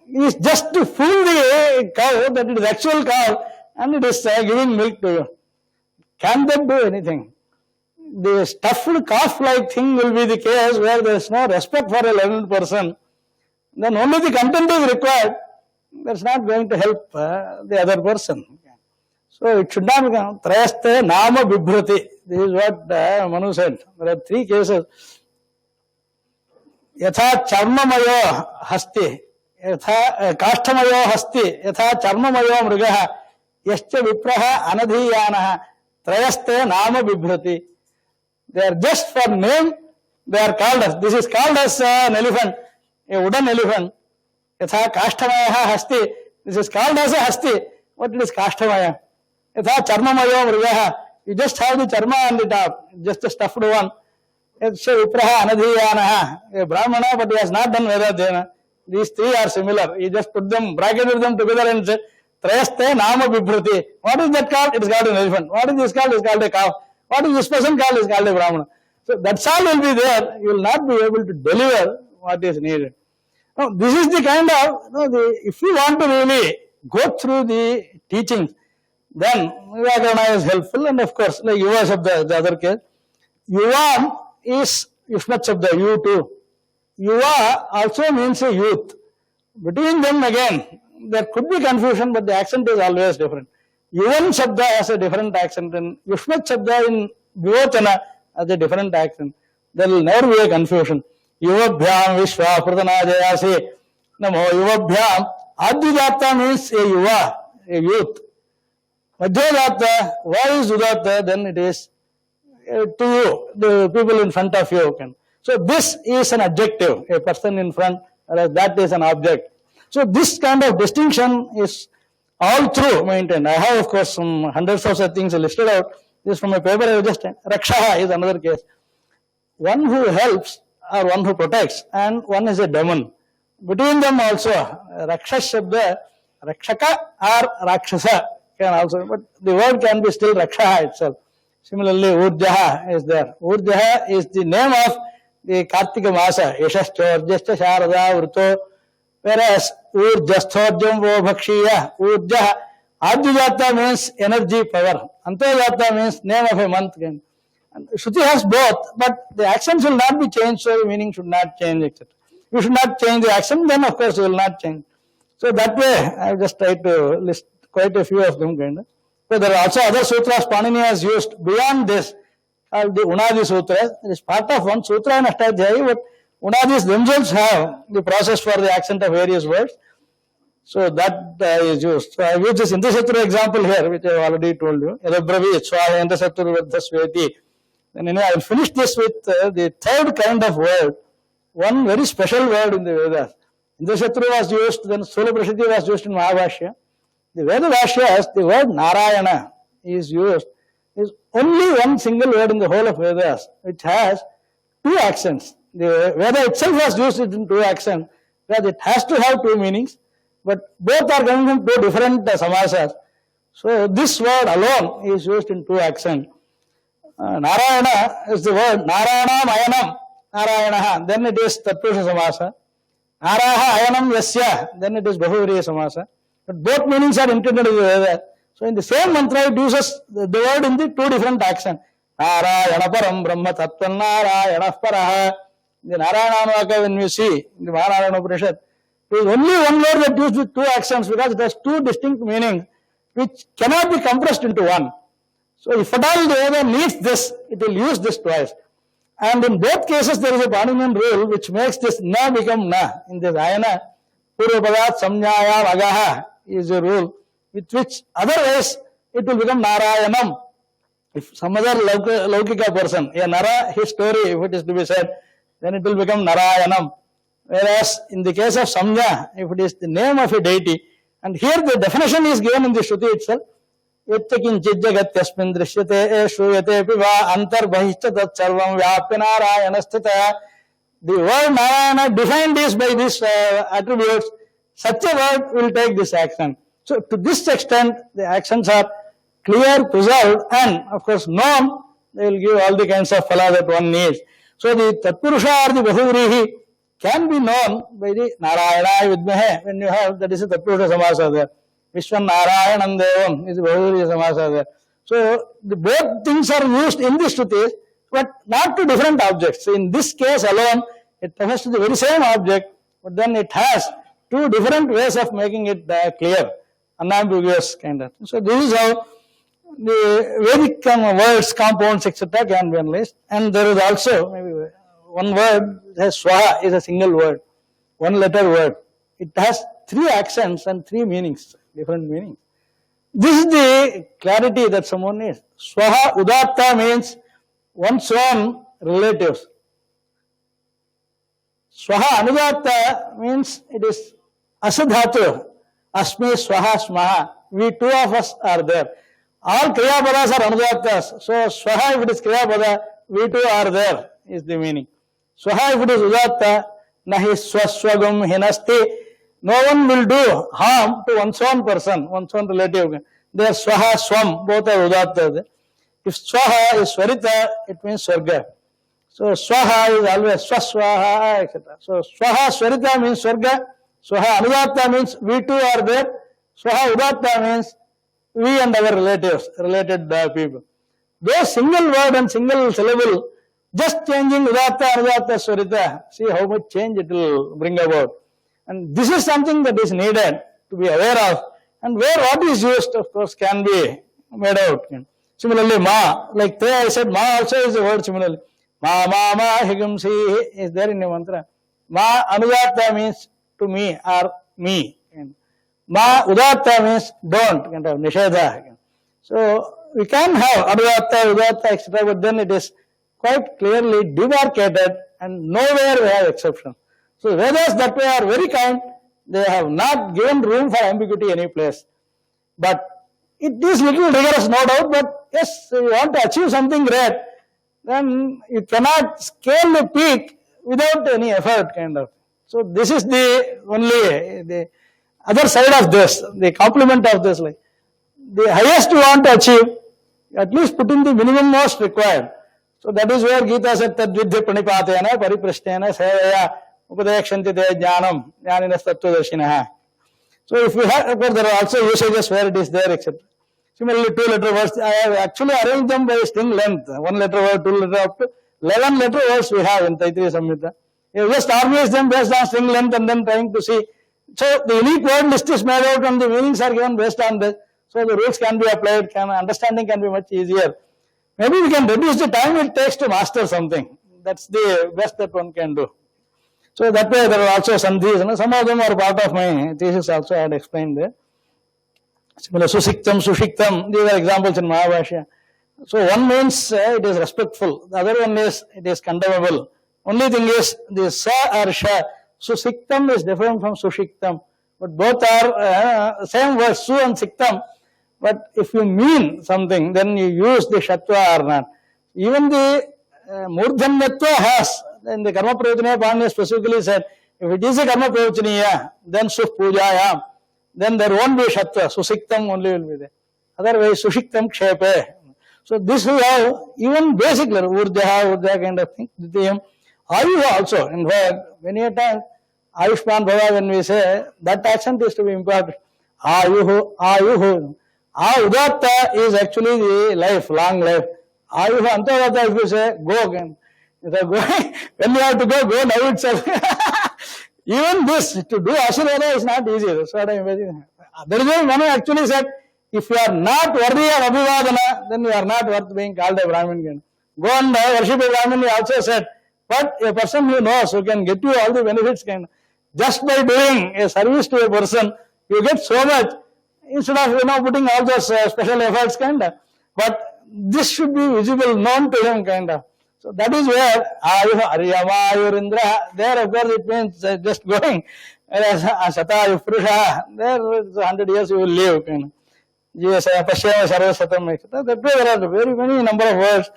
is just to fool the cow that it is actual cow and it is giving milk to you. Can that do anything? The stuffed calf-like thing will be the case where there is no respect for a learned person. Then only the content is required. That's not going to help the other person. So it should not become Trayaste Nama Bibhrati. This is what Manu said. There are three cases. Yatha charmamayo hasti, yatha kashtamayo hasti, yatha charmamayo mrigaha, yascha vipraha anadhiyanaha, trayaste nama bibhrati. They are just for name, they are called as. This is called as an elephant, a wooden elephant. Yatha kashtamayo hasti, this is called as a hasti, but it is kashtamayo. Yatha charmamayo mrigaha, you just have the charma on the top, just a stuffed one. Yascha vipraha anadhiyanaha, a brahmana, but he has not done Vedadhyayana. These three are similar. You just put them, bracketed them together and say, Trayaste nama bibhrati. What is that called? It is called an elephant. What is this called? It is called a cow. What is this person called? It is called a brahmana. So that's all will be there. You will not be able to deliver what is needed. Now, this is the kind of, if you want to really go through the teachings, then Vyakarana is helpful, and of course, like Yuva Shabda, the other case, Yuvam is Yushmat Shabda, you too. Yuva also means a youth. Between them again, there could be confusion, but the accent is always different. Yuvan Shabda has a different accent, and Yushmat Shabda in Vivotana has a different accent. There will never be a confusion. Yuvabhyam Vishwa Pratanajayasi. Namo Yuvabhyam. Adyudata means a Yuva, a youth. Madhyadata, why is Udata? Then it is to you, the people in front of you. So this is an adjective, a person in front, whereas that is an object. So this kind of distinction is all through maintained. I have, of course, some hundreds of such things listed out. This from a paper I just Rakshaha is another case. One who helps or one who protects, and one is a demon. Between them also, Rakshash Shabda, Rakshaka or Rakshasa can also, but the word can be still Rakshaha itself. Similarly, Urjaha is there. Urjaha is the name of the Kartika Masa, Yashashcha, Urjashcha, Sharada, Vrto, whereas Urjasthorjam vo bhakshiya, Urjaha, Adyujata means energy, power. Antojata means name of a month. And Shruti has both, but the accents will not be changed, so the meaning should not change, etc. You should not change the accent, then of course you will not change. So that way, I have just tried to list quite a few of them. So there are also other sutras Panini has used beyond this, called the Unadi Sutras. It is part of one sutra in Aṣṭādhyāyī, but Unadis themselves have the process for the accent of various words. So that is used. So I have used this Indasatru example here, which I have already told you. Yadabravi Swāya Indasatru Vardhasveti. Then anyway, I will finish this with the third kind of word, one very special word in the Vedas. Indasatru was used, then Sthula was used in Mahabhashya. The Veda Bhashyas, the word Narayana is used, is only one single word in the whole of Vedas, which has two accents. The Veda itself was used in two accents, because it has to have two meanings, but both are coming from two different samasas. So this word alone is used in two accents. Narayana is the word Narayana Ayanam, Narayana, then it is Tatpurusha Samasa. Naraha Ayanam Yasya, then it is Bahuvriya Samasa. But both meanings are intended in the Veda. So in the same mantra it uses the word in the two different accents. Narayana Param Brahma Tattvan Narayana Paraha. The Narayana when you see in the Mahanarayana Upanishad, there is only one word that used with two accents because it has two distinct meanings which cannot be compressed into one. So if at all the Veda needs this, it will use this twice. And in both cases there is a Paninian rule which makes this na become na. In this ayana, Purvapadat Samnyaya Agaha is a rule with which otherwise it will become Narayanam. If some other Laukika person, a Nara, his story, if it is to be said, then it will become Narayanam. Whereas in the case of Samnya, if it is the name of a deity, and here the definition is given in the Shruti itself, Yatyakinchit Jagatyasmin Drishyate Shruyate Piva Antarbahishcha Tat Sarvam Vyapya Narayanasthitaya. The word Narayana defined is by these attributes. Such a word will take this action. So to this extent, the actions are clear, preserved, and of course known. They will give all the kinds of phala that one needs. So the Tatpurusha or the Bahuvrihi can be known by the Narayana Vidmahe. When you have, that is a Tatpurusha Samasa there. Vishwan Narayanam Devam is the Bahuvriya Samasa there. So the both things are used in the Shrutis, but not to different objects. So in this case alone, it refers to the very same object, but then it has two different ways of making it clear, unambiguous kind of. So this is how the Vedic words, compounds, etc. can be analyzed. And there is also maybe one word, Swaha is a single word, one letter word. It has 3 accents and 3 meanings, different meanings. This is the clarity that someone needs. Swaha Udatta means one's own relatives. Swaha Anudatta means it is Aṣṭādhyāyī, Asmi Swaha Smaha. We 2 of us are there. All Kriyapadas are Anudattas. So Swaha, if it is Kriyapada, we 2 are there, is the meaning. Swaha, if it is Udatta, Nahi Swaswagam Hinasti. No one will do harm to one's own person, one's own relative. They are Swaha, Swam, both are Udatta. If Swaha is Swarita, it means Swarga. So Swaha is always Swaswaha, etc. So Swaha, Swarita means Swarga. Swaha, Anudatta means we 2 are there. Swaha, Udatta means we and our relatives, related people. Those single word and single syllable, just changing Udatta, Anudatta, Swarita, see how much change it will bring about. And this is something that is needed to be aware of. And where what is used, of course, can be made out. Similarly, Ma, like there I said, Ma also is a word similarly. Ma, Higamsi is there in the mantra. Ma, Anudatta means to me or me. Ma, Udatta means don't, kind of, Nishedha. So, we can have Anudatta, Udatta, etc., but then it is quite clearly demarcated and nowhere we have exception. So, Vedas that way are very kind, they have not given room for ambiguity any place. But it is little rigorous, no doubt, but yes, if you want to achieve something great, then you cannot scale the peak without any effort, kind of. So, this is the only the other side of this, the complement of this. Like the highest you want to achieve, at least put in the minimum most required. So, that is where Gita said, Tadvidya pranipatena, pariprasthena, sevaya, upadekshantite jnanam, jnaninas tattvadarshinaha. So, if we have, of course, there are also usages where it is there, etc. Similarly, 2-letter words, I have actually arranged them by string length. 1-letter word, 2-letter up to 11-letter words we have in Taittiriya Samhita. You just organize them based on string length and then trying to see. So, the unique word list is made out and the meanings are given based on this. So, the rules can be applied, understanding can be much easier. Maybe we can reduce the time it takes to master something. That's the best that one can do. So, that way there are also sandhis. Some of them are part of my thesis also, I had explained there. Similar, Susiktam, Sushiktam, these are examples in Mahabhashya. So, one means it is respectful, the other one is it is condemnable. Only thing is the Sa or Sha. Susiktam is different from Sushiktam, but both are same word, Su and Siktam. But if you mean something, then you use the Shatva or not. Even the Murdhanyatva has, in the Karma Pravachaniya Pandya specifically said, if it is a Karma Pravachaniya, then Sukh Pujayam, then there won't be Shatva, Susiktam only will be there. Otherwise, Sushiktam Kshepe. So this is how, even basically, Urdhya kind of thing, Dithiyam, Ayuha also, in fact, many a time, Ayushman Bhava, when we say, that accent is to be important. Ayuhu, Ayuhu. Udatta is actually the life, long life. Ayuhu, Antavata, if you say, go again. When you have to go now itself. Even this, to do Ashirvada is not easy. That's what I imagine. There is one who actually said, if you are not worthy of Abhivadana, then you are not worth being called a Brahmin. Go and worship a Brahmin, he also said. But a person who knows, who can get you all the benefits, just by doing a service to a person, you get so much, instead of putting all those special efforts, But this should be visible, known to him, So that is where Ariyama, Ayurindra, there of course it means just going. Sata, Purusha, there 100 years you will live. Pashyama, Sarvasatam, etc. That way there are very many number of words.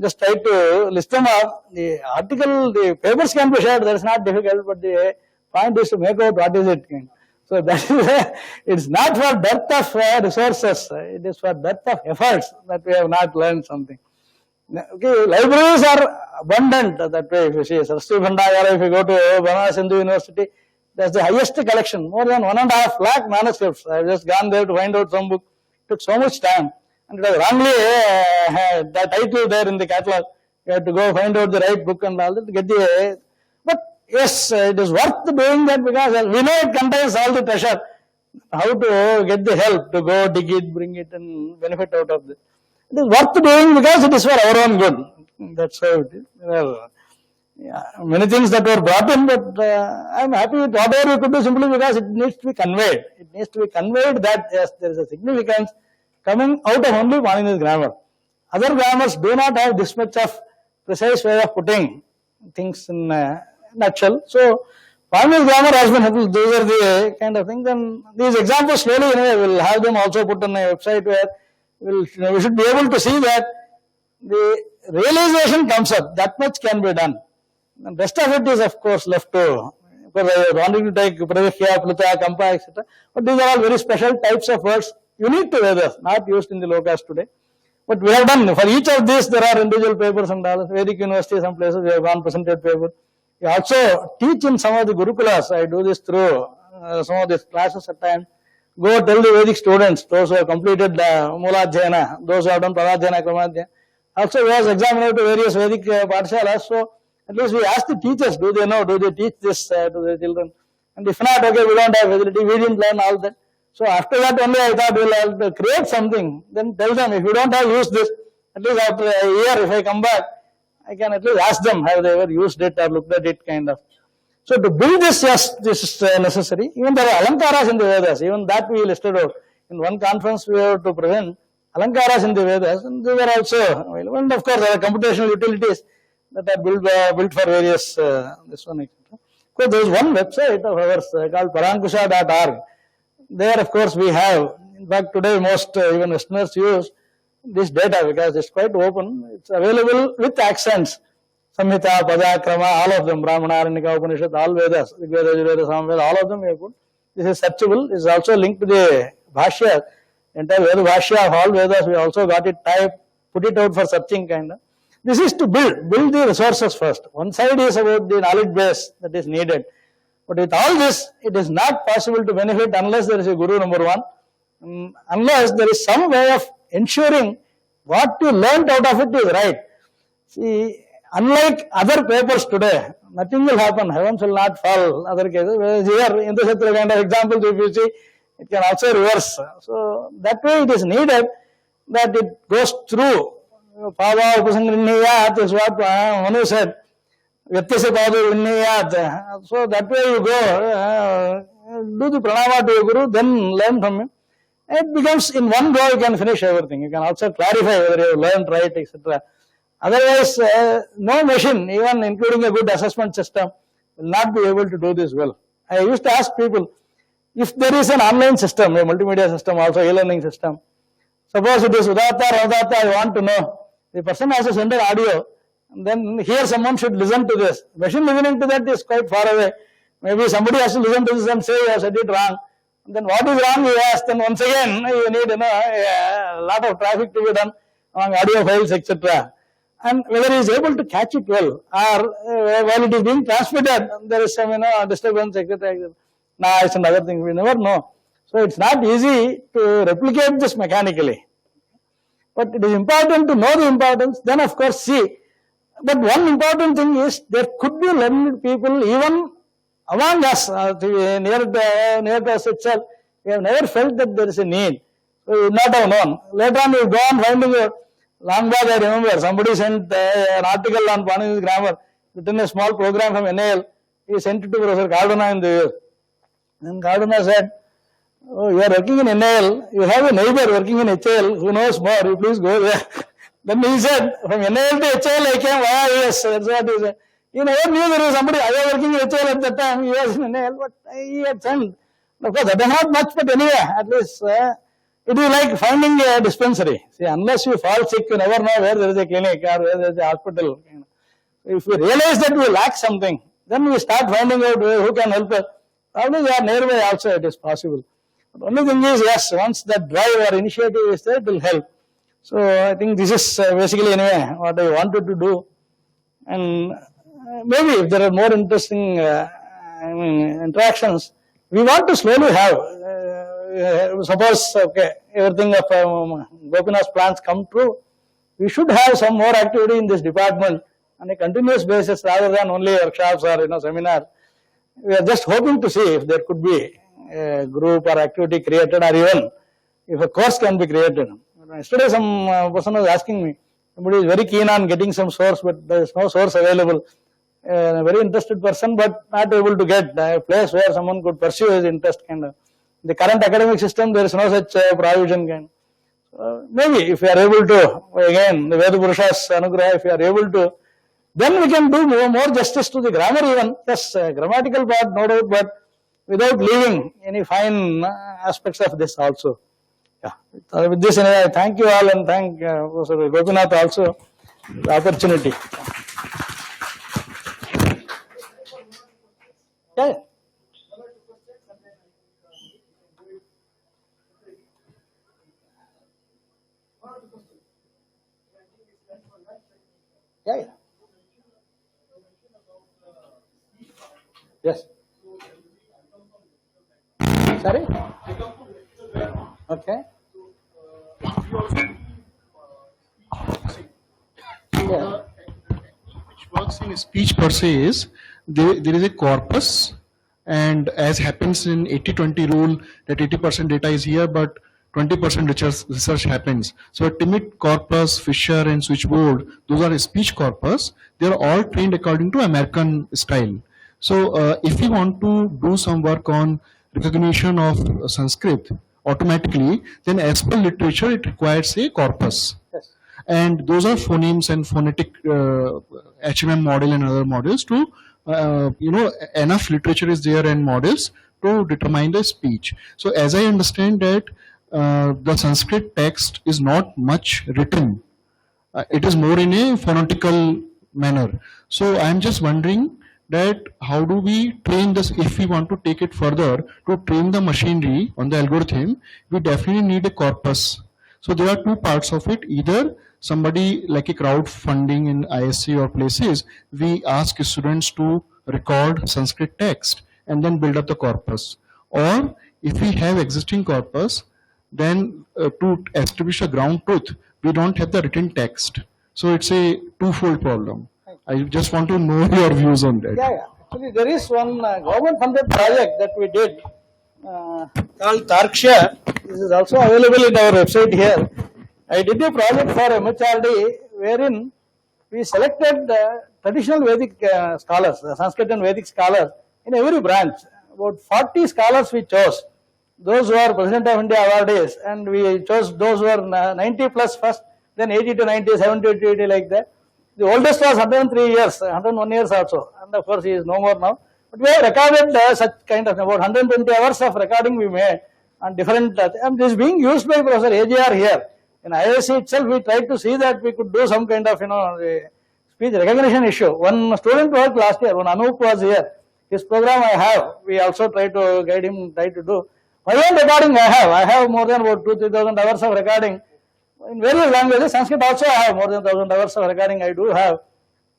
Just try to list them up. The article, the papers can be shared, that is not difficult, but the point is to make out what is it. So that is why it's not for dearth of resources, it is for dearth of efforts that we have not learned something. Okay, libraries are abundant that way. If you see Saraswati Bhandagara, if you go to Banaras Hindu University, that's the highest collection, more than 1.5 lakh manuscripts. I have just gone there to find out some book. It took so much time. And it was wrongly the title there in the catalog. You have to go find out the right book and all that to get the. But yes, it is worth doing that because we know it contains all the treasure. how to get the help to go dig it, bring it, and benefit out of this. It is worth doing because it is for our own good. That's how it is. Well, yeah, many things that were brought in, but I am happy with whatever we could do simply because it needs to be conveyed. It needs to be conveyed that yes, there is a significance coming out of only Panini's grammar. Other grammars do not have this much of precise way of putting things in a nutshell. So, Panini's grammar has been helpful. Those are the kind of things. And these examples slowly, we'll have them also put on a website where we should be able to see that the realization comes up. That much can be done. And rest of it is, of course, left to, because I wanted to take Pravikya, Pluta, Kampa, etc. But these are all very special types of words unique to Vedas, not used in the lokas today. But we have done, for each of these, there are individual papers and all. Vedic University, some places we have gone presented paper. We also teach in some of the Gurukulas. I do this through some of these classes at times. Go tell the Vedic students, those who have completed Mooladhyayana, those who have done Paradhyayana, Kramadhyayana. Also, we have examined to various Vedic Pathshalas. So, at least we ask the teachers, do they know, do they teach this to their children? And if not, okay, we don't have facility, we didn't learn all that. So, after that only I thought we'll have to create something. Then tell them, if you don't have used this, at least after a year, if I come back, I can at least ask them, have they ever used it or looked at it, kind of. So, to build this, yes, this is necessary. Even there are alankaras in the Vedas, even that we listed out. In one conference, we have to present alankaras in the Vedas, and they were also available. And of course, there are computational utilities that are built for various, this one, etc. Of course, there is one website of ours called parankusha.org. There, of course, we have, in fact, today most even Westerners use this data because it's quite open. It's available with accents. Samhita, Pada, Krama, all of them, Brahmana, Aranyaka, Upanishad, all Vedas, Rigveda, Yajurveda, Samveda, all of them we have put. This is searchable. This is also linked to the Bhashya, entire Veda Bhashya of all Vedas. We also got it typed, put it out for searching, kind of. This is to build the resources first. One side is about the knowledge base that is needed. But with all this, it is not possible to benefit unless there is a Guru, number one. Unless there is some way of ensuring what you learnt out of it is right. See, unlike other papers today, nothing will happen. Heavens will not fall. Other cases, whereas here, in the Shatra kind of examples, if you see, it can also reverse. So, that way it is needed that it goes through. Pava Upasangriniyat is what Manu said. Vyatyasya Padu Vinniyat. So that way you go, do the pranama to your Guru, then learn from him. It becomes in one go you can finish everything. You can also clarify whether you have learned right, etc. Otherwise, no machine, even including a good assessment system, will not be able to do this well. I used to ask people, if there is an online system, a multimedia system, also e-learning system, suppose it is Udatta or Udatta, I want to know. The person has to send an audio, and then here someone should listen to this. Machine listening to that is quite far away. Maybe somebody has to listen to this and say, you have said it wrong. And then what is wrong, you ask, then once again, you need a lot of traffic to be done among audio files, etc. And whether he is able to catch it well, or while it is being transmitted, there is some disturbance, etc. Noise and other things, we never know. So it's not easy to replicate this mechanically. But it is important to know the importance, then of course see. But one important thing is, there could be learned people even among us, near to us itself. We have never felt that there is a need. So we would not have known. Later on we go on finding out. Long back I remember, somebody sent an article on Panini's grammar, written a small program from NAL. He sent it to Professor Cardona in the US. And Cardona said, oh, you are working in NAL, you have a neighbor working in HAL who knows more, you please go there. Then he said, from NAL to HAL I came, yes, that's what he said. He never knew there was somebody, I was working in HAL at that time, he was in NAL, but he had sent. Of course, that is not much, but anyway, at least it is like finding a dispensary. See, unless you fall sick, you never know where there is a clinic or where there is a hospital. If we realize that we lack something, then we start finding out who can help us. Probably they are nearby also, it is possible. But only thing is, yes, once that drive or initiative is there, it will help. So I think this is basically anyway what I wanted to do. And maybe if there are more interesting interactions, we want to slowly have, suppose everything of Gopinath's plans come true, we should have some more activity in this department on a continuous basis rather than only workshops or seminars. We are just hoping to see if there could be a group or activity created, or even if a course can be created. Yesterday some person was asking me, somebody is very keen on getting some source, but there is no source available. A very interested person, but not able to get a place where someone could pursue his interest. Kind of. In the current academic system, there is no such provision. Kind of. Maybe if we are able to, again, the Veda Purusha's Anugraha, if we are able to, then we can do more justice to the grammar even. Yes, grammatical part, no doubt, but without leaving any fine aspects of this also. Yeah. With this, anyway, I thank you all and thank Professor Gopinath also for the opportunity. Yeah. Yeah. Yes. Sorry? Okay. Yeah. Which works in speech per se is there is a corpus, and as happens in 80-20 rule that 80% data is here but 20% research happens. So Timid corpus, Fisher and Switchboard, those are a speech corpus. They are all trained according to American style. So if we want to do some work on recognition of Sanskrit automatically, then as per literature it requires a corpus. Yes. And those are phonemes and phonetic HMM model and other models to, enough literature is there and models to determine the speech. So as I understand that the Sanskrit text is not much written. It is more in a phonetical manner. So I am just wondering that how do we train this, if we want to take it further, to train the machinery on the algorithm, we definitely need a corpus. So there are two parts of it. Either somebody like a crowdfunding in IISc or places, we ask students to record Sanskrit text and then build up the corpus. Or if we have existing corpus, then to establish a ground truth, we don't have the written text. So it's a twofold problem. I just want to know your views on that. Yeah. Actually, there is one government-funded project that we did called Tarksha. This is also available in our website here. I did a project for MHRD wherein we selected traditional Vedic scholars, Sanskrit and Vedic scholars in every branch. About 40 scholars we chose. Those who are President of India awardees, and we chose those who are 90 plus first, then 80 to 90, 70 to 80 like that. The oldest was 103 years, 101 years also, and of course he is no more now. But we have recorded such kind of about 120 hours of recording we made on different, and this is being used by Professor AJR here. In IISc itself, we tried to see that we could do some kind of, speech recognition issue. One student worked last year, when Anup was here. His program I have, we also try to guide him, try to do. My own recording I have more than about 2,000-3,000 hours of recording. In various languages, Sanskrit also I have more than 1,000 hours of recording I do have.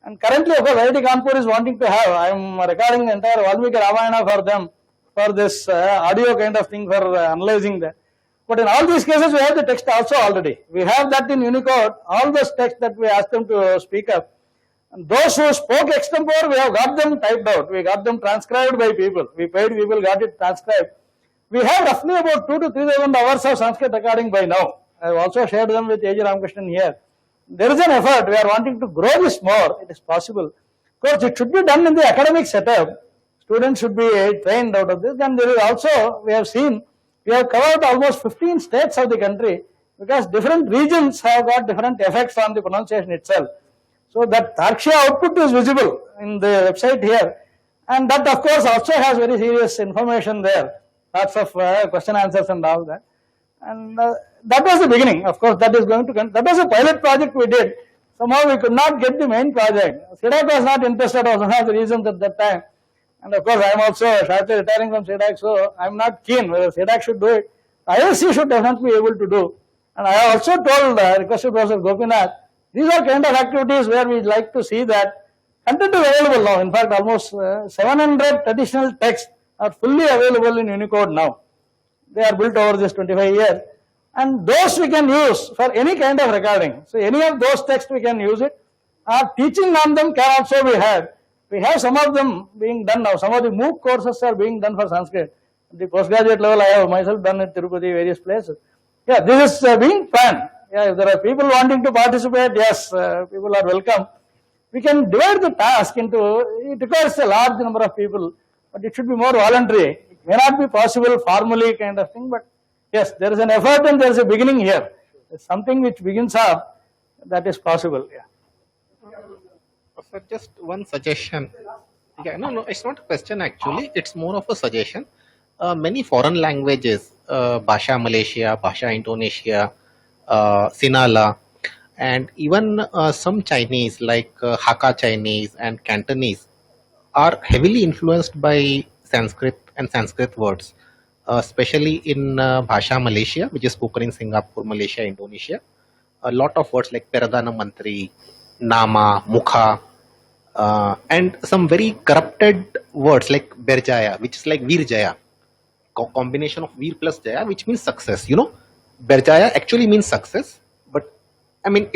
And currently, of course, IIT Kanpur is wanting to have, I am recording the entire Valmiki Ramayana for them, for this audio kind of thing for analyzing that. But in all these cases, we have the text also already. We have that in Unicode, all those text that we asked them to speak up. And those who spoke extempore, we have got them typed out. We got them transcribed by people. We paid people, got it transcribed. We have roughly about 2,000 to 3,000 hours of Sanskrit recording by now. I have also shared them with A.J. Ramakrishnan here. There is an effort. We are wanting to grow this more. It is possible. Of course, it should be done in the academic setup. Students should be trained out of this. And there is also, we have seen, we have covered almost 15 states of the country because different regions have got different effects on the pronunciation itself. So that Tarksha output is visible in the website here. And that of course also has very serious information there. Lots of question answers and all that. And that was the beginning. Of course, that is going to, that was a pilot project we did. Somehow we could not get the main project. CDAC was not interested, was one of the reasons at that time. And of course, I am also shortly retiring from CDAC, so I am not keen whether CDAC should do it. IISc should definitely be able to do. And I also told, requested Professor Gopinath, these are kind of activities where we like to see that content is available now. In fact, almost 700 traditional texts are fully available in Unicode now. They are built over this 25 years. And those we can use for any kind of recording. So any of those texts we can use it. Teaching on them can also be had. We have some of them being done now. Some of the MOOC courses are being done for Sanskrit. The postgraduate level, I have myself done at Tirupati, various places. Yeah, this is being planned. Yeah, if there are people wanting to participate, yes, people are welcome. We can divide the task into, it requires a large number of people, but it should be more voluntary. It may not be possible formally kind of thing, but yes, there is an effort and there is a beginning here. There's something which begins up, that is possible. Yeah. Sir, just one suggestion. Yeah, no, it's not a question actually. It's more of a suggestion. Many foreign languages, Bhasha Malaysia, Bhasha Indonesia, Sinhala, and even some Chinese like Hakka Chinese and Cantonese are heavily influenced by Sanskrit and Sanskrit words, especially in Bhasha Malaysia, which is spoken in Singapore, Malaysia, Indonesia. A lot of words like Peradana Mantri, Nama, Mukha, and some very corrupted words like Berjaya, which is like Virjaya, combination of Veer plus Jaya, which means success. You know, Berjaya actually means success, but I mean,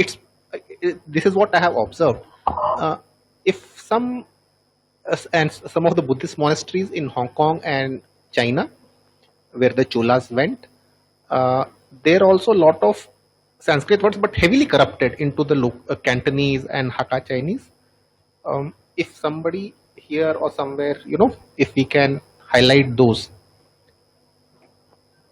this is what I have observed. If some of the Buddhist monasteries in Hong Kong and China, where the Cholas went, there are also a lot of Sanskrit words, but heavily corrupted into the Cantonese and Hakka Chinese. If somebody here or somewhere, you know, if we can highlight those.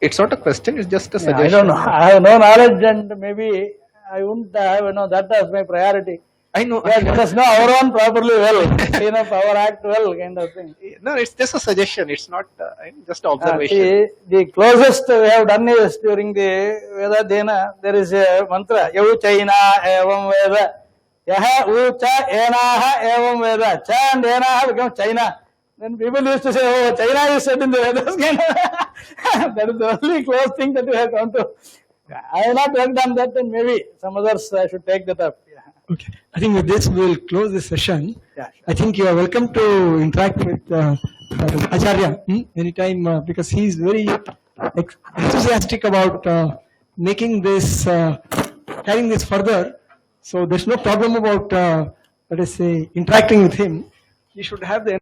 It's not a question, it's just a suggestion. I don't know. I have no knowledge and maybe I wouldn't have that as my priority. I know. Yeah, let us know our own properly well, clean up our act well, kind of thing. No, it's just a suggestion. It's not just observation. See, the closest we have done is during the Veda Dhyana, there is a mantra, Yavu Chaina Evam Veda. Yaha Ucha Enaha Evam Veda. Cha and Enaha become China. Then people used to say, oh, China is said in the Vedas. That is the only close thing that we have come to. I have not worked on that, and maybe some others should take that up. Yeah. Okay. I think with this we'll close this session. Yeah, sure. I think you are welcome to interact with Acharya anytime because he is very enthusiastic about making this, carrying this further. So there's no problem about, let us say, interacting with him. You should have the